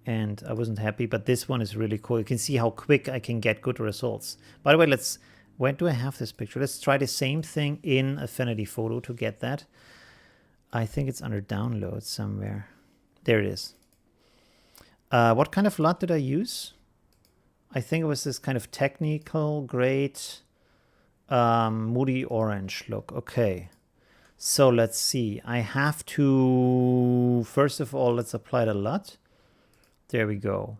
and I wasn't happy, but this one is really cool. You can see how quick I can get good results. By the way, where do I have this picture? Let's try the same thing in Affinity Photo to get that. I think it's under download somewhere. There it is. What kind of LUT did I use? I think it was this kind of technical, great, moody orange look. Okay. So let's see. I have to, first of all, let's apply the LUT. There we go.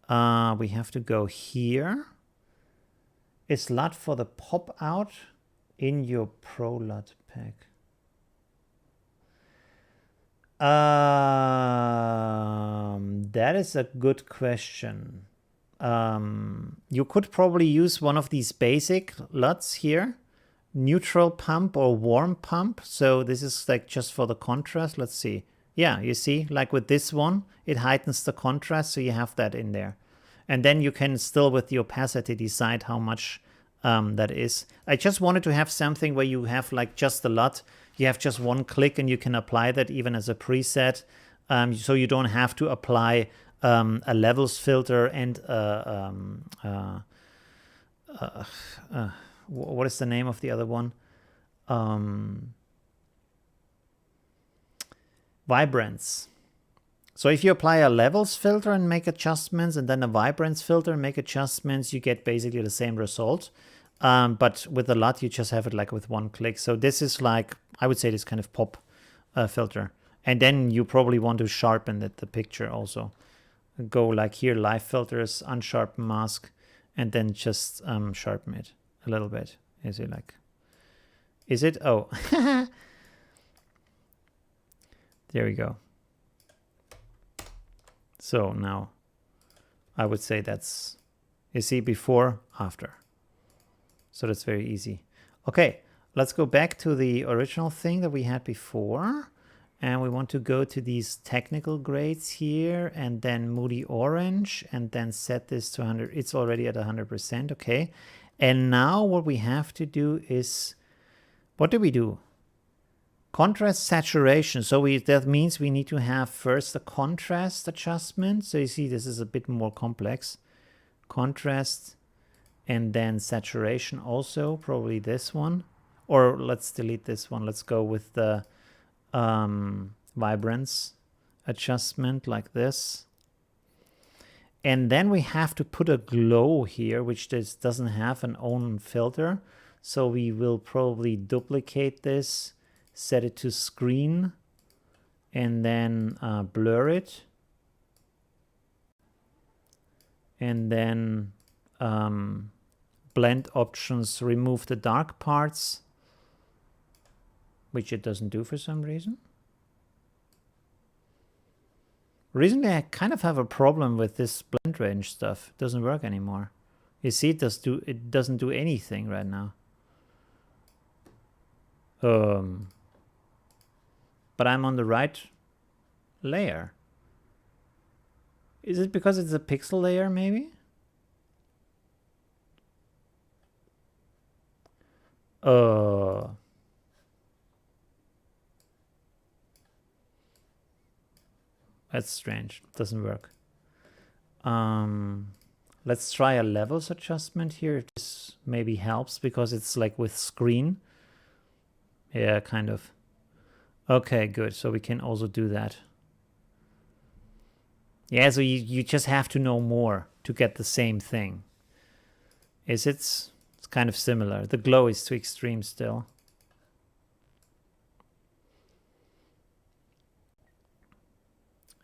We have to go here. Is LUT for the pop out in your Pro LUT pack? That is a good question. You could probably use one of these basic LUTs here. Neutral pump or warm pump. So this is like just for the contrast. Let's see. Yeah, you see, like with this one, it heightens the contrast. So you have that in there. And then you can still with the opacity decide how much that is. I just wanted to have something where you have like just the LUT. You have just one click and you can apply that even as a preset. So you don't have to apply a levels filter and what is the name of the other one? Vibrance. So if you apply a levels filter and make adjustments and then a vibrance filter and make adjustments, you get basically the same result. But with the LUT, you just have it like with one click. So this is like, I would say this kind of pop filter. And then you probably want to sharpen the picture also. Go like here, live filters, unsharpen mask, and then just sharpen it a little bit. Is it like, is it? Oh, there we go. So now I would say that's, you see, before, after. So that's very easy. Okay, let's go back to the original thing that we had before. And we want to go to these technical grades here and then Moody Orange and then set this to 100. It's already at 100%. Okay. And now what we have to do is, what do we do? Contrast saturation. So that means we need to have first a contrast adjustment. So you see, this is a bit more complex. Contrast and then saturation also, probably this one. Or let's delete this one. Let's go with the vibrance adjustment like this. And then we have to put a glow here, which doesn't have an own filter. So we will probably duplicate this, set it to screen, and then blur it. And then blend options, remove the dark parts, which it doesn't do for some reason. Recently, I kind of have a problem with this blend range stuff. It doesn't work anymore. You see, it doesn't do anything right now. But I'm on the right layer. Is it because it's a pixel layer, maybe? That's strange. Doesn't work. Let's try a levels adjustment here. This maybe helps because it's like with screen. Yeah, kind of. Okay, good. So we can also do that. Yeah, so you just have to know more to get the same thing. It's kind of similar. The glow is too extreme still.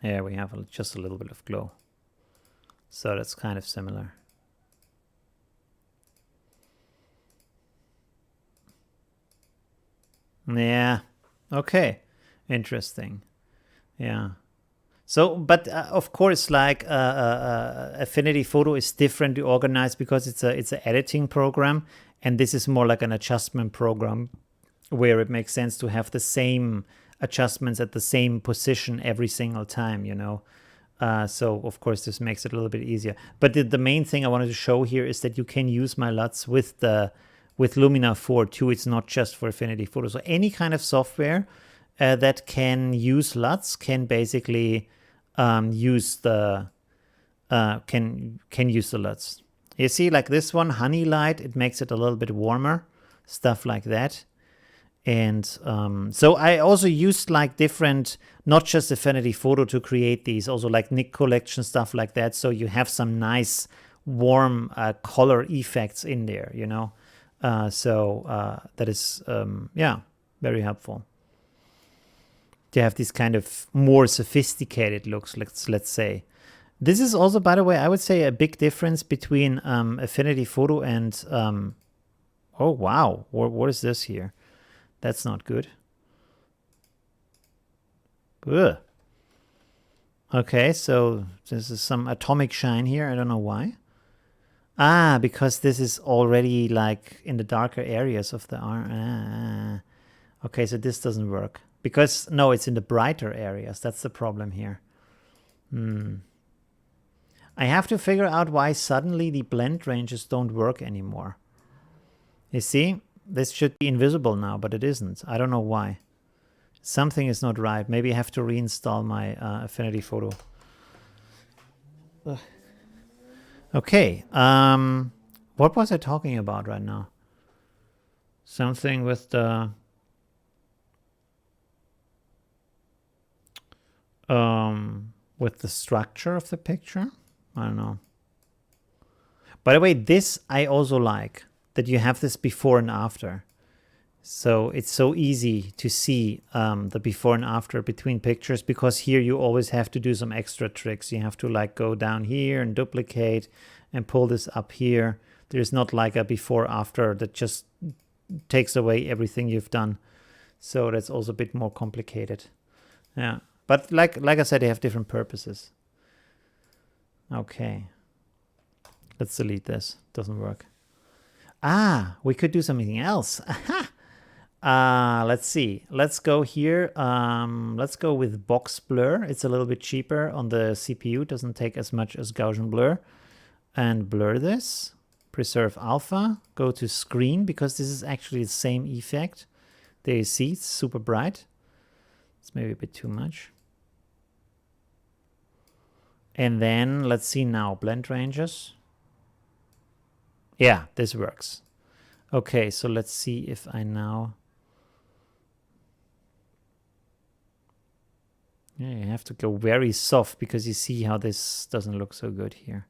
Yeah, we have just a little bit of glow. So that's kind of similar. Yeah. Okay. Interesting. Yeah. So, but of course, like Affinity Photo is different to organize because it's an editing program, and this is more like an adjustment program where it makes sense to have the same adjustments at the same position every single time, you know. So of course this makes it a little bit easier. But the main thing I wanted to show here is that you can use my LUTs with Lumina 4 too. It's not just for Affinity Photo. So any kind of software that can use LUTs can basically use the LUTs. You see, like this one, Honey Light, it makes it a little bit warmer, stuff like that. And so I also used like different, not just Affinity Photo to create these, also like NIK Collection, stuff like that. So you have some nice warm color effects in there, you know. That is, yeah, very helpful. To have these kind of more sophisticated looks, let's say. This is also, by the way, I would say a big difference between Affinity Photo and, oh wow, what is this here? That's not good. Ugh. Okay, so this is some atomic shine here. I don't know why. Ah, because this is already like in the darker areas of the arm. Okay, so this doesn't work. Because, no, it's in the brighter areas. That's the problem here. I have to figure out why suddenly the blend ranges don't work anymore. You see? This should be invisible now, but it isn't. I don't know why. Something is not right. Maybe I have to reinstall my Affinity Photo. Ugh. Okay. What was I talking about right now? Something with the... with the structure of the picture? I don't know. By the way, this I also like. That you have this before and after. So it's so easy to see the before and after between pictures, because here you always have to do some extra tricks. You have to like go down here and duplicate and pull this up here. There's not like a before after that just takes away everything you've done. So that's also a bit more complicated. Yeah, but like I said, they have different purposes. Okay, let's delete this. Doesn't work. Ah, we could do something else. Let's see. Let's go here. Let's go with box blur. It's a little bit cheaper on the CPU. Doesn't take as much as Gaussian blur. And blur this. Preserve alpha. Go to screen, because this is actually the same effect. There you see, it's super bright. It's maybe a bit too much. And then let's see now, blend ranges. Yeah, this works. Okay, so let's see if I now... Yeah, you have to go very soft, because you see how this doesn't look so good here.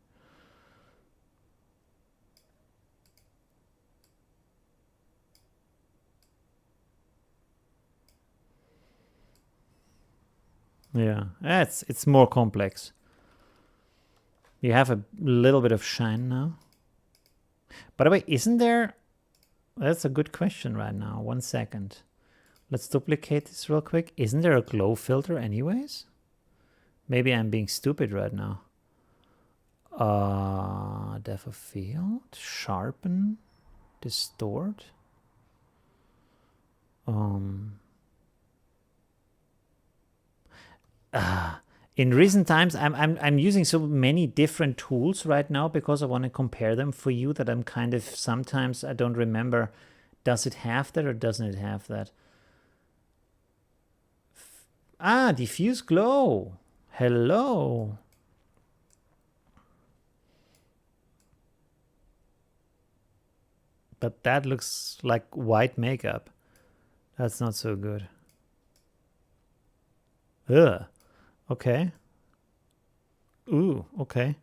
Yeah, it's more complex. You have a little bit of shine now. By the way, isn't there... That's a good question right now. 1 second. Let's duplicate this real quick. Isn't there a glow filter anyways? Maybe I'm being stupid right now. Depth of field, sharpen, distort. In recent times, I'm using so many different tools right now, because I want to compare them for you, that I'm kind of, sometimes I don't remember, does it have that or doesn't it have that? Diffuse glow. Hello. But that looks like white makeup. That's not so good. Ugh. Okay. Ooh, okay.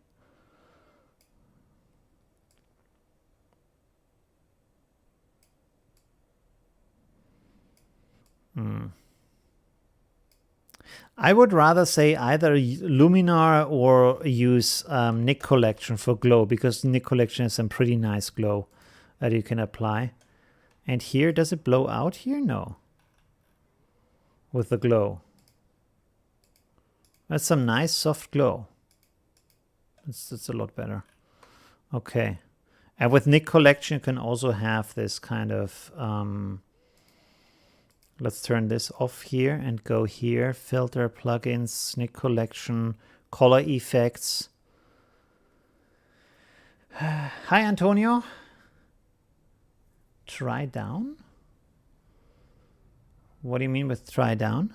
I would rather say either Luminar or use NIK Collection for glow, because NIK Collection has some pretty nice glow that you can apply. And here, does it blow out here? No. With the glow. That's some nice soft glow. That's a lot better. Okay. And with NIK Collection, you can also have this kind of... let's turn this off here and go here. Filter, plugins, NIK Collection, color effects. Hi, Antonio. Try down? What do you mean with try down?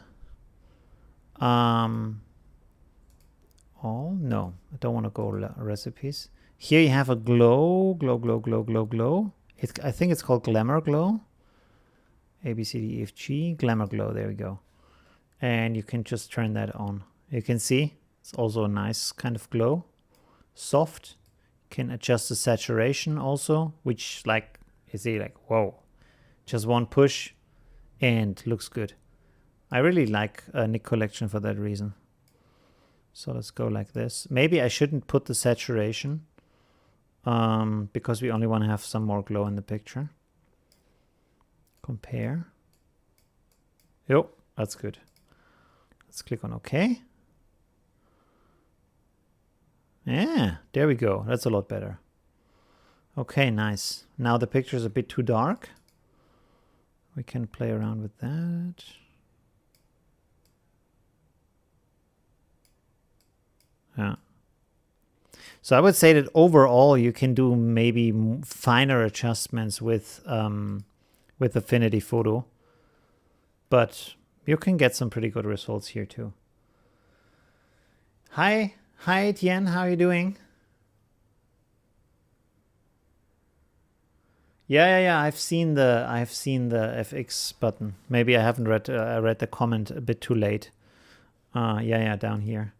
All? No, I don't want to go recipes. Here you have a glow. I think it's called Glamour Glow. A, B, C, D, E, F, G. Glamour Glow, there we go. And you can just turn that on. You can see it's also a nice kind of glow. Soft. You can adjust the saturation also, which like, you see like, whoa. Just one push and looks good. I really like NIK Collection for that reason. So let's go like this. Maybe I shouldn't put the saturation because we only want to have some more glow in the picture. Compare. Yep, that's good. Let's click on OK. Yeah, there we go. That's a lot better. Okay, nice. Now the picture is a bit too dark. We can play around with that. Yeah. So I would say that overall you can do maybe finer adjustments with Affinity Photo, but you can get some pretty good results here too. Hi, Etienne, how are you doing? Yeah. I've seen the FX button. Maybe I haven't read the comment a bit too late. Yeah, down here.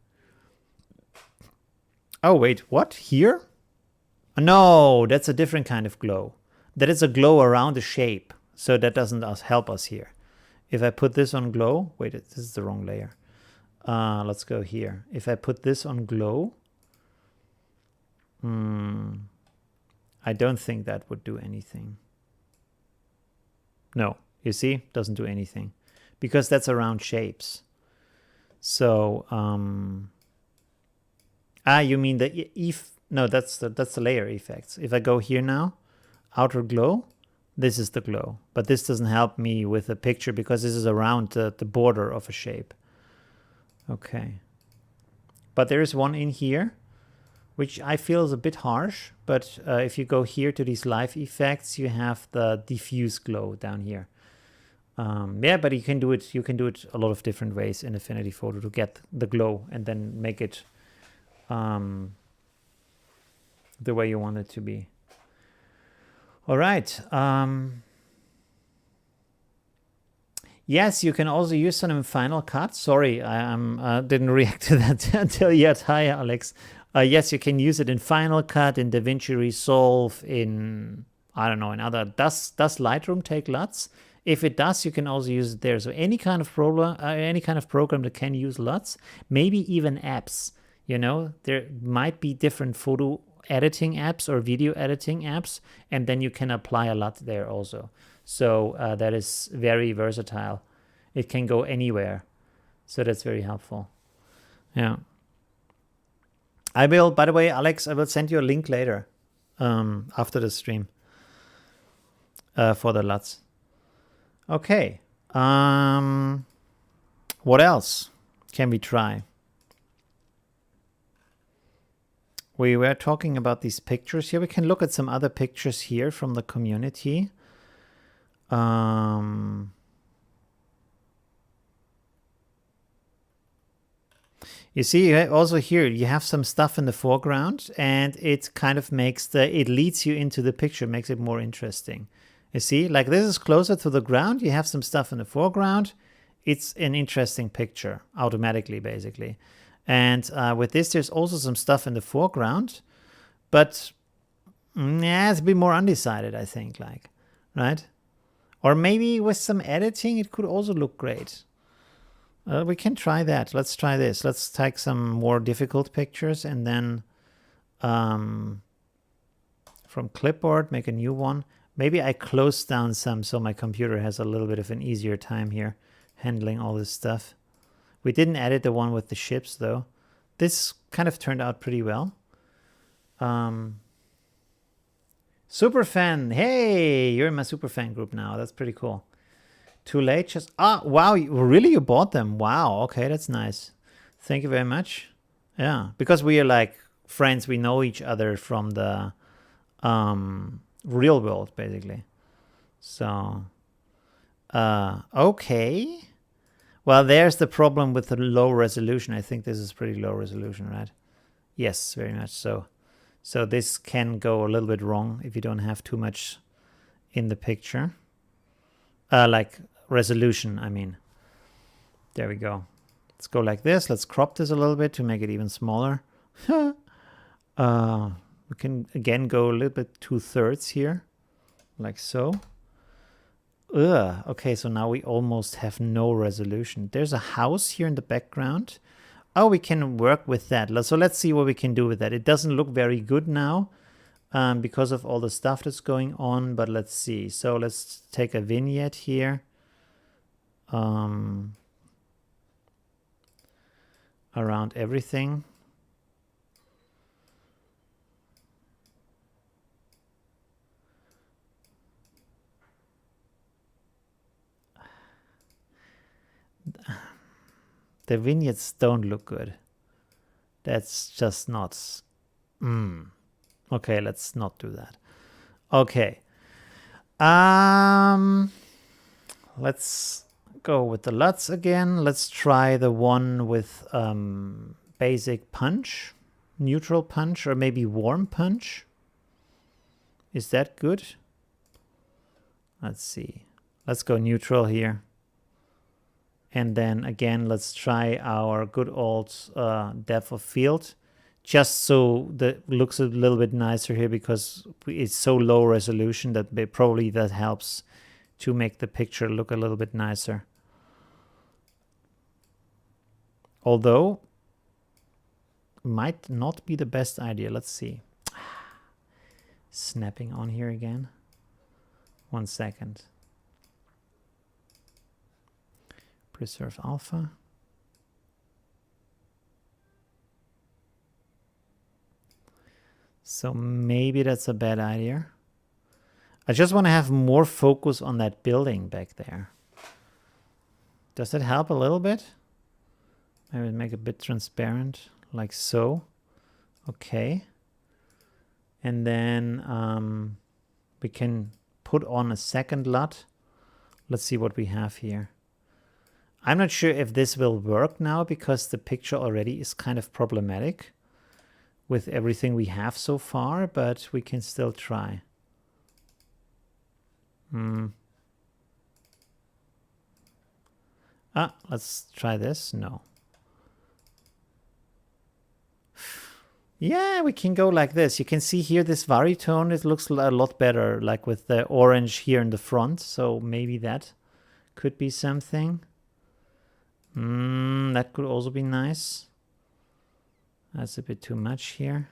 Oh wait, what? Here? No, that's a different kind of glow. That is a glow around the shape. So that doesn't help us here. If I put this on glow, wait, this is the wrong layer. Let's go here. If I put this on glow, I don't think that would do anything. No, you see, doesn't do anything because that's around shapes. So, you mean the no, that's the layer effects. If I go here now, outer glow, this is the glow, but this doesn't help me with the picture because this is around the border of a shape. Okay. But there is one in here, which I feel is a bit harsh, but if you go here to these live effects, you have the diffuse glow down here. Yeah, but you can do it a lot of different ways in Affinity Photo to get the glow and then make it the way you want it to be. All right. Yes, you can also use them in Final Cut. Sorry, I didn't react to that until yet. Hi, Alex. Yes, you can use it in Final Cut, in DaVinci Resolve, in, I don't know, in other. Does Lightroom take LUTs? If it does, you can also use it there. So any kind of program that can use LUTs, maybe even apps. You know, there might be different photo editing apps or video editing apps, and then you can apply a LUT there also. So that is very versatile. It can go anywhere. So that's very helpful. Yeah. I will, by the way, Alex, I will send you a link later after the stream for the LUTs. Okay. What else can we try? We were talking about these pictures here. We can look at some other pictures here from the community. You see, also here, you have some stuff in the foreground, and it kind of makes it leads you into the picture, makes it more interesting. You see, like this is closer to the ground. You have some stuff in the foreground. It's an interesting picture automatically, basically. And with this, there's also some stuff in the foreground, but yeah, it's a bit more undecided, I think, like, right? Or maybe with some editing, it could also look great. We can try that. Let's try this. Let's take some more difficult pictures and then from clipboard, make a new one. Maybe I close down some so my computer has a little bit of an easier time here handling all this stuff. We didn't edit the one with the ships, though. This kind of turned out pretty well. Superfan. Hey, you're in my Superfan group now. That's pretty cool. Too late. Just wow. Really, you bought them? Wow. Okay, that's nice. Thank you very much. Yeah, because we are like friends. We know each other from the real world, basically. So, okay. Well, there's the problem with the low resolution. I think this is pretty low resolution, right? Yes, very much so. So this can go a little bit wrong if you don't have too much in the picture. Like resolution, I mean. There we go. Let's go like this. Let's crop this a little bit to make it even smaller. We can again go a little bit 2/3 here, like so. Okay, so now we almost have no resolution. There's a house here in the background. Oh, we can work with that. So let's see what we can do with that. It doesn't look very good now because of all the stuff that's going on, but let's see. So let's take a vignette here. Around everything. The vignettes don't look good. That's just not. Okay, let's not do that. Okay. Let's go with the LUTs again. Let's try the one with basic punch, neutral punch, or maybe warm punch. Is that good? Let's see. Let's go neutral here. And then again, let's try our good old depth of field, just so that looks a little bit nicer here because it's so low resolution that probably that helps to make the picture look a little bit nicer. Although, might not be the best idea. Let's see. Snapping on here again. 1 second. Preserve alpha. So maybe that's a bad idea. I just want to have more focus on that building back there. Does that help a little bit? Maybe make it a bit transparent, like so. Okay. And then we can put on a second LUT. Let's see what we have here. I'm not sure if this will work now because the picture already is kind of problematic with everything we have so far, but we can still try. Let's try this. No. Yeah, we can go like this. You can see here this varitone, it looks a lot better, like with the orange here in the front. So maybe that could be something. That could also be nice. That's a bit too much here.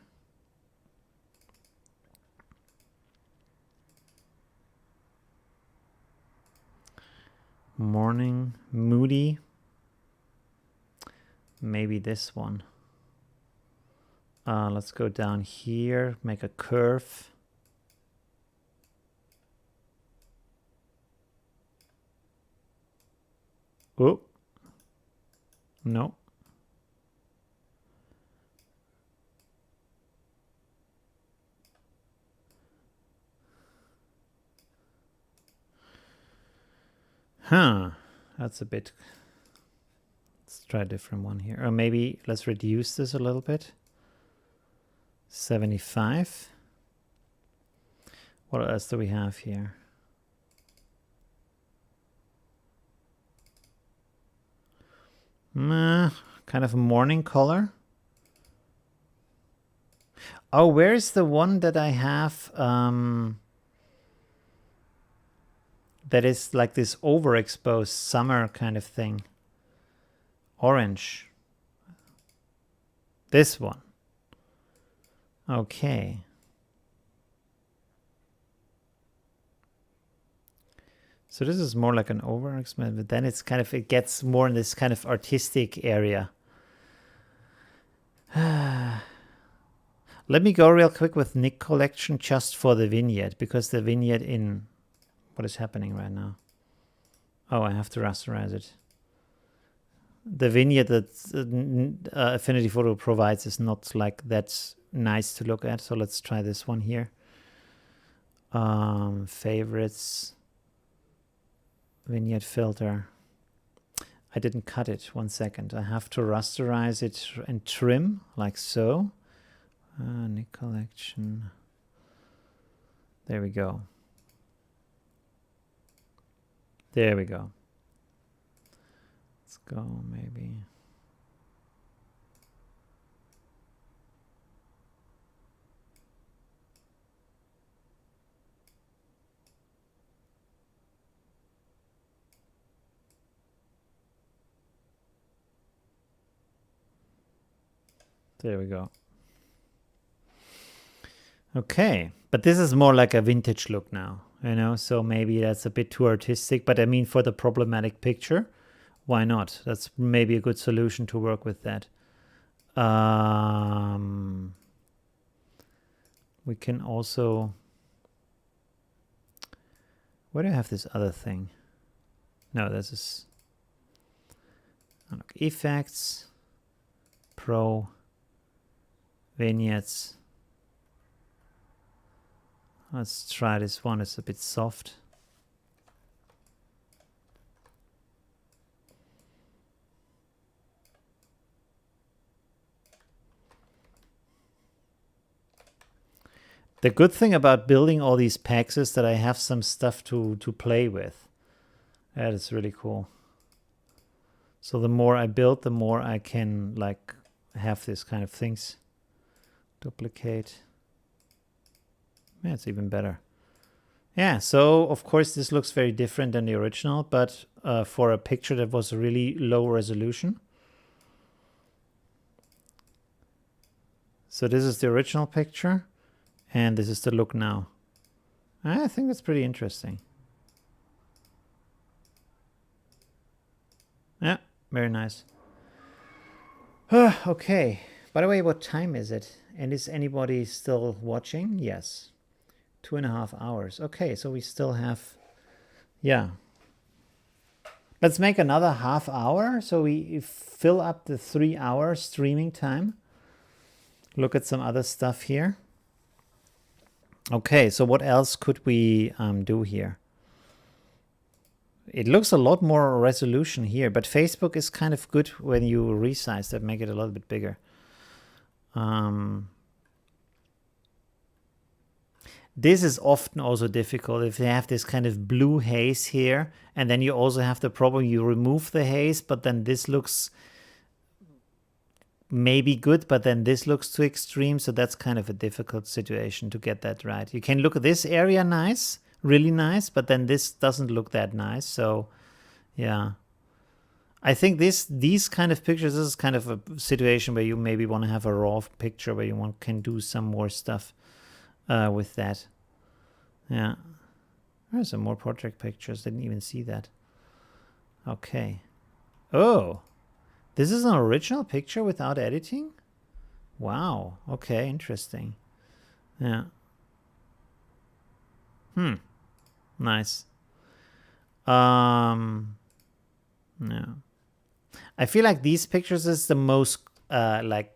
Morning, moody. Maybe this one. Let's go down here, make a curve. Oh, no. That's a bit. Let's try a different one here. Or maybe let's reduce this a little bit. 75. What else do we have here? Kind of morning color. Oh, where's the one that I have that is like this overexposed summer kind of thing? Orange. This one. Okay. So this is more like an overexposed, but then it's kind of, it gets more in this kind of artistic area. Let me go real quick with NIK Collection just for the vignette, because the vignette in what is happening right now. Oh, I have to rasterize it. The vignette that Affinity Photo provides is not like that nice to look at. So let's try this one here. Favorites, vignette filter. I didn't cut it. 1 second. I have to rasterize it and trim like so. NIK Collection. There we go. There we go. Let's go maybe. There we go. Okay, but this is more like a vintage look now, you know, so maybe that's a bit too artistic, but I mean, for the problematic picture, why not? That's maybe a good solution to work with that. We can also, where do I have this other thing? No, this is effects, pro, vignettes. Let's try this one. It's a bit soft. The good thing about building all these packs is that I have some stuff to play with. That is really cool. So the more I build, the more I can like have this kind of things. Duplicate. Yeah, it's even better. Yeah, so of course this looks very different than the original, but for a picture that was really low resolution. So this is the original picture, and this is the look now. I think that's pretty interesting. Yeah, very nice. Okay, by the way, what time is it? And is anybody still watching? Yes. 2.5 hours. Okay, so we still have, yeah. Let's make another half hour so we fill up the 3-hour streaming time. Look at some other stuff here. Okay, so what else could we do here? It looks a lot more resolution here, but Facebook is kind of good when you resize that, make it a little bit bigger. This is often also difficult if you have this kind of blue haze here, and then you also have the problem you remove the haze, but then this looks maybe good, but then this looks too extreme, so that's kind of a difficult situation to get that right. You can look at this area nice, really nice, but then this doesn't look that nice, so yeah. I think these kind of pictures, this is kind of a situation where you maybe want to have a raw picture where you can do some more stuff with that. Yeah. There's some more project pictures. Didn't even see that. Okay. Oh, this is an original picture without editing? Wow. Okay, interesting. Yeah. Nice. Yeah. I feel like these pictures is the most like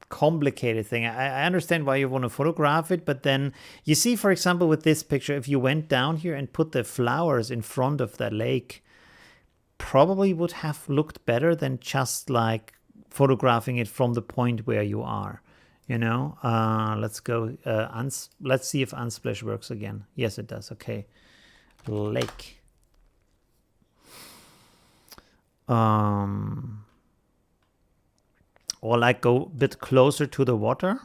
complicated thing. I understand why you want to photograph it, but then you see, for example, with this picture, if you went down here and put the flowers in front of the lake, probably would have looked better than just like photographing it from the point where you are, you know. Let's go, let's see if Unsplash works again. Yes, it does. Okay, lake. Or like go a bit closer to the water.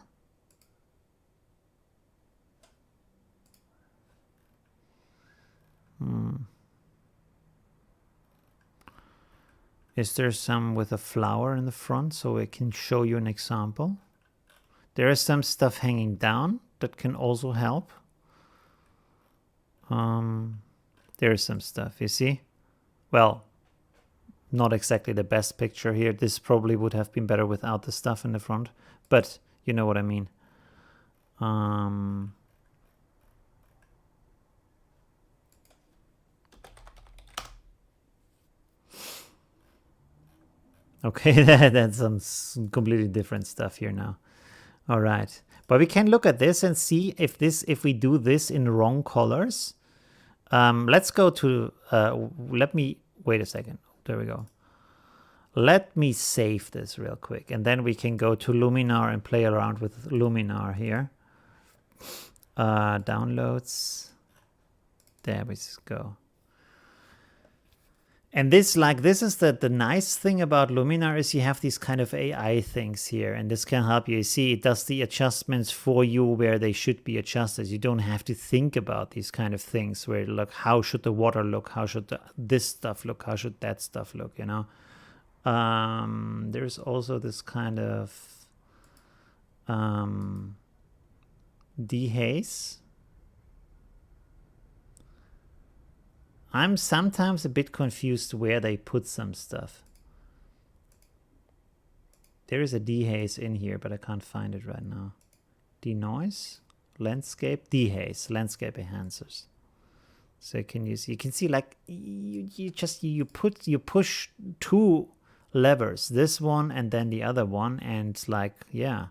Is there some with a flower in the front so I can show you an example? There is some stuff hanging down that can also help. There is some stuff, you see? Well, not exactly the best picture here. This probably would have been better without the stuff in the front, but you know what I mean. Okay, that's some completely different stuff here now. All right, but we can look at this and see if we do this in wrong colors. Let's go to, let me, wait a second. There we go. Let me save this real quick, and then we can go to Luminar and play around with Luminar here. Downloads. There we go. And this is the nice thing about Luminar is you have these kind of AI things here, and this can help you. You see, it does the adjustments for you where they should be adjusted. You don't have to think about these kind of things where, look, how should the water look? How should this stuff look? How should that stuff look, you know? There's also this kind of dehaze. I'm sometimes a bit confused where they put some stuff. There is a dehaze in here, but I can't find it right now. Denoise, landscape, dehaze, landscape enhancers. So you can see like you push two levers, this one and then the other one, and like, yeah.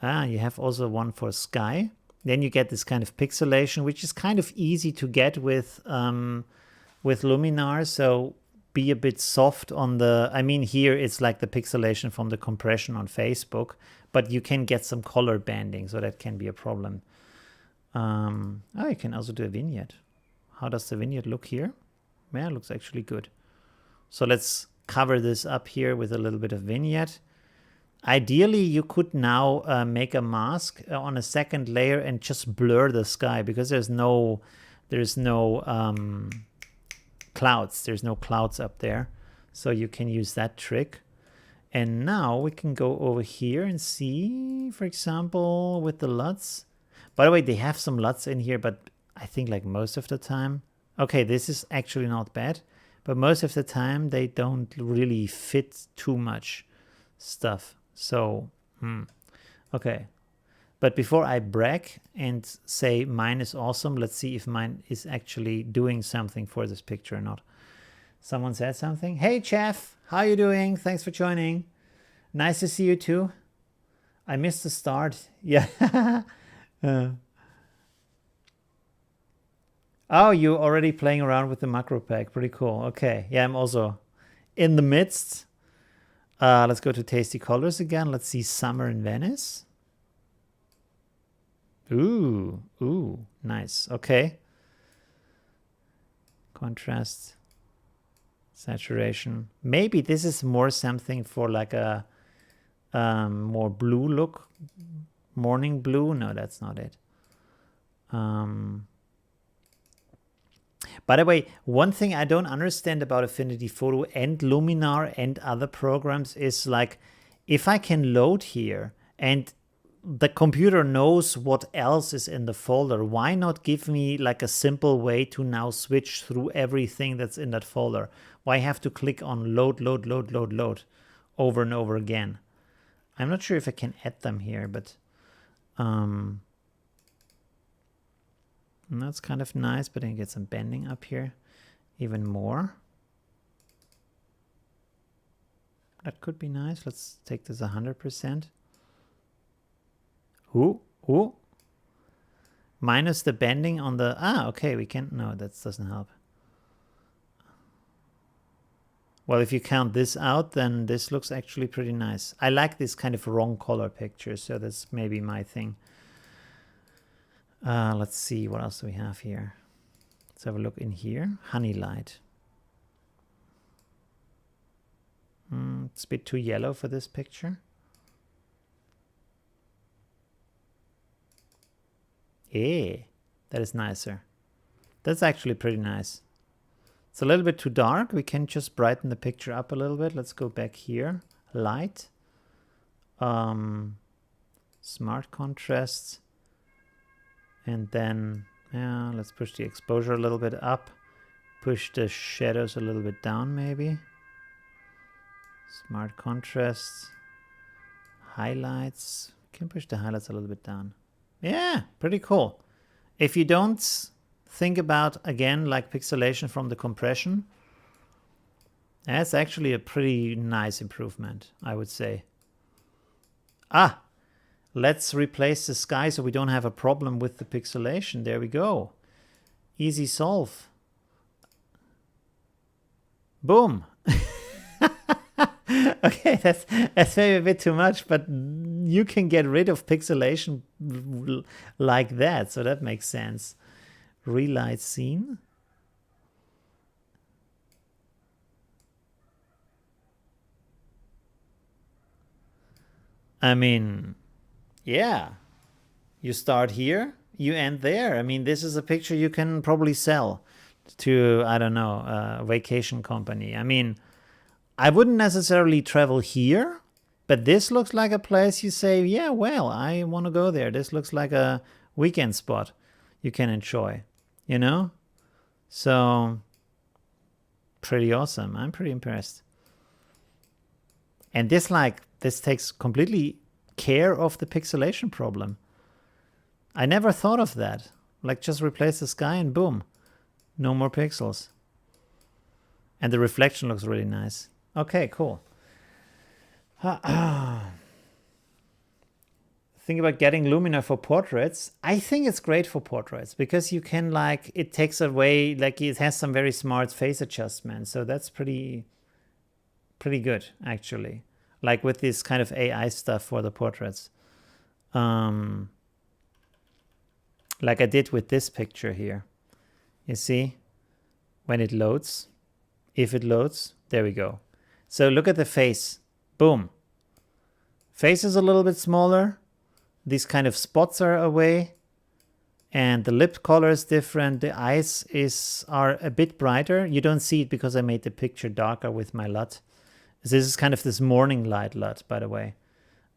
You have also one for sky. Then you get this kind of pixelation, which is kind of easy to get with Luminar. So be a bit soft on the, I mean, here it's like the pixelation from the compression on Facebook, but you can get some color banding, so that can be a problem. You can also do a vignette. How does the vignette look here? Yeah, it looks actually good. So let's cover this up here with a little bit of vignette. Ideally, you could now make a mask on a second layer and just blur the sky, because there's no clouds. There's no clouds up there. So you can use that trick. And now we can go over here and see, for example, with the LUTs. By the way, they have some LUTs in here, but I think like most of the time. Okay, this is actually not bad. But most of the time, they don't really fit too much stuff. So, okay. But before I brag and say mine is awesome, let's see if mine is actually doing something for this picture or not. Someone said something. Hey, Jeff, how you doing? Thanks for joining. Nice to see you too. I missed the start. Yeah. Oh, you're already playing around with the macro pack. Pretty cool. Okay. Yeah, I'm also in the midst. Let's go to Tasty Colors again. Let's see Summer in Venice. Ooh, nice. Okay. Contrast, saturation. Maybe this is more something for like a more blue look. Morning blue. No, that's not it. By the way, one thing I don't understand about Affinity Photo and Luminar and other programs is like, if I can load here and the computer knows what else is in the folder, why not give me like a simple way to now switch through everything that's in that folder? Why have to click on load over and over again? I'm not sure if I can add them here, but that's kind of nice, but then get some bending up here even more. That could be nice. Let's take this 100%. Ooh. Minus the bending on the... okay, we can... No, that doesn't help. Well, if you count this out, then this looks actually pretty nice. I like this kind of wrong color picture, so that's maybe my thing. Let's see, what else do we have here? Let's have a look in here. Honey light. It's a bit too yellow for this picture. That is nicer. That's actually pretty nice. It's a little bit too dark. We can just brighten the picture up a little bit. Let's go back here. Light. Smart contrasts. And then, yeah, let's push the exposure a little bit up. Push the shadows a little bit down, maybe. Smart contrasts. Highlights. We can push the highlights a little bit down. Yeah, pretty cool. If you don't think about, again, like pixelation from the compression, that's actually a pretty nice improvement, I would say. Let's replace the sky so we don't have a problem with the pixelation. There we go. Easy solve. Boom. Okay, that's maybe a bit too much, but you can get rid of pixelation like that, so that makes sense. Relight scene. I mean, yeah. You start here, you end there. I mean, this is a picture you can probably sell to, I don't know, a vacation company. I mean, I wouldn't necessarily travel here, but this looks like a place you say, yeah, well, I want to go there. This looks like a weekend spot you can enjoy, you know? So, pretty awesome. I'm pretty impressed. And this takes completely care of the pixelation problem. I never thought of that. Like, just replace the sky and boom, no more pixels. And the reflection looks really nice. Okay, cool. Think about getting Luminar for portraits. I think it's great for portraits because you can, like, it takes away, like, it has some very smart face adjustment. So that's pretty good, actually. Like with this kind of AI stuff for the portraits. Like I did with this picture here. You see? When it loads. If it loads, there we go. So look at the face. Boom. Face is a little bit smaller. These kind of spots are away. And the lip color is different. The eyes are a bit brighter. You don't see it because I made the picture darker with my LUT. This is kind of this morning light LUT, by the way.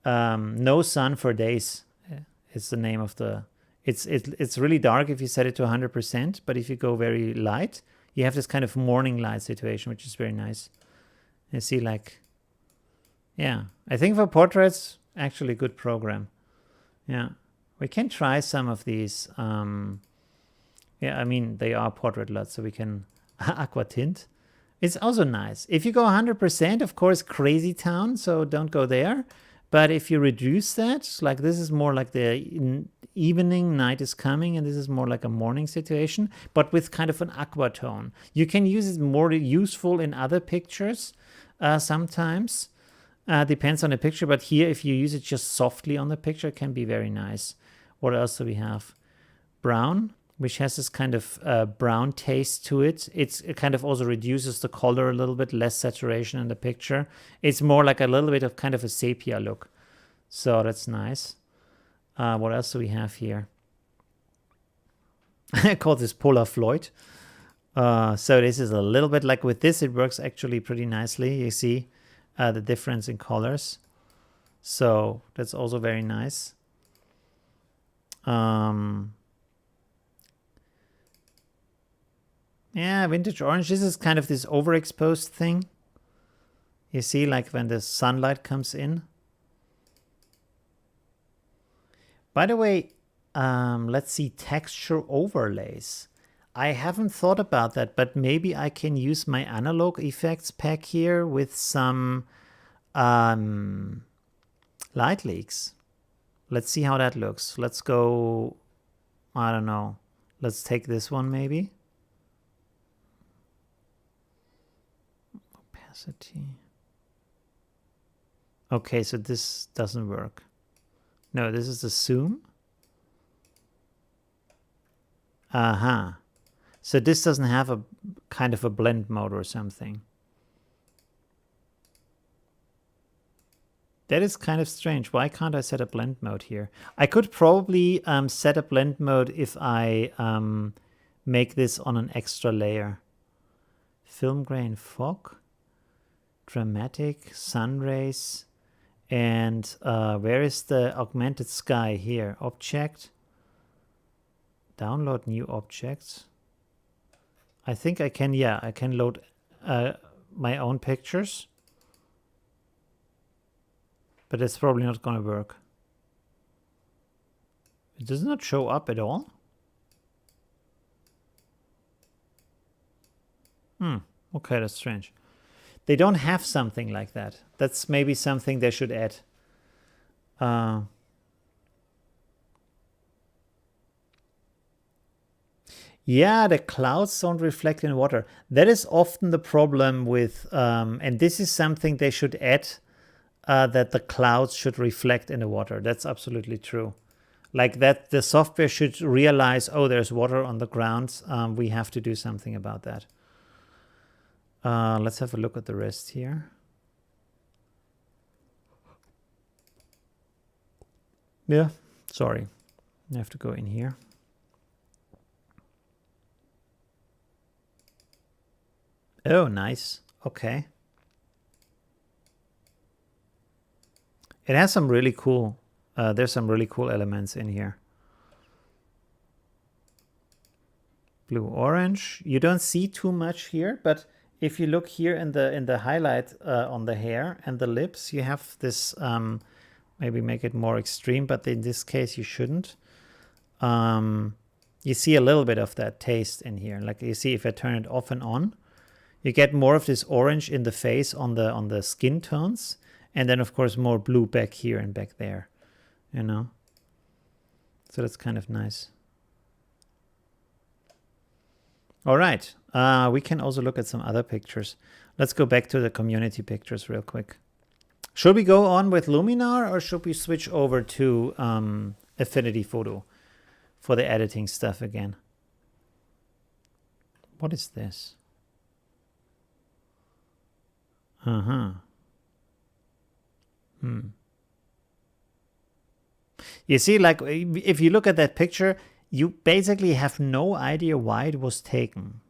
No sun for days is the name of the... It's really dark if you set it to 100%, but if you go very light, you have this kind of morning light situation, which is very nice. You see, like... Yeah, I think for portraits, actually a good program. Yeah. We can try some of these. Yeah, I mean, they are portrait LUTs, so we can aqua tint. It's also nice. If you go 100%, of course, crazy town, so don't go there. But if you reduce that, like this is more like the evening, night is coming, and this is more like a morning situation, but with kind of an aqua tone. You can use it more useful in other pictures sometimes. Depends on the picture, but here, if you use it just softly on the picture, it can be very nice. What else do we have? Brown, which has this kind of brown taste to it. It kind of also reduces the color a little bit, less saturation in the picture. It's more like a little bit of kind of a sepia look. So that's nice. What else do we have here? I call this Polar Floyd. So this is a little bit like with this, it works actually pretty nicely. You see the difference in colors. So that's also very nice. Yeah, vintage orange. This is kind of this overexposed thing. You see, like when the sunlight comes in. By the way, let's see, texture overlays. I haven't thought about that, but maybe I can use my analog effects pack here with some light leaks. Let's see how that looks. Let's go, I don't know. Let's take this one maybe. Opacity. Okay, so this doesn't work. No, this is the zoom. So this doesn't have a kind of a blend mode or something. That is kind of strange. Why can't I set a blend mode here? I could probably set a blend mode if I make this on an extra layer. Film grain fog, dramatic, sun rays, and where is the augmented sky here? Object, download new objects. I think I can, yeah, I can load my own pictures. But it's probably not going to work. It does not show up at all. Okay, that's strange. They don't have something like that. That's maybe something they should add. Yeah, the clouds don't reflect in water. That is often the problem with, and this is something they should add, that the clouds should reflect in the water. That's absolutely true. Like that, the software should realize, oh, there's water on the ground. We have to do something about that. Let's have a look at the rest here. Yeah, sorry. I have to go in here. Oh, nice. Okay. It has some really cool, there's some really cool elements in here. Blue, orange. You don't see too much here, but if you look here in the highlight on the hair and the lips, you have this, maybe make it more extreme, but in this case you shouldn't. You see a little bit of that taste in here. Like you see if I turn it off and on, you get more of this orange in the face on the skin tones. And then, of course, more blue back here and back there, you know? So that's kind of nice. All right. We can also look at some other pictures. Let's go back to the community pictures real quick. Should we go on with Luminar or should we switch over to Affinity Photo for the editing stuff again? What is this? You see, like if you look at that picture, you basically have no idea why it was taken.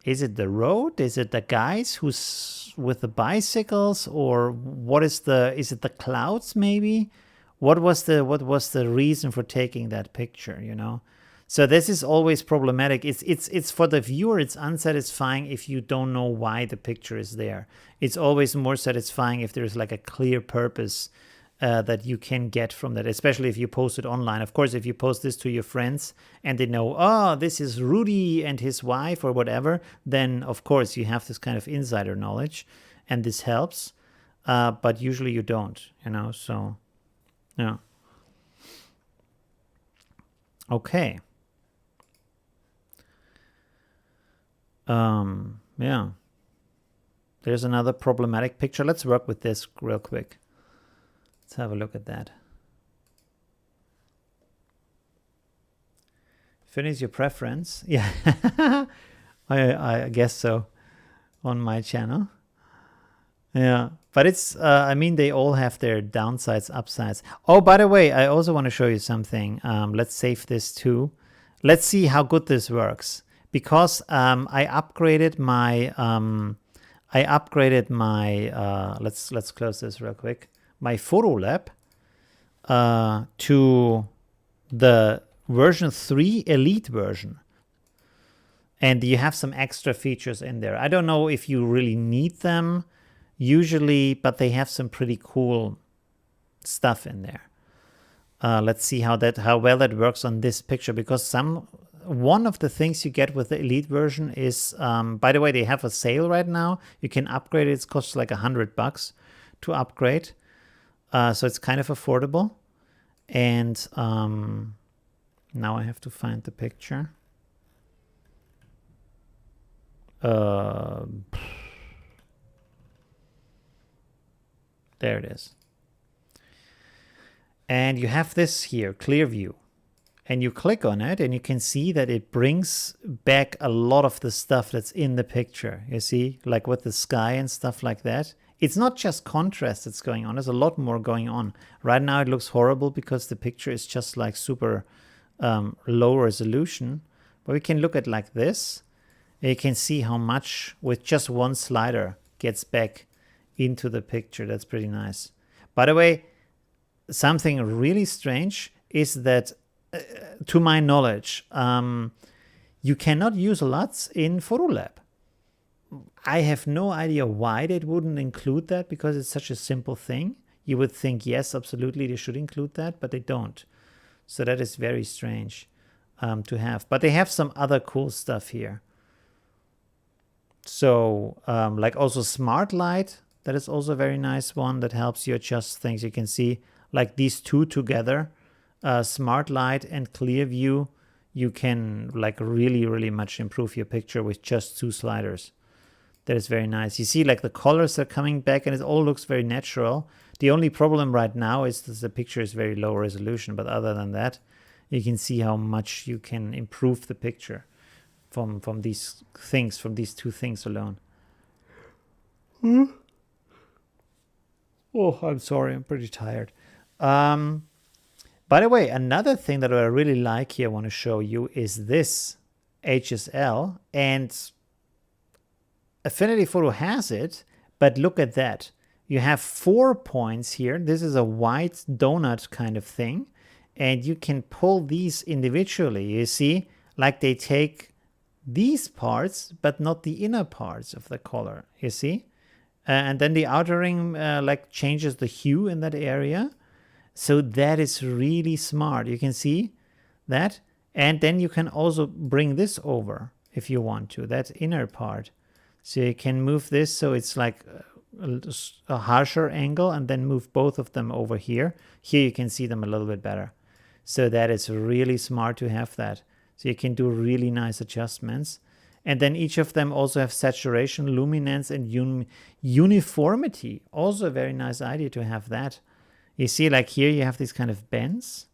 Is it the road? Is it the guys who's with the bicycles, or what is it the clouds maybe? What was the reason for taking that picture, you know? So this is always problematic. It's for the viewer, it's unsatisfying if you don't know why the picture is there. It's always more satisfying if there's like a clear purpose that you can get from that, especially if you post it online. Of course, if you post this to your friends and they know, oh, this is Rudy and his wife or whatever, then of course you have this kind of insider knowledge and this helps. But usually you don't, you know, so yeah. Okay. Yeah. There's another problematic picture. Let's work with this real quick. Let's have a look at that. Finish your preference. Yeah, I guess so on my channel. Yeah, but it's, I mean, they all have their downsides, upsides. Oh, by the way, I also want to show you something. Let's save this too. Let's see how good this works. Because I upgraded my, let's close this real quick. My Photo Lab to the version 3 Elite version. And you have some extra features in there. I don't know if you really need them usually, but they have some pretty cool stuff in there. Let's see how well that works on this picture, because one of the things you get with the Elite version is, by the way, they have a sale right now. You can upgrade it. It costs like $100 to upgrade. So it's kind of affordable. And now I have to find the picture. There it is. And you have this here, clear view. And you click on it and you can see that it brings back a lot of the stuff that's in the picture. You see, like with the sky and stuff like that. It's not just contrast that's going on. There's a lot more going on. Right now it looks horrible because the picture is just like super low resolution. But we can look at like this. And you can see how much with just one slider gets back into the picture. That's pretty nice. By the way, something really strange is that, to my knowledge, you cannot use LUTs in Photolab. I have no idea why they wouldn't include that, because it's such a simple thing. You would think, yes, absolutely, they should include that, but they don't. So that is very strange to have. But they have some other cool stuff here. So like also Smart Light, that is also a very nice one that helps you adjust things. You can see like these two together, Smart Light and Clear View, you can like really, really much improve your picture with just two sliders. That is very nice. You see like the colors are coming back and it all looks very natural. The only problem right now is that the picture is very low resolution, but other than that, you can see how much you can improve the picture from these things, from these two things alone. Oh, I'm sorry, I'm pretty tired. By the way, another thing that I really like here, I want to show you, is this HSL, and Affinity Photo has it, but look at that. You have 4 points here. This is a white donut kind of thing, and you can pull these individually. You see, like they take these parts, but not the inner parts of the color, you see? And then the outer ring like changes the hue in that area. So that is really smart. You can see that. And then you can also bring this over if you want to, that inner part. So you can move this so it's like a harsher angle, and then move both of them over here. Here you can see them a little bit better. So that is really smart to have that. So you can do really nice adjustments. And then each of them also have saturation, luminance, and uniformity. Also a very nice idea to have that. You see, like here you have these kind of bends.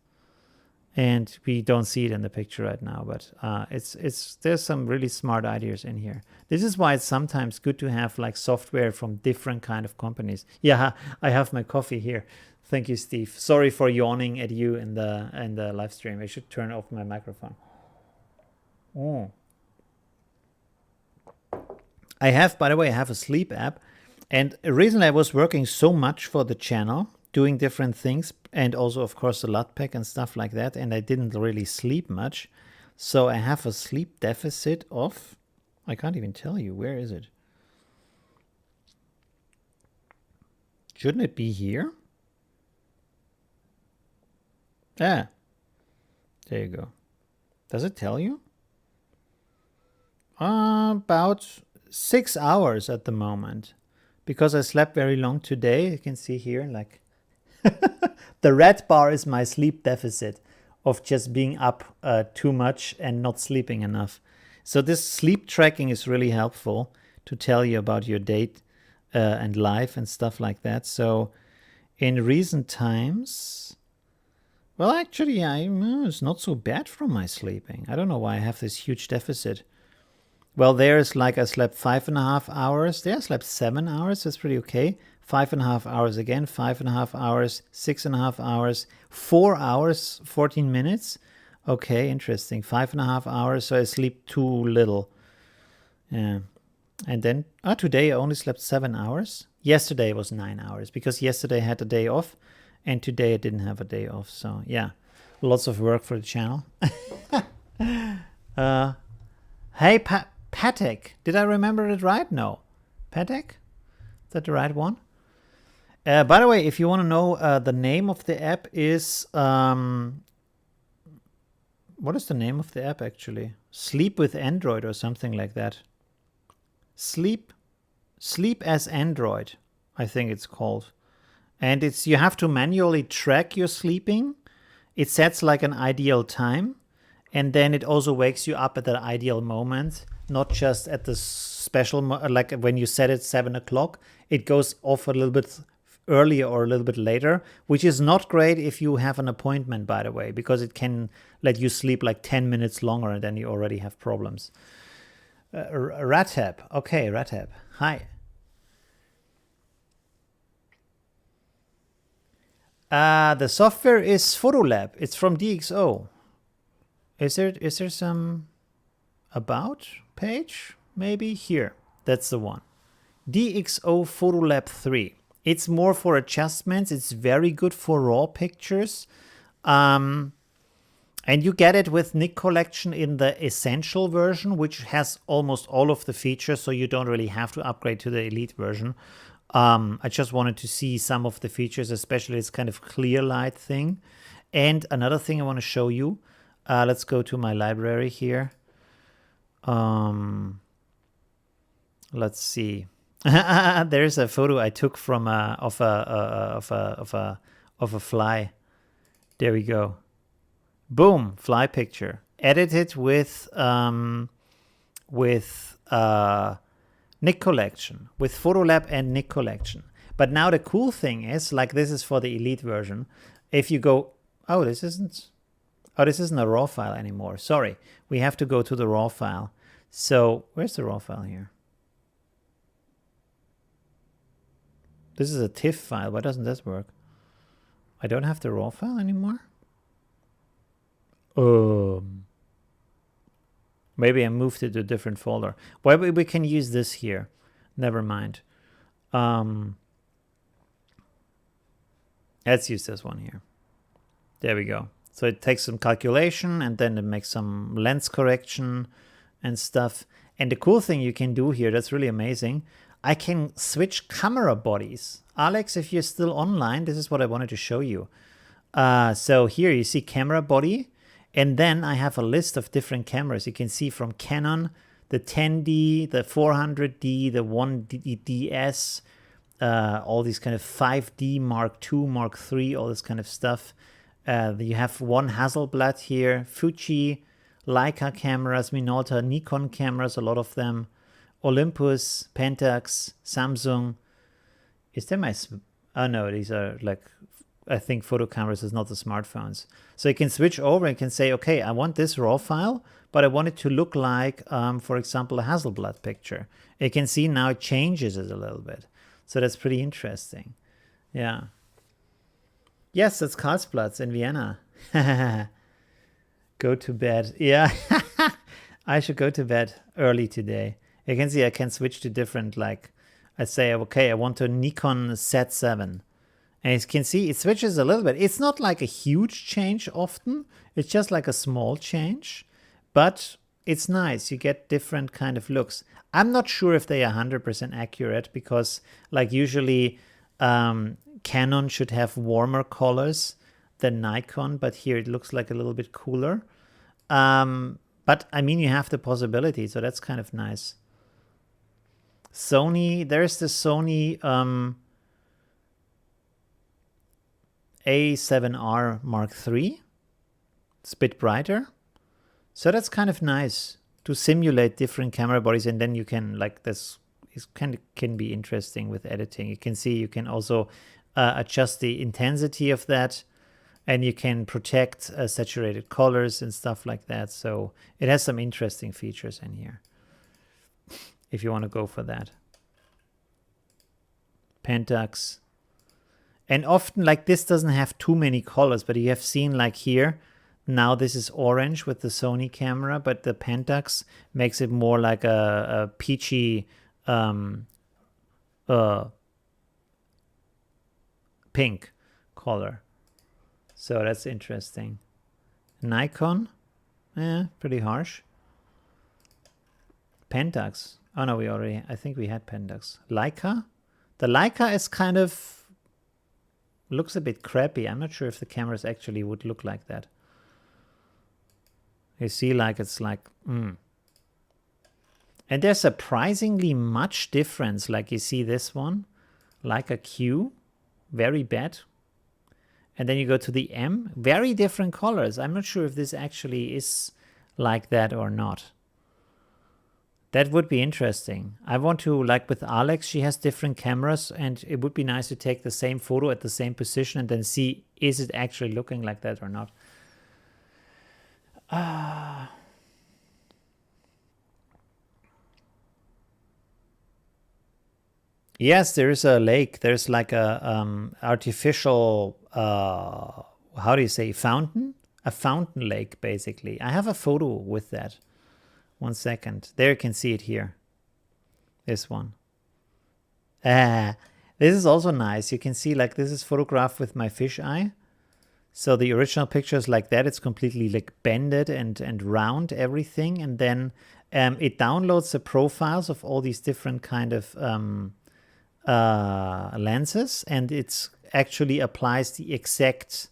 And we don't see it in the picture right now, but there's some really smart ideas in here. This is why it's sometimes good to have like software from different kind of companies. Yeah, I have my coffee here. Thank you, Steve. Sorry for yawning at you in the live stream. I should turn off my microphone. I have, by the way, I have a sleep app, and recently I was working so much for the channel, doing different things, and also of course the LUT pack and stuff like that, and I didn't really sleep much. So I have a sleep deficit of, I can't even tell you, where is it? Shouldn't it be here? Ah, there you go. Does it tell you? About 6 hours at the moment, because I slept very long today. You can see here, like the red bar is my sleep deficit of just being up too much and not sleeping enough. So this sleep tracking is really helpful to tell you about your date and life and stuff like that. So in recent times, well, actually, it's not so bad from my sleeping. I don't know why I have this huge deficit. Well, there's like I slept 5.5 hours. There I slept 7 hours. That's pretty okay. 5.5 hours again. 5.5 hours. 6.5 hours. 4 hours. 14 minutes. Okay, interesting. 5.5 hours. So I sleep too little. Yeah. And then today I only slept 7 hours. Yesterday was 9 hours because yesterday I had a day off, and today I didn't have a day off. So yeah, lots of work for the channel. Hey, Patek. Did I remember it right? No. Patek? Is that the right one? By the way, if you want to know, the name of the app is... what is the name of the app, actually? Sleep with Android or something like that. Sleep as Android, I think it's called. And it's you have to manually track your sleeping. It sets like an ideal time. And then it also wakes you up at the ideal moment, not just at the special, like when you set it 7 o'clock, it goes off a little bit earlier or a little bit later, which is not great if you have an appointment, by the way, because it can let you sleep like 10 minutes longer and then you already have problems. Ratap. Okay, Ratap. Hi. The software is Photolab. It's from DxO. Is there some about page? Maybe here. That's the one. DxO Photolab 3. It's more for adjustments. It's very good for raw pictures. And you get it with NIK Collection in the Essential version, which has almost all of the features, so you don't really have to upgrade to the Elite version. I just wanted to see some of the features, especially this kind of clear light thing. And another thing I want to show you. Let's go to my library here. Let's see. There's a photo I took from of a fly. There we go. Boom, fly picture. Edited with NIK Collection, with Photolab and NIK Collection. But now the cool thing is, like this is for the Elite version. If you go, this isn't a raw file anymore. Sorry, we have to go to the raw file. So where's the raw file here? This is a TIFF file. Why doesn't this work? I don't have the raw file anymore. Maybe I moved it to a different folder. Well, we can use this here. Never mind. Let's use this one here. There we go. So it takes some calculation and then it makes some lens correction and stuff. And the cool thing you can do here, that's really amazing. I can switch camera bodies. Alex, if you're still online, this is what I wanted to show you. So here you see camera body. And then I have a list of different cameras. You can see from Canon, the 10D, the 400D, the 1DS, all these kind of 5D, Mark II, Mark III, all this kind of stuff. You have one Hasselblad here, Fuji, Leica cameras, Minolta, Nikon cameras, a lot of them, Olympus, Pentax, Samsung. Is there my... Oh no, these are like I think photo cameras is not the smartphones. So you can switch over and can say, okay, I want this raw file, but I want it to look like, for example, a Hasselblad picture. You can see now it changes it a little bit. So that's pretty interesting. Yeah. Yes, that's Karlsplatz in Vienna. Go to bed. Yeah. I should go to bed early today. You can see I can switch to different, like, I say, okay, I want a Nikon Z7. And you can see it switches a little bit. It's not like a huge change often. It's just like a small change. But it's nice. You get different kind of looks. I'm not sure if they are 100% accurate because, like, usually Canon should have warmer colors than Nikon. But here it looks like a little bit cooler. But, I mean, you have the possibility. So that's kind of nice. Sony, there's the Sony A7R Mark III. It's a bit brighter. So that's kind of nice to simulate different camera bodies, and then you can, like, this is kind of can be interesting with editing. You can see you can also adjust the intensity of that, and you can protect saturated colors and stuff like that. So it has some interesting features in here if you want to go for that. Pentax. And often, like, this doesn't have too many colors, but you have seen, like, here, now this is orange with the Sony camera, but the Pentax makes it more like a peachy pink color. So that's interesting. Nikon, pretty harsh. Pentax. Oh no, I think we had Pentax. Leica. The Leica is kind of, looks a bit crappy. I'm not sure if the cameras actually would look like that. You see, like, it's like, And there's surprisingly much difference. Like, you see this one, Leica Q, very bad. And then you go to the M, very different colors. I'm not sure if this actually is like that or not. That would be interesting. I want to, like with Alex, she has different cameras, and it would be nice to take the same photo at the same position and then see, is it actually looking like that or not? Yes, there is a lake. There's like a artificial, how do you say, fountain? A fountain lake, basically. I have a photo with that. 1 second. There you can see it here. This one. This is also nice. You can see, like, this is photographed with my fisheye. So the original picture is like that. It's completely, like, bended and round, everything. And then it downloads the profiles of all these different kind of lenses, and it actually applies the exact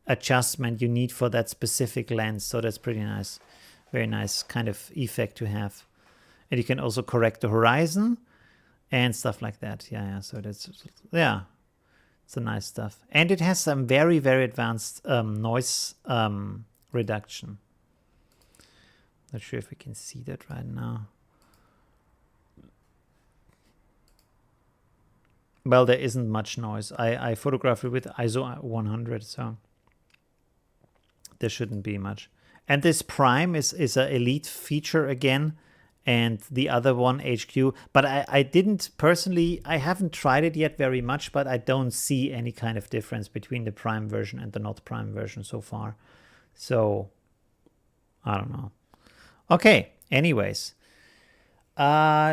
adjustment you need for that specific lens. So that's pretty nice. Very nice kind of effect to have. And you can also correct the horizon and stuff like that. Yeah. So that's, yeah, it's a nice stuff. And it has some very, very advanced noise reduction. Not sure if we can see that right now. Well, there isn't much noise. I photographed it with ISO 100, so there shouldn't be much. And this prime is an elite feature again, and the other one, HQ. But I didn't personally, I haven't tried it yet very much, but I don't see any kind of difference between the prime version and the not prime version so far. So, I don't know. Okay, anyways.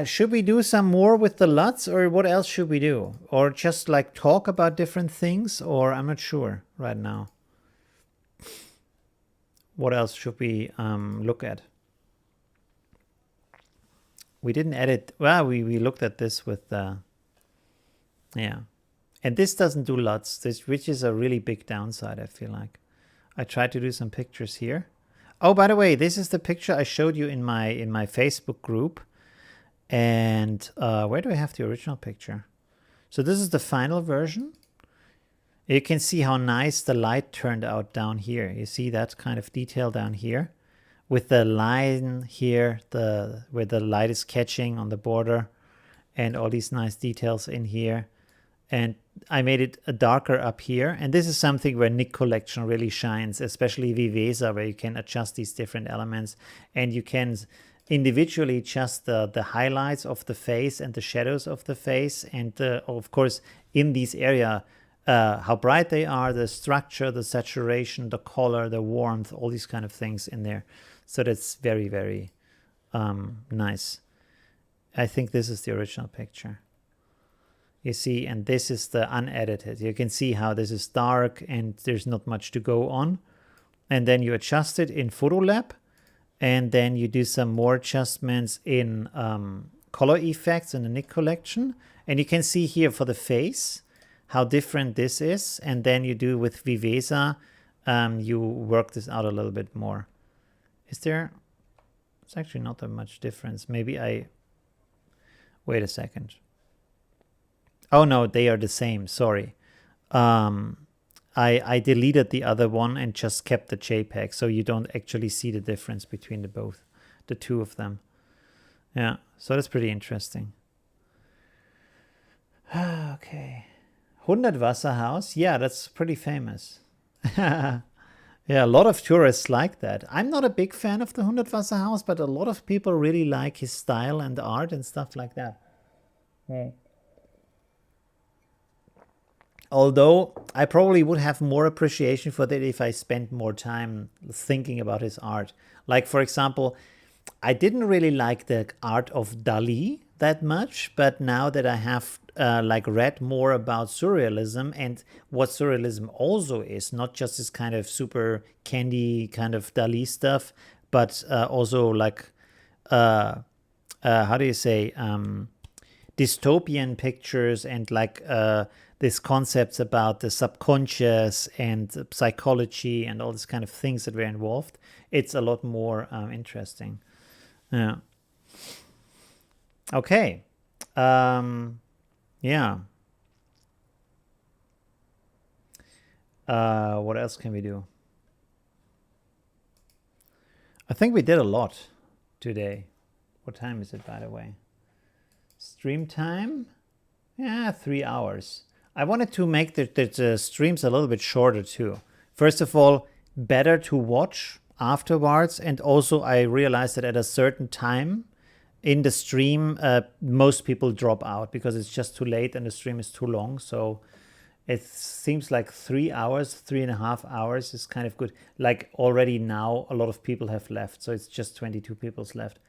Should we do some more with the LUTs, or what else should we do? Or just, like, talk about different things? Or I'm not sure right now. What else should we look at? We didn't edit. Well, we looked at this with yeah. And this doesn't do LUTs, which is a really big downside, I feel like. I tried to do some pictures here. Oh, by the way, this is the picture I showed you in my Facebook group. And where do I have the original picture? So this is the final version. You can see how nice the light turned out down here. You see that kind of detail down here with the line here, where the light is catching on the border, and all these nice details in here. And I made it darker up here. And this is something where NIK Collection really shines, especially Viveza, where you can adjust these different elements. And you can individually adjust the highlights of the face and the shadows of the face. And of course, in these areas, how bright they are, the structure, the saturation, the color, the warmth, all these kind of things in there. So that's very, very nice. I think this is the original picture. You see, and this is the unedited. You can see how this is dark and there's not much to go on. And then you adjust it in Photolab, and then you do some more adjustments in color effects in the NIK Collection. And you can see here for the face how different this is. And then you do with Viveza, you work this out a little bit more. Is there? It's actually not that much difference. Maybe I... Wait a second. Oh no, they are the same. Sorry. I deleted the other one and just kept the JPEG, so you don't actually see the difference between the two of them. Yeah, so that's pretty interesting. Okay. 100 Wasserhaus. Yeah, that's pretty famous. Yeah, a lot of tourists like that. I'm not a big fan of the 100 Wasserhaus, but a lot of people really like his style and art and stuff like that. Yeah. Although I probably would have more appreciation for that if I spent more time thinking about his art. Like, for example, I didn't really like the art of Dali that much, but now that I have like read more about surrealism and what surrealism also is, not just this kind of super candy kind of Dali stuff, but also like, how do you say, dystopian pictures and like these concepts about the subconscious and psychology and all these kind of things that were involved. It's a lot more interesting. Yeah. Okay. Yeah. What else can we do? I think we did a lot today. What time is it, by the way? Stream time? Yeah, 3 hours. I wanted to make the streams a little bit shorter too. First of all, better to watch afterwards. And also I realized that at a certain time in the stream, most people drop out because it's just too late and the stream is too long. So it seems like 3 hours, 3.5 hours is kind of good. Like already now, a lot of people have left. So it's just 22 people's left.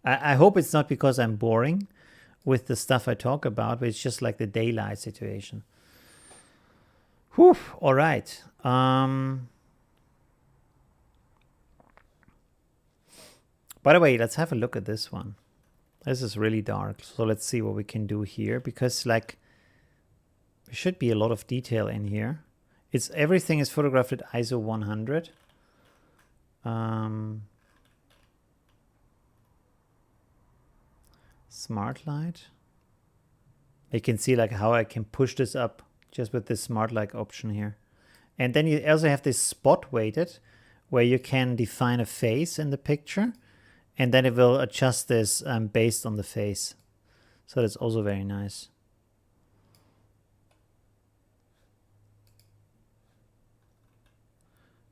I hope it's not because I'm boring with the stuff I talk about, but it's just like the daylight situation. Whew, all right. By the way, let's have a look at this one. This is really dark, so let's see what we can do here, because like there should be a lot of detail in here. Everything is photographed at ISO 100. Smart light. You can see like how I can push this up just with this smart light option here. And then you also have this spot weighted where you can define a face in the picture, and then it will adjust this based on the face. So that's also very nice.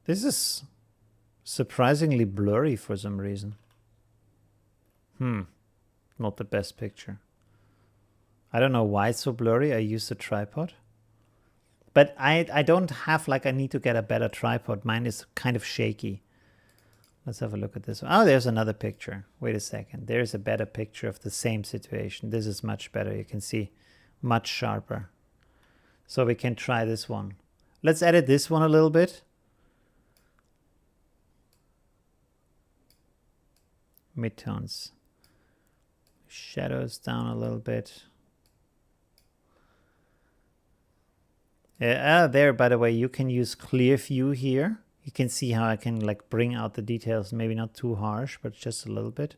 This is surprisingly blurry for some reason. Not the best picture. I don't know why it's so blurry. I use the tripod. But I don't have like I need to get a better tripod. Mine is kind of shaky. Let's have a look at this one. Oh, there's another picture. Wait a second. There's a better picture of the same situation. This is much better. You can see much sharper. So we can try this one. Let's edit this one a little bit. Midtones. Shadows down a little bit. There, by the way, you can use clear view here. You can see how I can like bring out the details, maybe not too harsh, but just a little bit.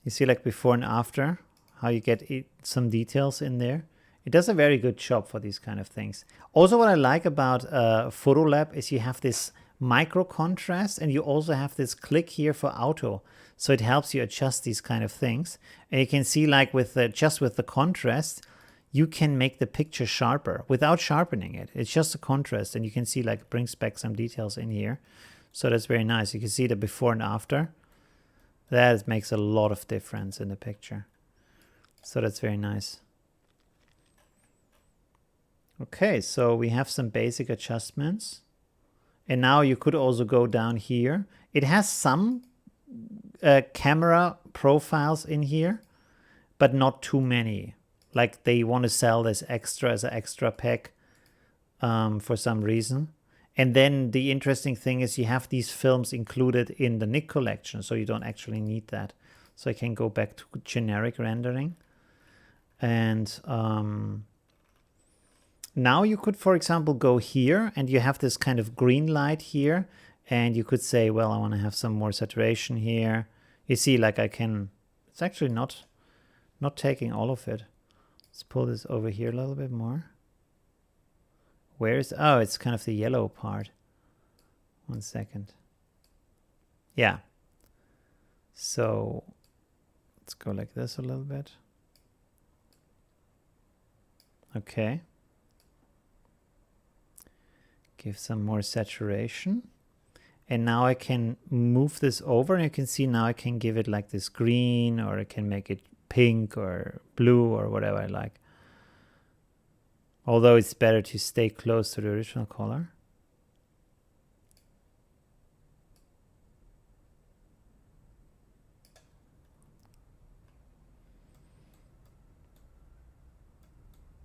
You see like before and after, how you get some details in there. It does a very good job for these kind of things. Also, what I like about Photolab is you have this micro contrast, and you also have this click here for auto. So it helps you adjust these kind of things. And you can see like with just with the contrast, you can make the picture sharper without sharpening it. It's just a contrast, and you can see like it brings back some details in here. So that's very nice. You can see the before and after. That makes a lot of difference in the picture. So that's very nice. Okay, so we have some basic adjustments. And now you could also go down here. It has some camera profiles in here, but not too many. Like they want to sell this extra as an extra pack for some reason. And then the interesting thing is you have these films included in the NIK collection, so you don't actually need that. So I can go back to generic rendering. And now you could, for example, go here and you have this kind of green light here. And you could say, well, I want to have some more saturation here. You see, like I can, it's actually not taking all of it. Let's pull this over here a little bit more. Where is, oh, it's kind of the yellow part. 1 second. Yeah. So let's go like this a little bit. Okay. Give some more saturation. And now I can move this over, and you can see now I can give it like this green, or I can make it pink or blue or whatever I like. Although it's better to stay close to the original color.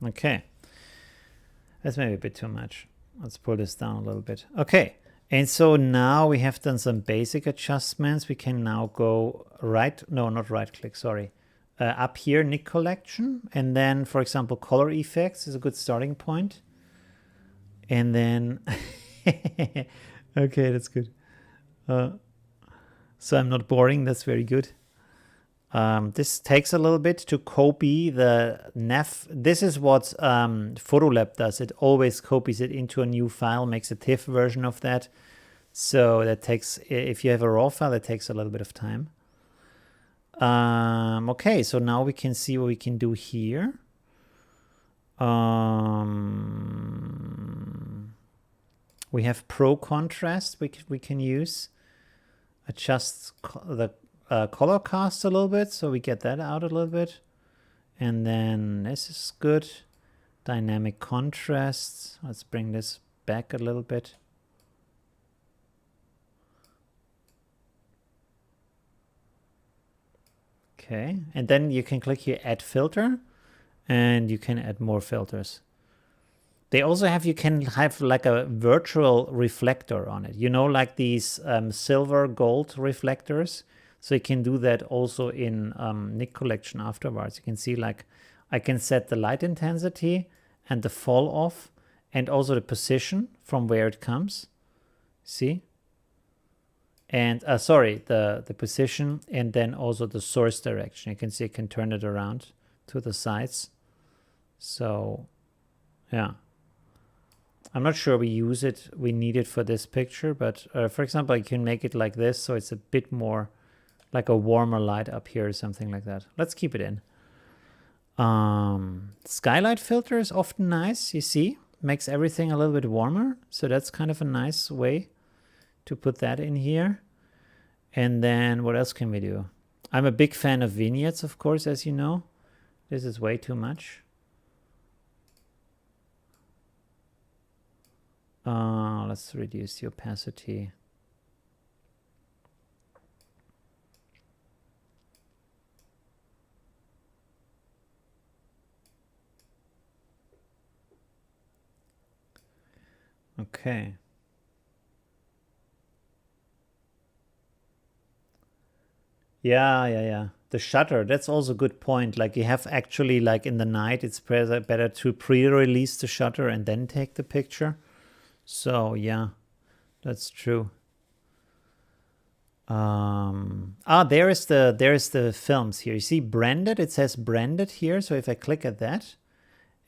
Okay. That's maybe a bit too much. Let's pull this down a little bit. Okay. And so now we have done some basic adjustments. We can now go not right click, sorry. Up here, NIK Collection. And then, for example, color effects is a good starting point. And then, okay, that's good. So I'm not boring, that's very good. This takes a little bit to copy the nav. This is what Photolab does. It always copies it into a new file, makes a TIFF version of that. So that takes, if you have a raw file, it takes a little bit of time. Okay, so now we can see what we can do here. We have Pro Contrast we can use. Adjust the color cast a little bit, so we get that out a little bit. And then this is good. Dynamic contrast. Let's bring this back a little bit. Okay, and then you can click here, add filter, and you can add more filters. They also have, you can have like a virtual reflector on it, you know, like these silver gold reflectors. So you can do that also in NIK Collection afterwards. You can see, like, I can set the light intensity and the fall off, and also the position from where it comes. See? And sorry, the position, and then also the source direction. You can see I can turn it around to the sides. So yeah, I'm not sure we need it for this picture, but for example, I can make it like this, so it's a bit more like a warmer light up here or something like that. Let's keep it in. Skylight filter is often nice, you see, makes everything a little bit warmer. So that's kind of a nice way to put that in here. And then what else can we do? I'm a big fan of vignettes, of course, as you know. This is way too much. Let's reduce the opacity. Okay. Yeah. The shutter, that's also a good point. Like you have actually, like in the night, it's better to pre-release the shutter and then take the picture. So yeah, that's true. There is the films here. You see branded, it says branded here. So if I click at that,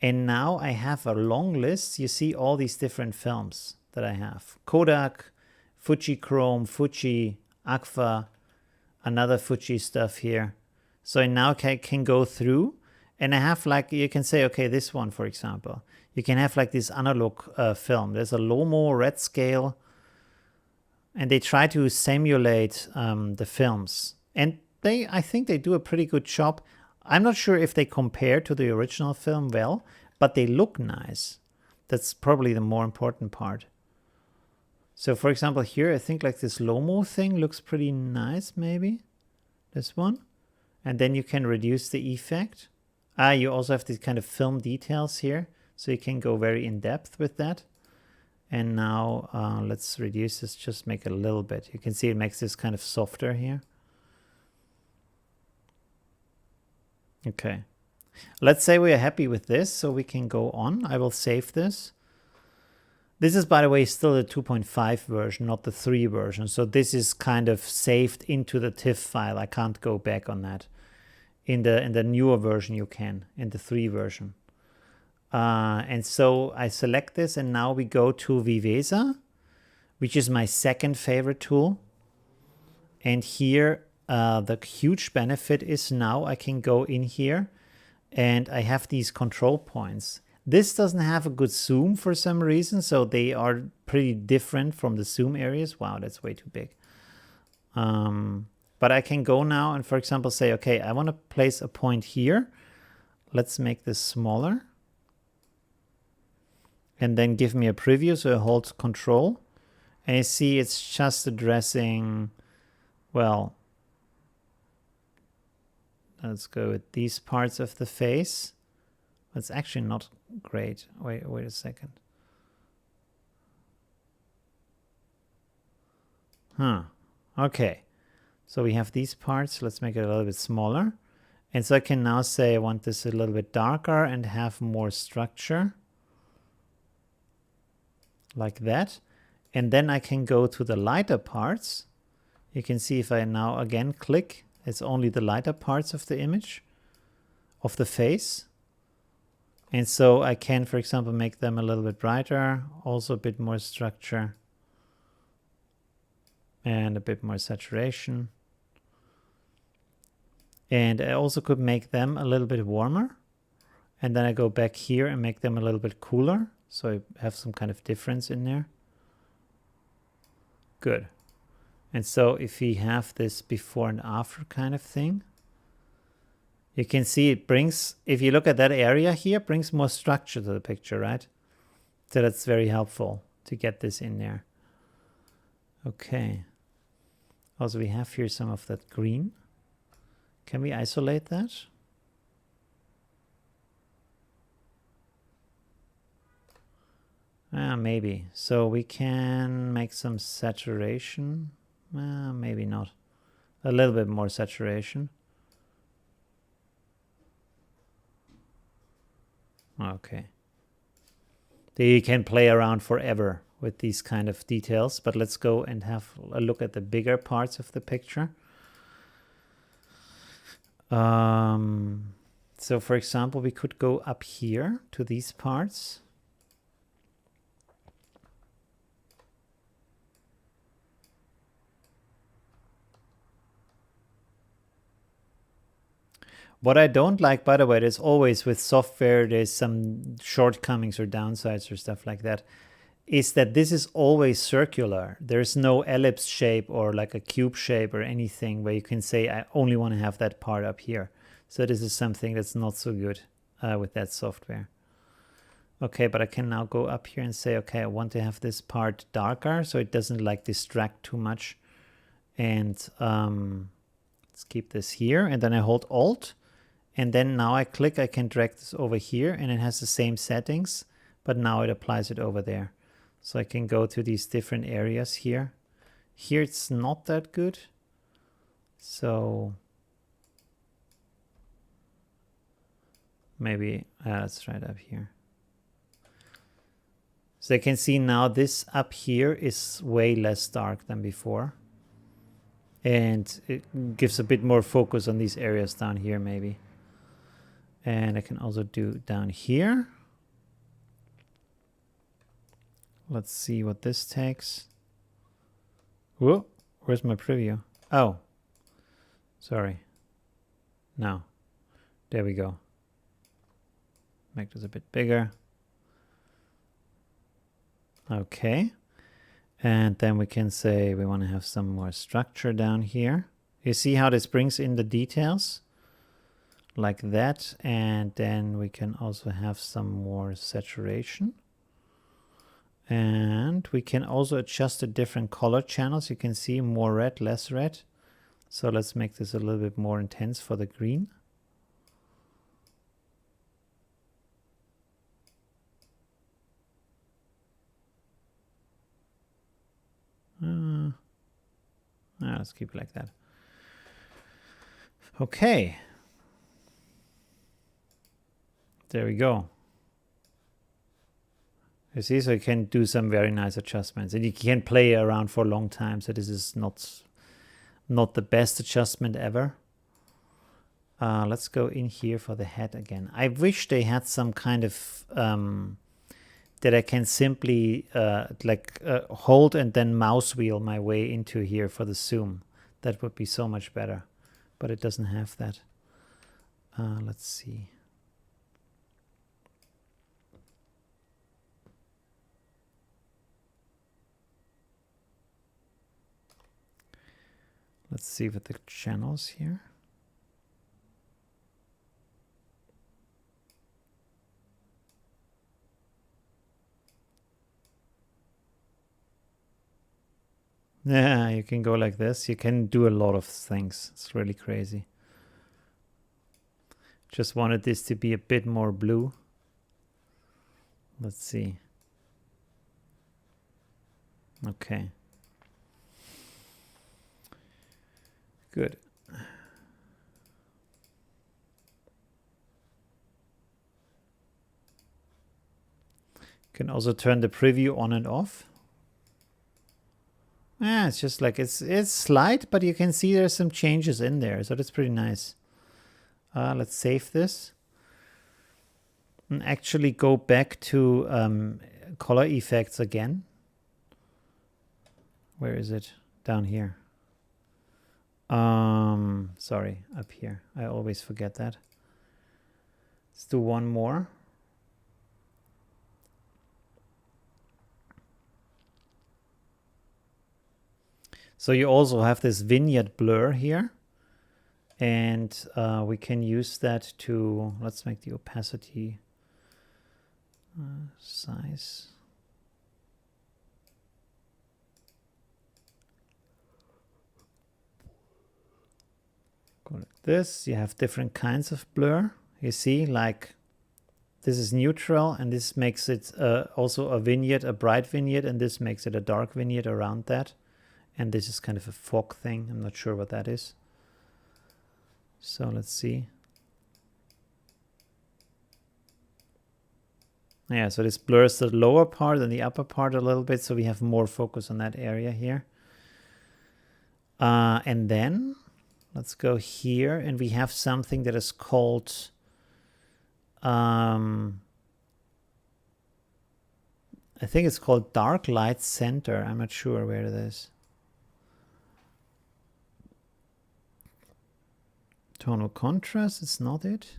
and now I have a long list. You see all these different films that I have. Kodak, Fuji Chrome, Fuji, Agfa, another Fuji stuff here. So I now can go through And I have like, you can say, okay, this one, for example, you can have like this analog film. There's a Lomo red scale, and they try to simulate the films. And I think they do a pretty good job. I'm not sure if they compare to the original film well, but they look nice. That's probably the more important part. So for example, here, I think like this Lomo thing looks pretty nice, maybe. This one. And then you can reduce the effect. You also have these kind of film details here. So you can go very in depth with that. And now let's reduce this, just make it a little bit. You can see it makes this kind of softer here. Okay. Let's say we are happy with this, so we can go on. I will save this. This is, by the way, still the 2.5 version, not the 3 version. So this is kind of saved into the TIFF file. I can't go back on that. In the newer version you can, in the 3 version. And so I select this, and now we go to Viveza, which is my second favorite tool. And here the huge benefit is now I can go in here and I have these control points. This doesn't have a good zoom for some reason, so they are pretty different from the zoom areas. Wow, that's way too big. But I can go now and, for example, say, okay, I want to place a point here. Let's make this smaller. And then give me a preview, so I hold control. And you see it's just addressing, well, let's go with these parts of the face. It's actually not great. Wait a second. Okay. So we have these parts. Let's make it a little bit smaller. And so I can now say I want this a little bit darker and have more structure. Like that. And then I can go to the lighter parts. You can see if I now again click, it's only the lighter parts of the image, of the face. And so I can, for example, make them a little bit brighter, also a bit more structure, and a bit more saturation. And I also could make them a little bit warmer. And then I go back here and make them a little bit cooler. So I have some kind of difference in there. Good. And so if we have this before and after kind of thing, you can see it brings, if you look at that area here, brings more structure to the picture, right? So that's very helpful to get this in there. Okay. Also, we have here some of that green. Can we isolate that? Maybe. So we can make some saturation. Maybe not. A little bit more saturation. Okay. You can play around forever with these kind of details, but let's go and have a look at the bigger parts of the picture. So for example, we could go up here to these parts. What I don't like, by the way, there's always with software, there's some shortcomings or downsides or stuff like that, is that this is always circular. There's no ellipse shape or like a cube shape or anything where you can say, I only want to have that part up here. So this is something that's not so good with that software. Okay, but I can now go up here and say, okay, I want to have this part darker so it doesn't like distract too much. And let's keep this here. And then I hold Alt. And then now I click, I can drag this over here and it has the same settings, but now it applies it over there. So I can go to these different areas here. Here it's not that good. So maybe let's try it up here. So you can see now this up here is way less dark than before. And it gives a bit more focus on these areas down here maybe. And I can also do down here. Let's see what this takes. Whoa, where's my preview? Oh, sorry. No, there we go. Make this a bit bigger. Okay. And then we can say we want to have some more structure down here. You see how this brings in the details? Like that. And then we can also have some more saturation. And we can also adjust the different color channels. You can see more red, less red. So let's make this a little bit more intense for the green. Let's keep it like that. Okay. There we go. You see, so you can do some very nice adjustments, and you can play around for a long time. So this is not the best adjustment ever. Let's go in here for the head again. I wish they had some kind of that I can simply hold and then mouse wheel my way into here for the zoom. That would be so much better, but it doesn't have that. Let's see. Let's see with the channels here. Yeah, you can go like this. You can do a lot of things. It's really crazy. Just wanted this to be a bit more blue. Let's see. Okay. Good. Can also turn the preview on and off. Yeah, it's just like it's slight, but you can see there's some changes in there, so that's pretty nice. Let's save this and actually go back to color effects again. Where is it? Down here. Sorry, up here. I always forget that. Let's do one more. So you also have this vignette blur here, and we can use that to, let's make the opacity size. Go like this. You have different kinds of blur. You see, like this is neutral, and this makes it also a vignette, a bright vignette, and this makes it a dark vignette around that. And this is kind of a fog thing. I'm not sure what that is. So let's see. Yeah, so this blurs the lower part and the upper part a little bit, so we have more focus on that area here. And then let's go here, and we have something that is called I think it's called Dark Light Center. I'm not sure where it is. Tonal contrast, it's not it.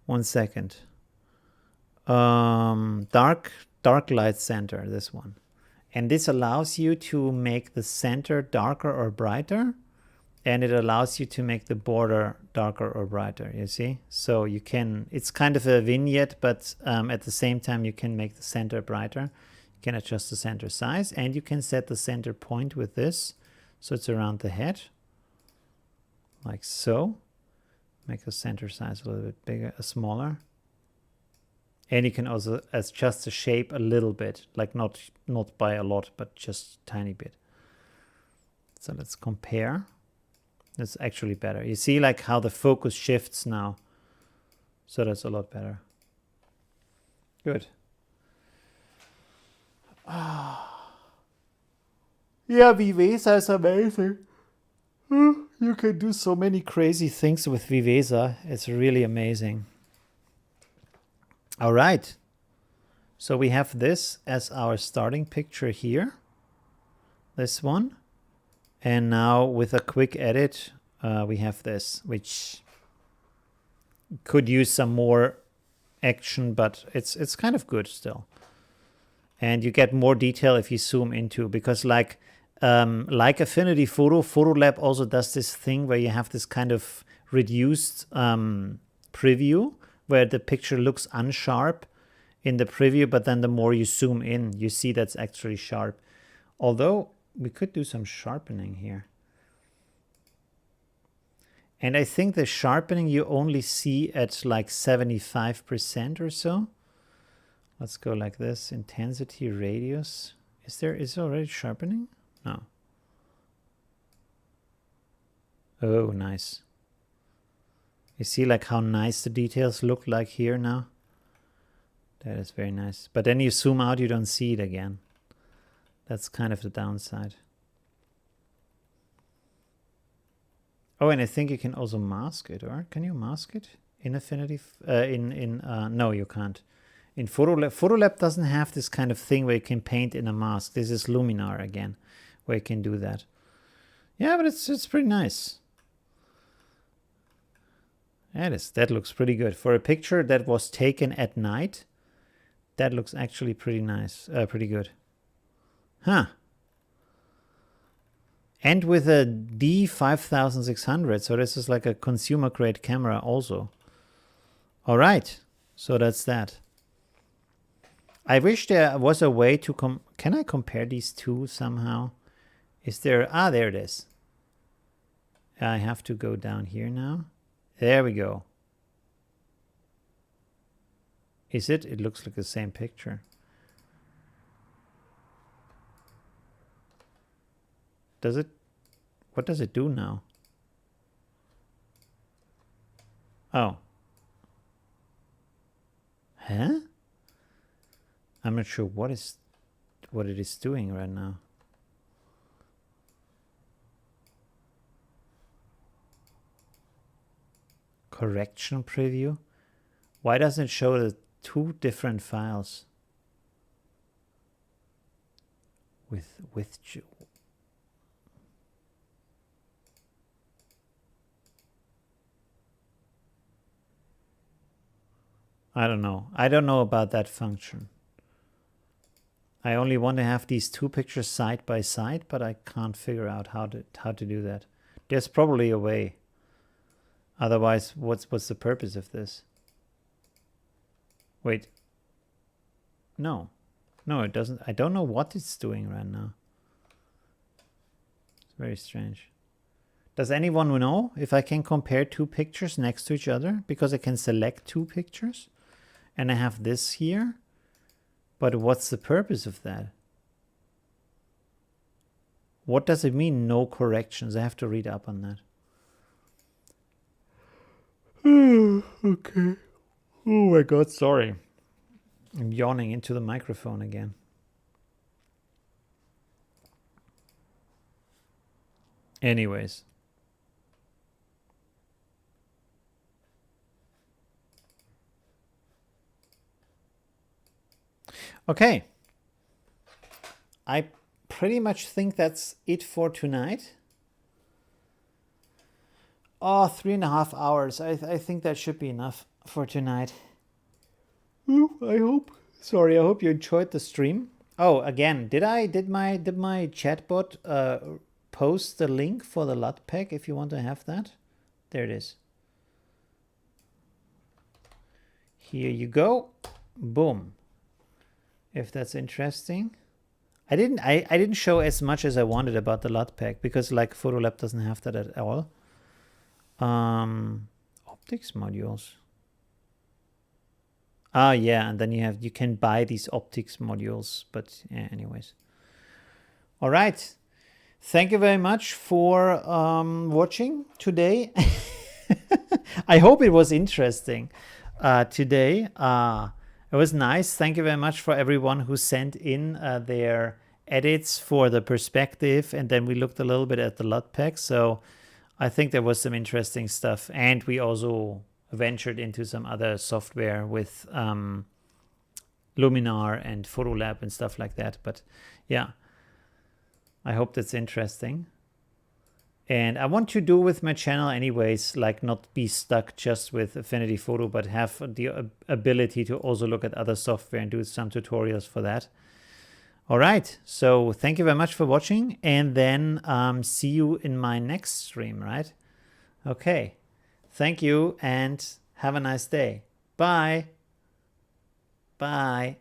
1 second. Dark light center, this one. And this allows you to make the center darker or brighter, and it allows you to make the border darker or brighter, you see? So you can, it's kind of a vignette, but at the same time you can make the center brighter. You can adjust the center size, and you can set the center point with this, so it's around the head. Like so. Make the center size a little bit bigger, smaller. And you can also adjust the shape a little bit, like not by a lot, but just a tiny bit. So let's compare. That's actually better. You see like how the focus shifts now. So that's a lot better. Good. Yeah, Viveza is amazing. You can do so many crazy things with Viveza. It's really amazing. All right. So we have this as our starting picture here. This one. And now with a quick edit, we have this, which could use some more action, but it's kind of good still. And you get more detail if you zoom into, because like Affinity Photo, Photolab also does this thing where you have this kind of reduced preview where the picture looks unsharp in the preview, but then the more you zoom in, you see that's actually sharp. Although we could do some sharpening here. And I think the sharpening you only see at like 75% or so. Let's go like this. Intensity, radius. Is it already sharpening? No. Oh, nice. You see like how nice the details look like here now? That is very nice. But then you zoom out, you don't see it again. That's kind of the downside. Oh, and I think you can also mask it, or can you mask it in Affinity? No, you can't. In Photolab, Photolab doesn't have this kind of thing where you can paint in a mask. This is Luminar again, where you can do that. Yeah, but it's pretty nice. That looks pretty good for a picture that was taken at night. That looks actually pretty nice, pretty good. Huh. And with a D5600, so this is like a consumer grade camera also. All right, so that's that. I wish there was a way to can I compare these two somehow? Is there, there it is. I have to go down here now. There we go. Is it? It looks like the same picture. Does it? What does it do now? Oh. Huh? I'm not sure what it is doing right now. Correction preview. Why doesn't it show the two different files? With I don't know. I don't know about that function. I only want to have these two pictures side by side, but I can't figure out how to do that. There's probably a way. Otherwise, what's the purpose of this? Wait. No, it doesn't. I don't know what it's doing right now. It's very strange. Does anyone know if I can compare two pictures next to each other? Because I can select two pictures and I have this here. But what's the purpose of that? What does it mean, no corrections? I have to read up on that. Okay. Oh my God, sorry. I'm yawning into the microphone again. Anyways. Okay. I pretty much think that's it for tonight. Oh, 3.5 hours. I think that should be enough for tonight. Ooh, I hope. Sorry, I hope you enjoyed the stream. Oh, again, did my chatbot post the link for the LUT pack if you want to have that? There it is. Here you go. Boom. If that's interesting. I didn't show as much as I wanted about the LUT pack because like Photolab doesn't have that at all. Optics modules. Yeah, and then you can buy these optics modules, but yeah, anyways. All right. Thank you very much for watching today. I hope it was interesting today. It was nice. Thank you very much for everyone who sent in their edits for the perspective, and then we looked a little bit at the LUT pack. So I think there was some interesting stuff, and we also ventured into some other software with Luminar and Photolab and stuff like that. But yeah, I hope that's interesting. And I want to do with my channel anyways, like not be stuck just with Affinity Photo, but have the ability to also look at other software and do some tutorials for that. All right, so thank you very much for watching, and then see you in my next stream, right? Okay, thank you and have a nice day. Bye. Bye.